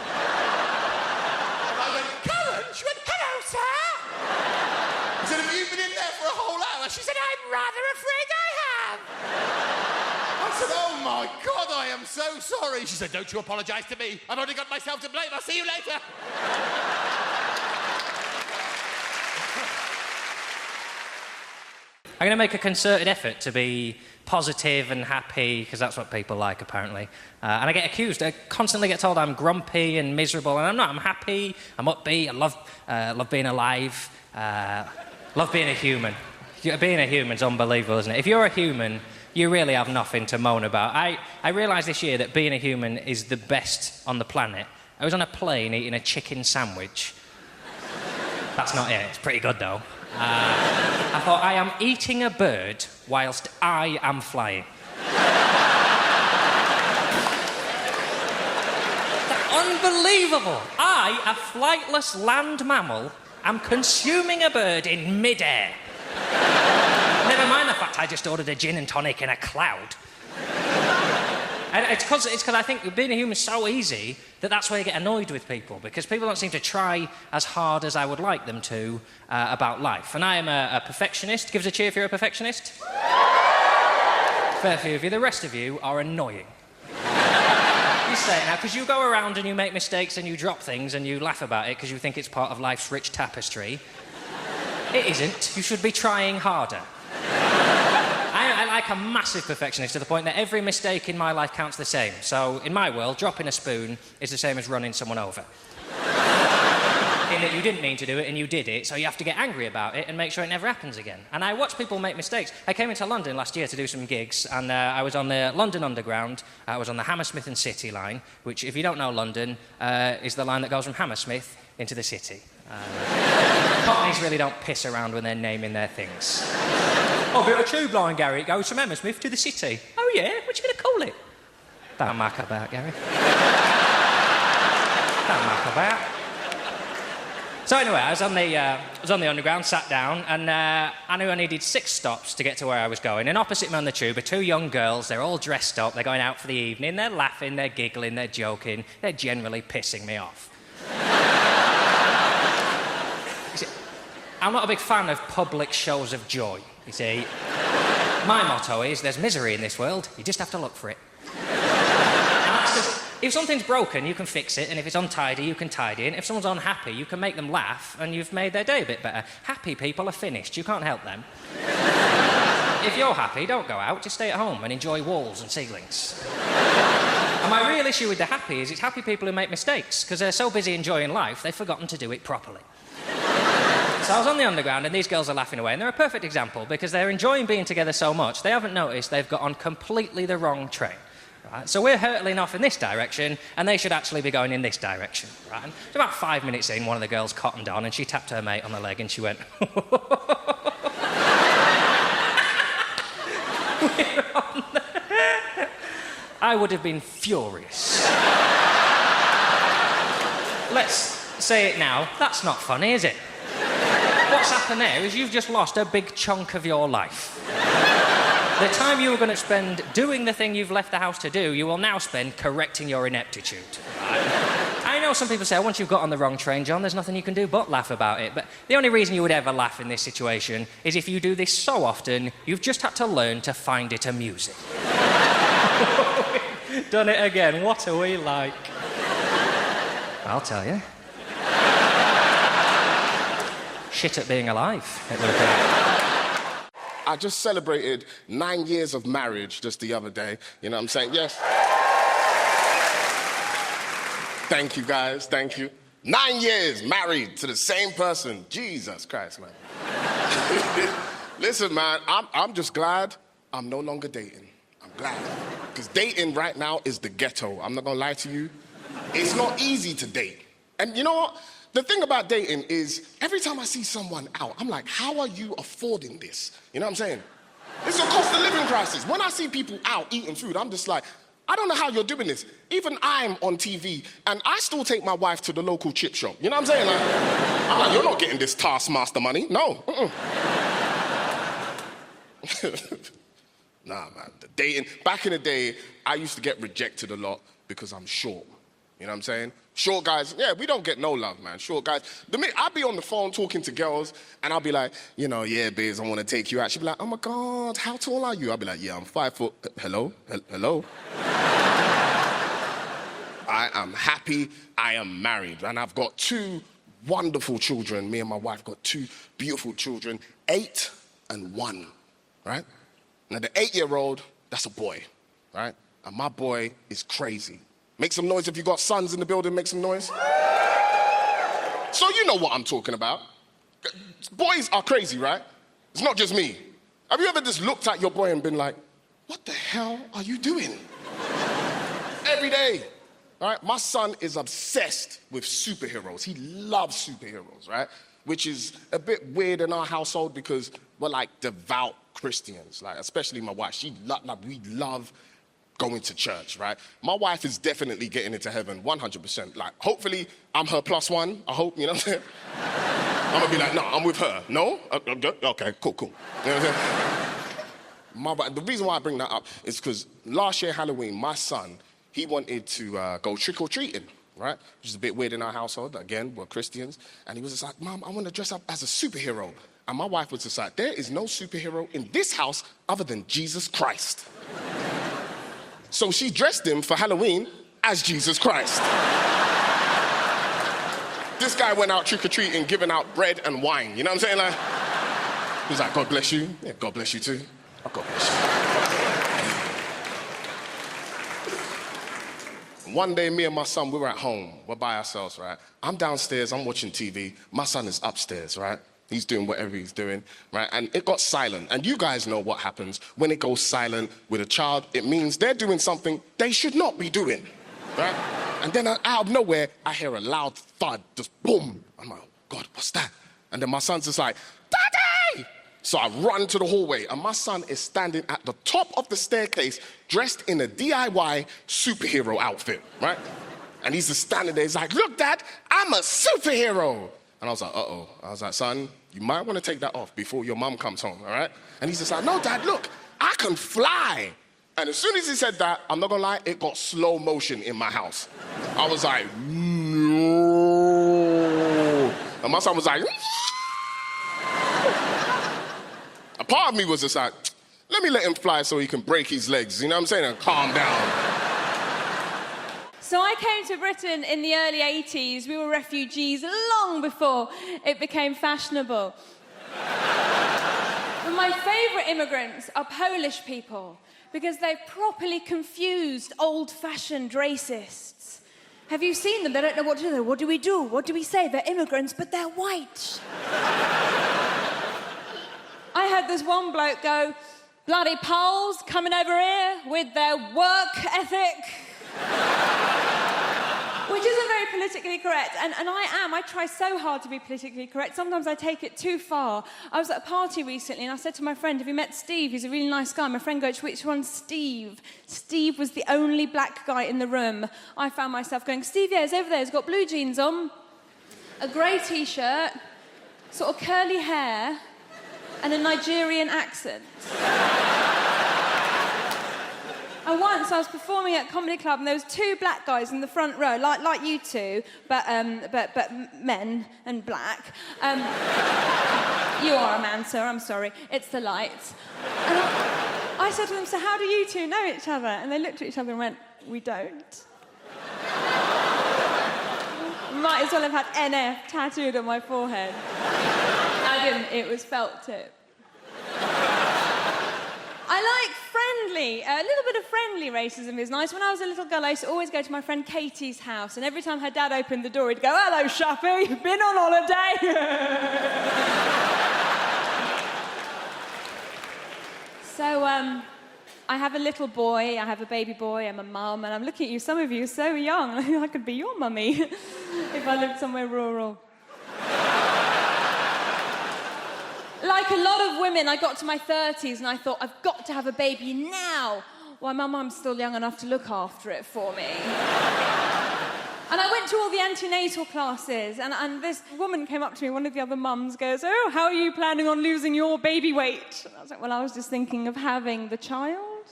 And I went, Karen? She went, hello, sir. I said, have you been in there for a whole hour? She said, I'm rather afraid I have. I said, oh my God, I am so sorry. She said, don't you apologise to me. I've only got myself to blame. I'll see you later. I'm going to make a concerted effort to be positive and happy, because that's what people like, apparently. And I get accused. I constantly get told I'm grumpy and miserable, and I'm not. I'm happy, I'm upbeat, I love being alive, love being a human. Being a human's unbelievable, isn't it? If you're a human, you really have nothing to moan about. I realised this year that being a human is the best on the planet. I was on a plane eating a chicken sandwich. That's not it. It's pretty good, though. I thought, I am eating a bird whilst I am flying. Unbelievable! I, a flightless land mammal, am consuming a bird in mid-air. Never mind the fact I just ordered a gin and tonic in a cloud. And it's because I think being a human is so easy that that's why I get annoyed with people, because people don't seem to try as hard as I would like them to about life. And I am a perfectionist. Give us a cheer if you're a perfectionist. Fair few of you. The rest of you are annoying. You say it now, because you go around and you make mistakes and you drop things and you laugh about it because you think it's part of life's rich tapestry. It isn't. You should be trying harder. I like a massive perfectionist to the point that every mistake in my life counts the same. So, in my world, dropping a spoon is the same as running someone over. In that you didn't mean to do it and you did it, so you have to get angry about it and make sure it never happens again. And I watch people make mistakes. I came into London last year to do some gigs, and I was on the London Underground. I was on the Hammersmith and City line, which, if you don't know London, is the line that goes from Hammersmith into the city. Cockneys really don't piss around when they're naming their things. Oh, a bit of a tube line, Gary. It goes from Hammersmith to the city. Oh, yeah? What you going to call it? Don't muck about, Gary. Don't muck about. So anyway, I was on the Underground, sat down, and I knew I needed 6 stops to get to where I was going. And opposite me on the tube are 2 young girls. They're all dressed up. They're going out for the evening. They're laughing. They're giggling. They're joking. They're generally pissing me off. See, I'm not a big fan of public shows of joy, you see. My motto is, there's misery in this world, you just have to look for it. If something's broken, you can fix it, and if it's untidy, you can tidy it. And if someone's unhappy, you can make them laugh, and you've made their day a bit better. Happy people are finished. You can't help them. If you're happy, don't go out. Just stay at home and enjoy walls and ceilings. And my real issue with the happy is it's happy people who make mistakes, because they're so busy enjoying life, they've forgotten to do it properly. So I was on the underground, and these girls are laughing away, and they're a perfect example, because they're enjoying being together so much, they haven't noticed they've got on completely the wrong train. Right? So we're hurtling off in this direction, and they should actually be going in this direction. Right? And about 5 minutes in, one of the girls cottoned on, and she tapped her mate on the leg, and she went... I would have been furious. Let's say it now. That's not funny, is it? What's happened there is you've just lost a big chunk of your life. The time you were going to spend doing the thing you've left the house to do, you will now spend correcting your ineptitude. I know some people say, once you've got on the wrong train, John, there's nothing you can do but laugh about it. But the only reason you would ever laugh in this situation is if you do this so often, you've just had to learn to find it amusing. Done it again. What are we like? I'll tell you. Shit at being alive. I just celebrated 9 years of marriage just the other day. You know what I'm saying? Yes. Thank you, guys. Thank you. 9 years married to the same person. Jesus Christ, man. Listen, man, I'm just glad I'm no longer dating. I'm glad. Because dating right now is the ghetto. I'm not going to lie to you. It's not easy to date. And you know what? The thing about dating is every time I see someone out, I'm like, how are you affording this? You know what I'm saying? It's a cost of living crisis. When I see people out eating food, I'm just like, I don't know how you're doing this. Even I'm on TV, and I still take my wife to the local chip shop. You know what I'm saying? Like, you're not getting this Taskmaster money. No. Nah, man. The dating. Back in the day, I used to get rejected a lot because I'm short. You know what I'm saying? Short guys, yeah, we don't get no love, man. Short guys. I'll be on the phone talking to girls, and I'll be like, you know, yeah, babes, I want to take you out. She'll be like, oh, my God, how tall are you? I'll be like, yeah, I'm 5 foot. Hello? Hello? I am happy. I am married, and I've got 2 wonderful children. Me and my wife got 2 beautiful children, 8 and 1, right? Now, the 8-year-old, that's a boy, right? And my boy is crazy. Make some noise if you got sons in the building, make some noise. So you know what I'm talking about. Boys are crazy, right? It's not just me. Have you ever just looked at your boy and been like, what the hell are you doing? Every day, all right? My son is obsessed with superheroes. He loves superheroes, right? Which is a bit weird in our household because we're like devout Christians, like especially my wife. We love going to church, right? My wife is definitely getting into heaven, 100%. Like, hopefully, I'm her +1. I hope, you know what I'm saying? I'm gonna be like, no, I'm with her. No? Okay, cool. You know what I'm saying? The reason why I bring that up is because last year, Halloween, my son, he wanted to go trick-or-treating, right? Which is a bit weird in our household. Again, we're Christians. And he was just like, Mom, I want to dress up as a superhero. And my wife was just like, there is no superhero in this house other than Jesus Christ. So she dressed him for Halloween as Jesus Christ. This guy went out trick-or-treating, giving out bread and wine. You know what I'm saying? Like, he was like, God bless you. Yeah, God bless you too. Oh, God bless you. One day, me and my son, we were at home. We're by ourselves, right? I'm downstairs, I'm watching TV. My son is upstairs, right? He's doing whatever he's doing, right? And it got silent. And you guys know what happens when it goes silent with a child. It means they're doing something they should not be doing, right? And then out of nowhere, I hear a loud thud, just boom. I'm like, God, what's that? And then my son's just like, Daddy! So I run to the hallway, and my son is standing at the top of the staircase, dressed in a DIY superhero outfit, right? And he's just standing there. He's like, look, Dad, I'm a superhero. And I was like, uh-oh. I was like, son, you might want to take that off before your mom comes home, all right? And he's just like, no, Dad, look, I can fly. And as soon as he said that, I'm not going to lie, it got slow motion in my house. I was like, no. And my son was like, a part of me was just like, let me let him fly so he can break his legs, you know what I'm saying, and calm down. So So I came to Britain in the early 80s. We were refugees long before it became fashionable. But my favourite immigrants are Polish people because they've properly confused old-fashioned racists. Have you seen them? They don't know what to do. What do we do? What do we say? They're immigrants, but they're white. I heard this one bloke go, bloody Poles coming over here with their work ethic. Which isn't very politically correct, and I try so hard to be politically correct. Sometimes I take it too far. I was at a party recently and I said to my friend, have you met Steve? He's a really nice guy. My friend goes, which one's Steve? Steve was the only black guy in the room. I found myself going, Steve, yeah, he's over there. He's got blue jeans on, a grey T-shirt, sort of curly hair, and a Nigerian accent. And once I was performing at a comedy club and there was two black guys in the front row, like you two, but men and black. You are a man, sir, I'm sorry. It's the lights. And I said to them, so how do you two know each other? And they looked at each other and went, we don't. Might as well have had NF tattooed on my forehead. I didn't, it was felt tip. I like friendly, a little bit of friendly racism is nice. When I was a little girl, I used to always go to my friend Katie's house, and every time her dad opened the door, he'd go, hello, Shappy, been on holiday? So, I have a little boy, I have a baby boy, I'm a mum, and I'm looking at you, some of you are so young, I could be your mummy if I lived somewhere rural. Like a lot of women, I got to my 30s and I thought, I've got to have a baby now. Why, my mum's still young enough to look after it for me. And I went to all the antenatal classes, and this woman came up to me, one of the other mums goes, oh, how are you planning on losing your baby weight? And I was like, well, I was just thinking of having the child.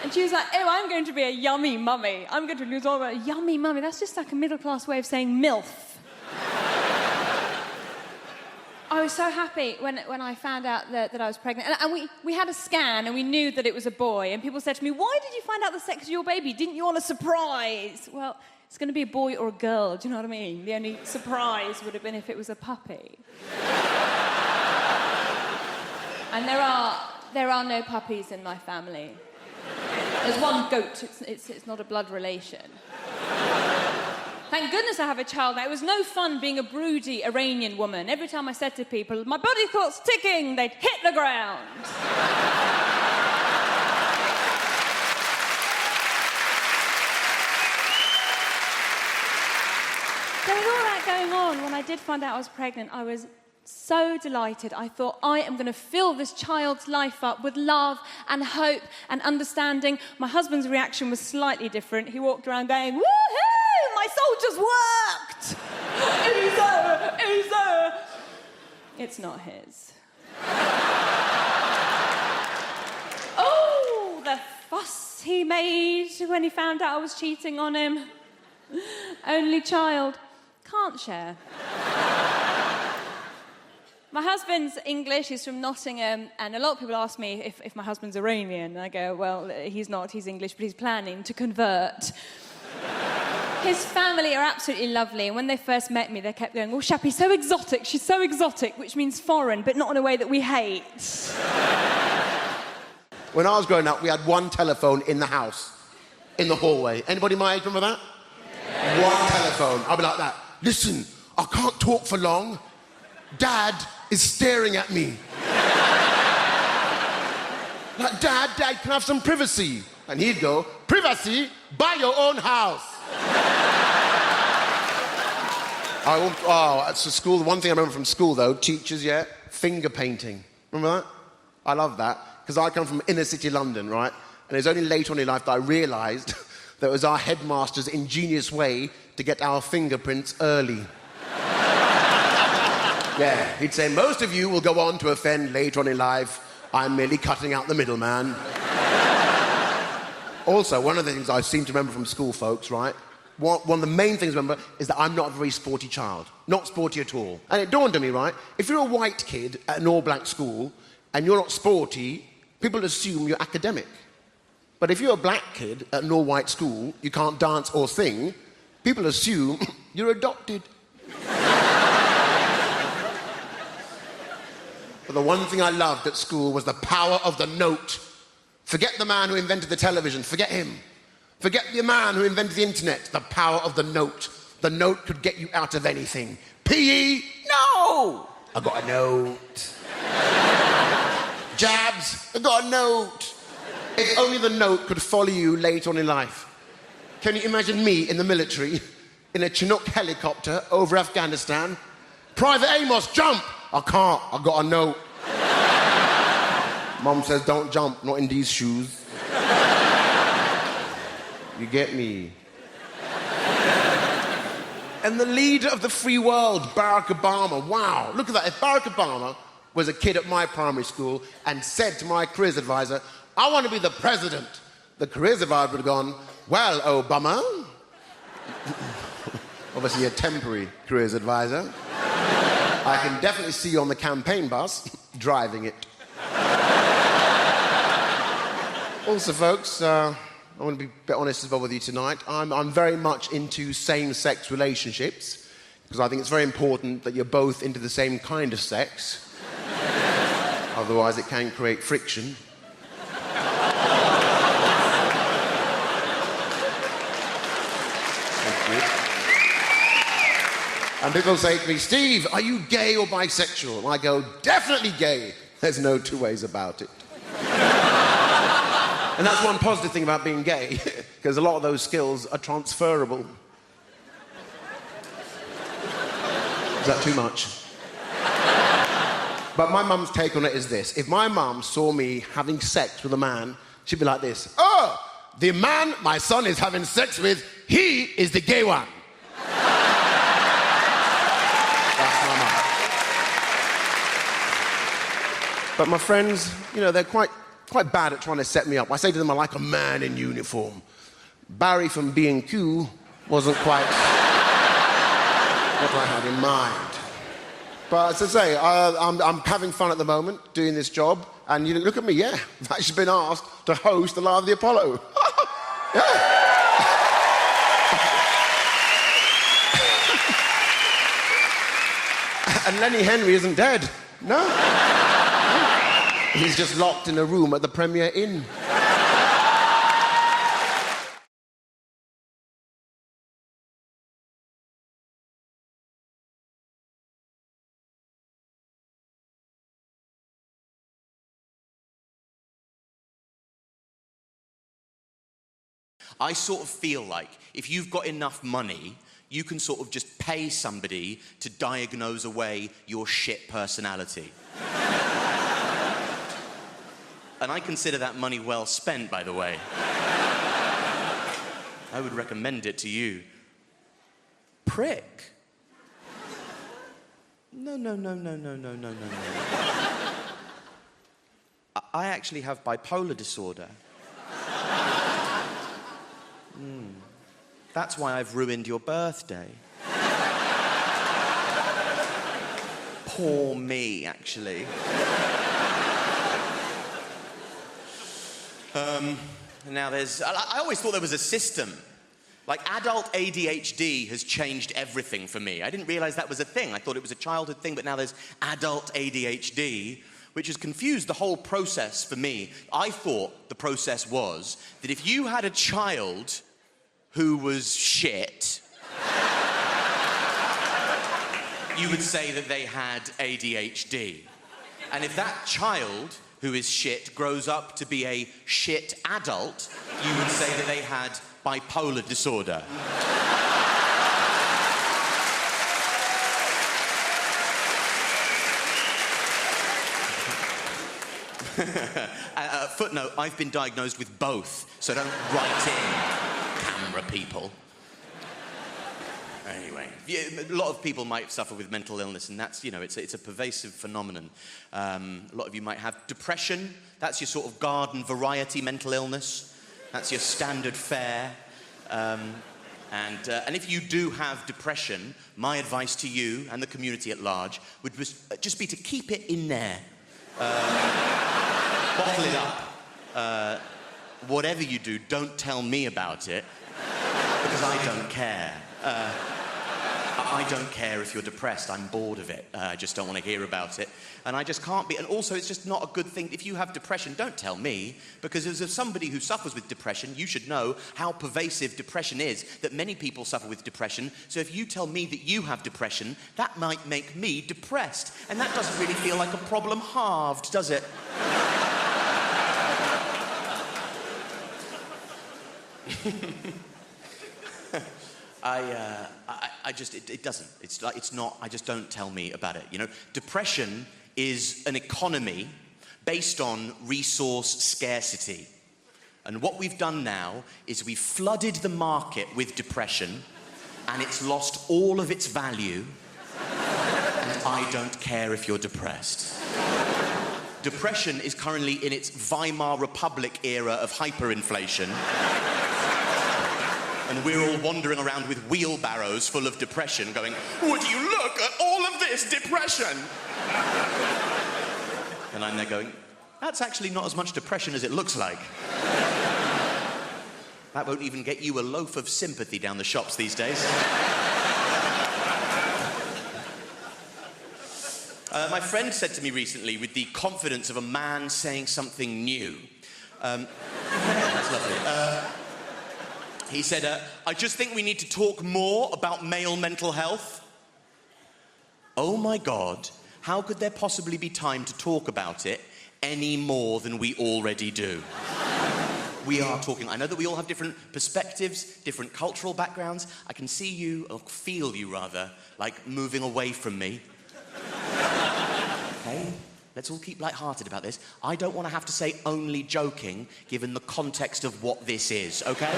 And she was like, oh, I'm going to be a yummy mummy. I'm going to lose all my yummy mummy. That's just like a middle-class way of saying MILF. I was so happy when I found out that I was pregnant. And we had a scan and we knew that it was a boy. And people said to me, why did you find out the sex of your baby? Didn't you want a surprise? Well, it's going to be a boy or a girl, do you know what I mean? The only surprise would have been if it was a puppy. And there are no puppies in my family. There's one goat, it's not a blood relation. Thank goodness I have a child now. It was no fun being a broody Iranian woman. Every time I said to people, my body clock's ticking, they'd hit the ground. So with all that going on, when I did find out I was pregnant, I was so delighted. I thought, I am going to fill this child's life up with love and hope and understanding. My husband's reaction was slightly different. He walked around going, woohoo, my soldiers worked! Easy. It's not his. Oh, the fuss he made when he found out I was cheating on him. Only child. Can't share. My husband's English, he's from Nottingham, and a lot of people ask me if my husband's Iranian. And I go, well, he's not, he's English, but he's planning to convert. His family are absolutely lovely, and when they first met me, they kept going, oh, Shappy's so exotic, she's so exotic, which means foreign, but not in a way that we hate. When I was growing up, we had one telephone in the house, in the hallway. Anybody my age remember that? Yeah. One telephone. I'll be like that. Listen, I can't talk for long. Dad is staring at me. Like, Dad, can I have some privacy? And he'd go, privacy? Buy your own house. At school, the one thing I remember from school, though, teachers, finger painting. Remember that? I love that, because I come from inner city London, right? And it was only later on in life that I realised that it was our headmaster's ingenious way to get our fingerprints early. Yeah, he'd say, most of you will go on to offend later on in life. I'm merely cutting out the middleman. Also, one of the things I seem to remember from school, folks, right? One of the main things I remember is that I'm not a very sporty child. Not sporty at all. And it dawned on me, right? If you're a white kid at an all-black school and you're not sporty, people assume you're academic. But if you're a black kid at an all-white school, you can't dance or sing, people assume you're adopted. But the one thing I loved at school was the power of the note. Forget the man who invented the television, forget him. Forget the man who invented the internet, the power of the note. The note could get you out of anything. PE? No! I got a note. Jabs? I got a note. If only the note could follow you later on in life. Can you imagine me in the military, in a Chinook helicopter over Afghanistan? Private Amos, jump! I can't, I got a note. Mom says, don't jump, not in these shoes. You get me? And the leader of the free world, Barack Obama, wow, look at that. If Barack Obama was a kid at my primary school and said to my careers advisor, I want to be the president, the careers advisor would have gone, well, Obama, obviously a temporary careers advisor, I can definitely see you on the campaign bus, driving it. Also, folks, I want to be a bit honest as well with you tonight. I'm very much into same-sex relationships because I think it's very important that you're both into the same kind of sex. Otherwise, it can create friction. Thank you. And people say to me, Steve, are you gay or bisexual? And I go, definitely gay. There's no two ways about it. And that's one positive thing about being gay, because a lot of those skills are transferable. Is that too much? But my mum's take on it is this. If my mum saw me having sex with a man, she'd be like this. Oh, the man my son is having sex with, he is the gay one. That's my mum. But my friends, you know, they're quite bad at trying to set me up. I say to them, I like a man in uniform. Barry from B&Q wasn't quite what I had in mind. But as I say, I'm having fun at the moment doing this job, and you look at me, yeah, I've actually been asked to host the Live of the Apollo. Yeah. And Lenny Henry isn't dead. No. He's just locked in a room at the Premier Inn. I sort of feel like if you've got enough money, you can sort of just pay somebody to diagnose away your shit personality. And I consider that money well spent, by the way. I would recommend it to you. Prick. No. I actually have bipolar disorder. That's why I've ruined your birthday. Poor me, actually. Now I always thought there was a system. Like, adult ADHD has changed everything for me. I didn't realize that was a thing. I thought it was a childhood thing, but now there's adult ADHD, which has confused the whole process for me. I thought the process was that if you had a child who was shit, you would say that they had ADHD. And if that child who is shit grows up to be a shit adult, you would say that they had bipolar disorder. Footnote, I've been diagnosed with both, so don't write in, camera people. Anyway, yeah, a lot of people might suffer with mental illness, and that's, you know, it's a pervasive phenomenon. A lot of you might have depression. That's your sort of garden variety mental illness. That's your standard fare. And if you do have depression, my advice to you and the community at large would just be to keep it in there. Bottle it up. whatever you do, don't tell me about it, because I don't care. I don't care if you're depressed. I'm bored of it. I just don't want to hear about it. And I just can't be. And also, it's just not a good thing. If you have depression, don't tell me, because as somebody who suffers with depression, you should know how pervasive depression is, that many people suffer with depression. So if you tell me that you have depression, that might make me depressed. And that doesn't really feel like a problem halved, does it? It doesn't. It's not, I just don't tell me about it, you know? Depression is an economy based on resource scarcity. And what we've done now is we've flooded the market with depression, and it's lost all of its value, and I don't care if you're depressed. Depression is currently in its Weimar Republic era of hyperinflation. And we're all wandering around with wheelbarrows full of depression going, would you look at all of this depression? And I'm there going, that's actually not as much depression as it looks like. That won't even get you a loaf of sympathy down the shops these days. My friend said to me recently, with the confidence of a man saying something new, that's lovely. He said, I just think we need to talk more about male mental health. Oh my God, how could there possibly be time to talk about it any more than we already do? We are talking. I know that we all have different perspectives, different cultural backgrounds. I can see you, or feel you rather, like moving away from me. Okay? Let's all keep light-hearted about this. I don't want to have to say only joking, given the context of what this is, okay?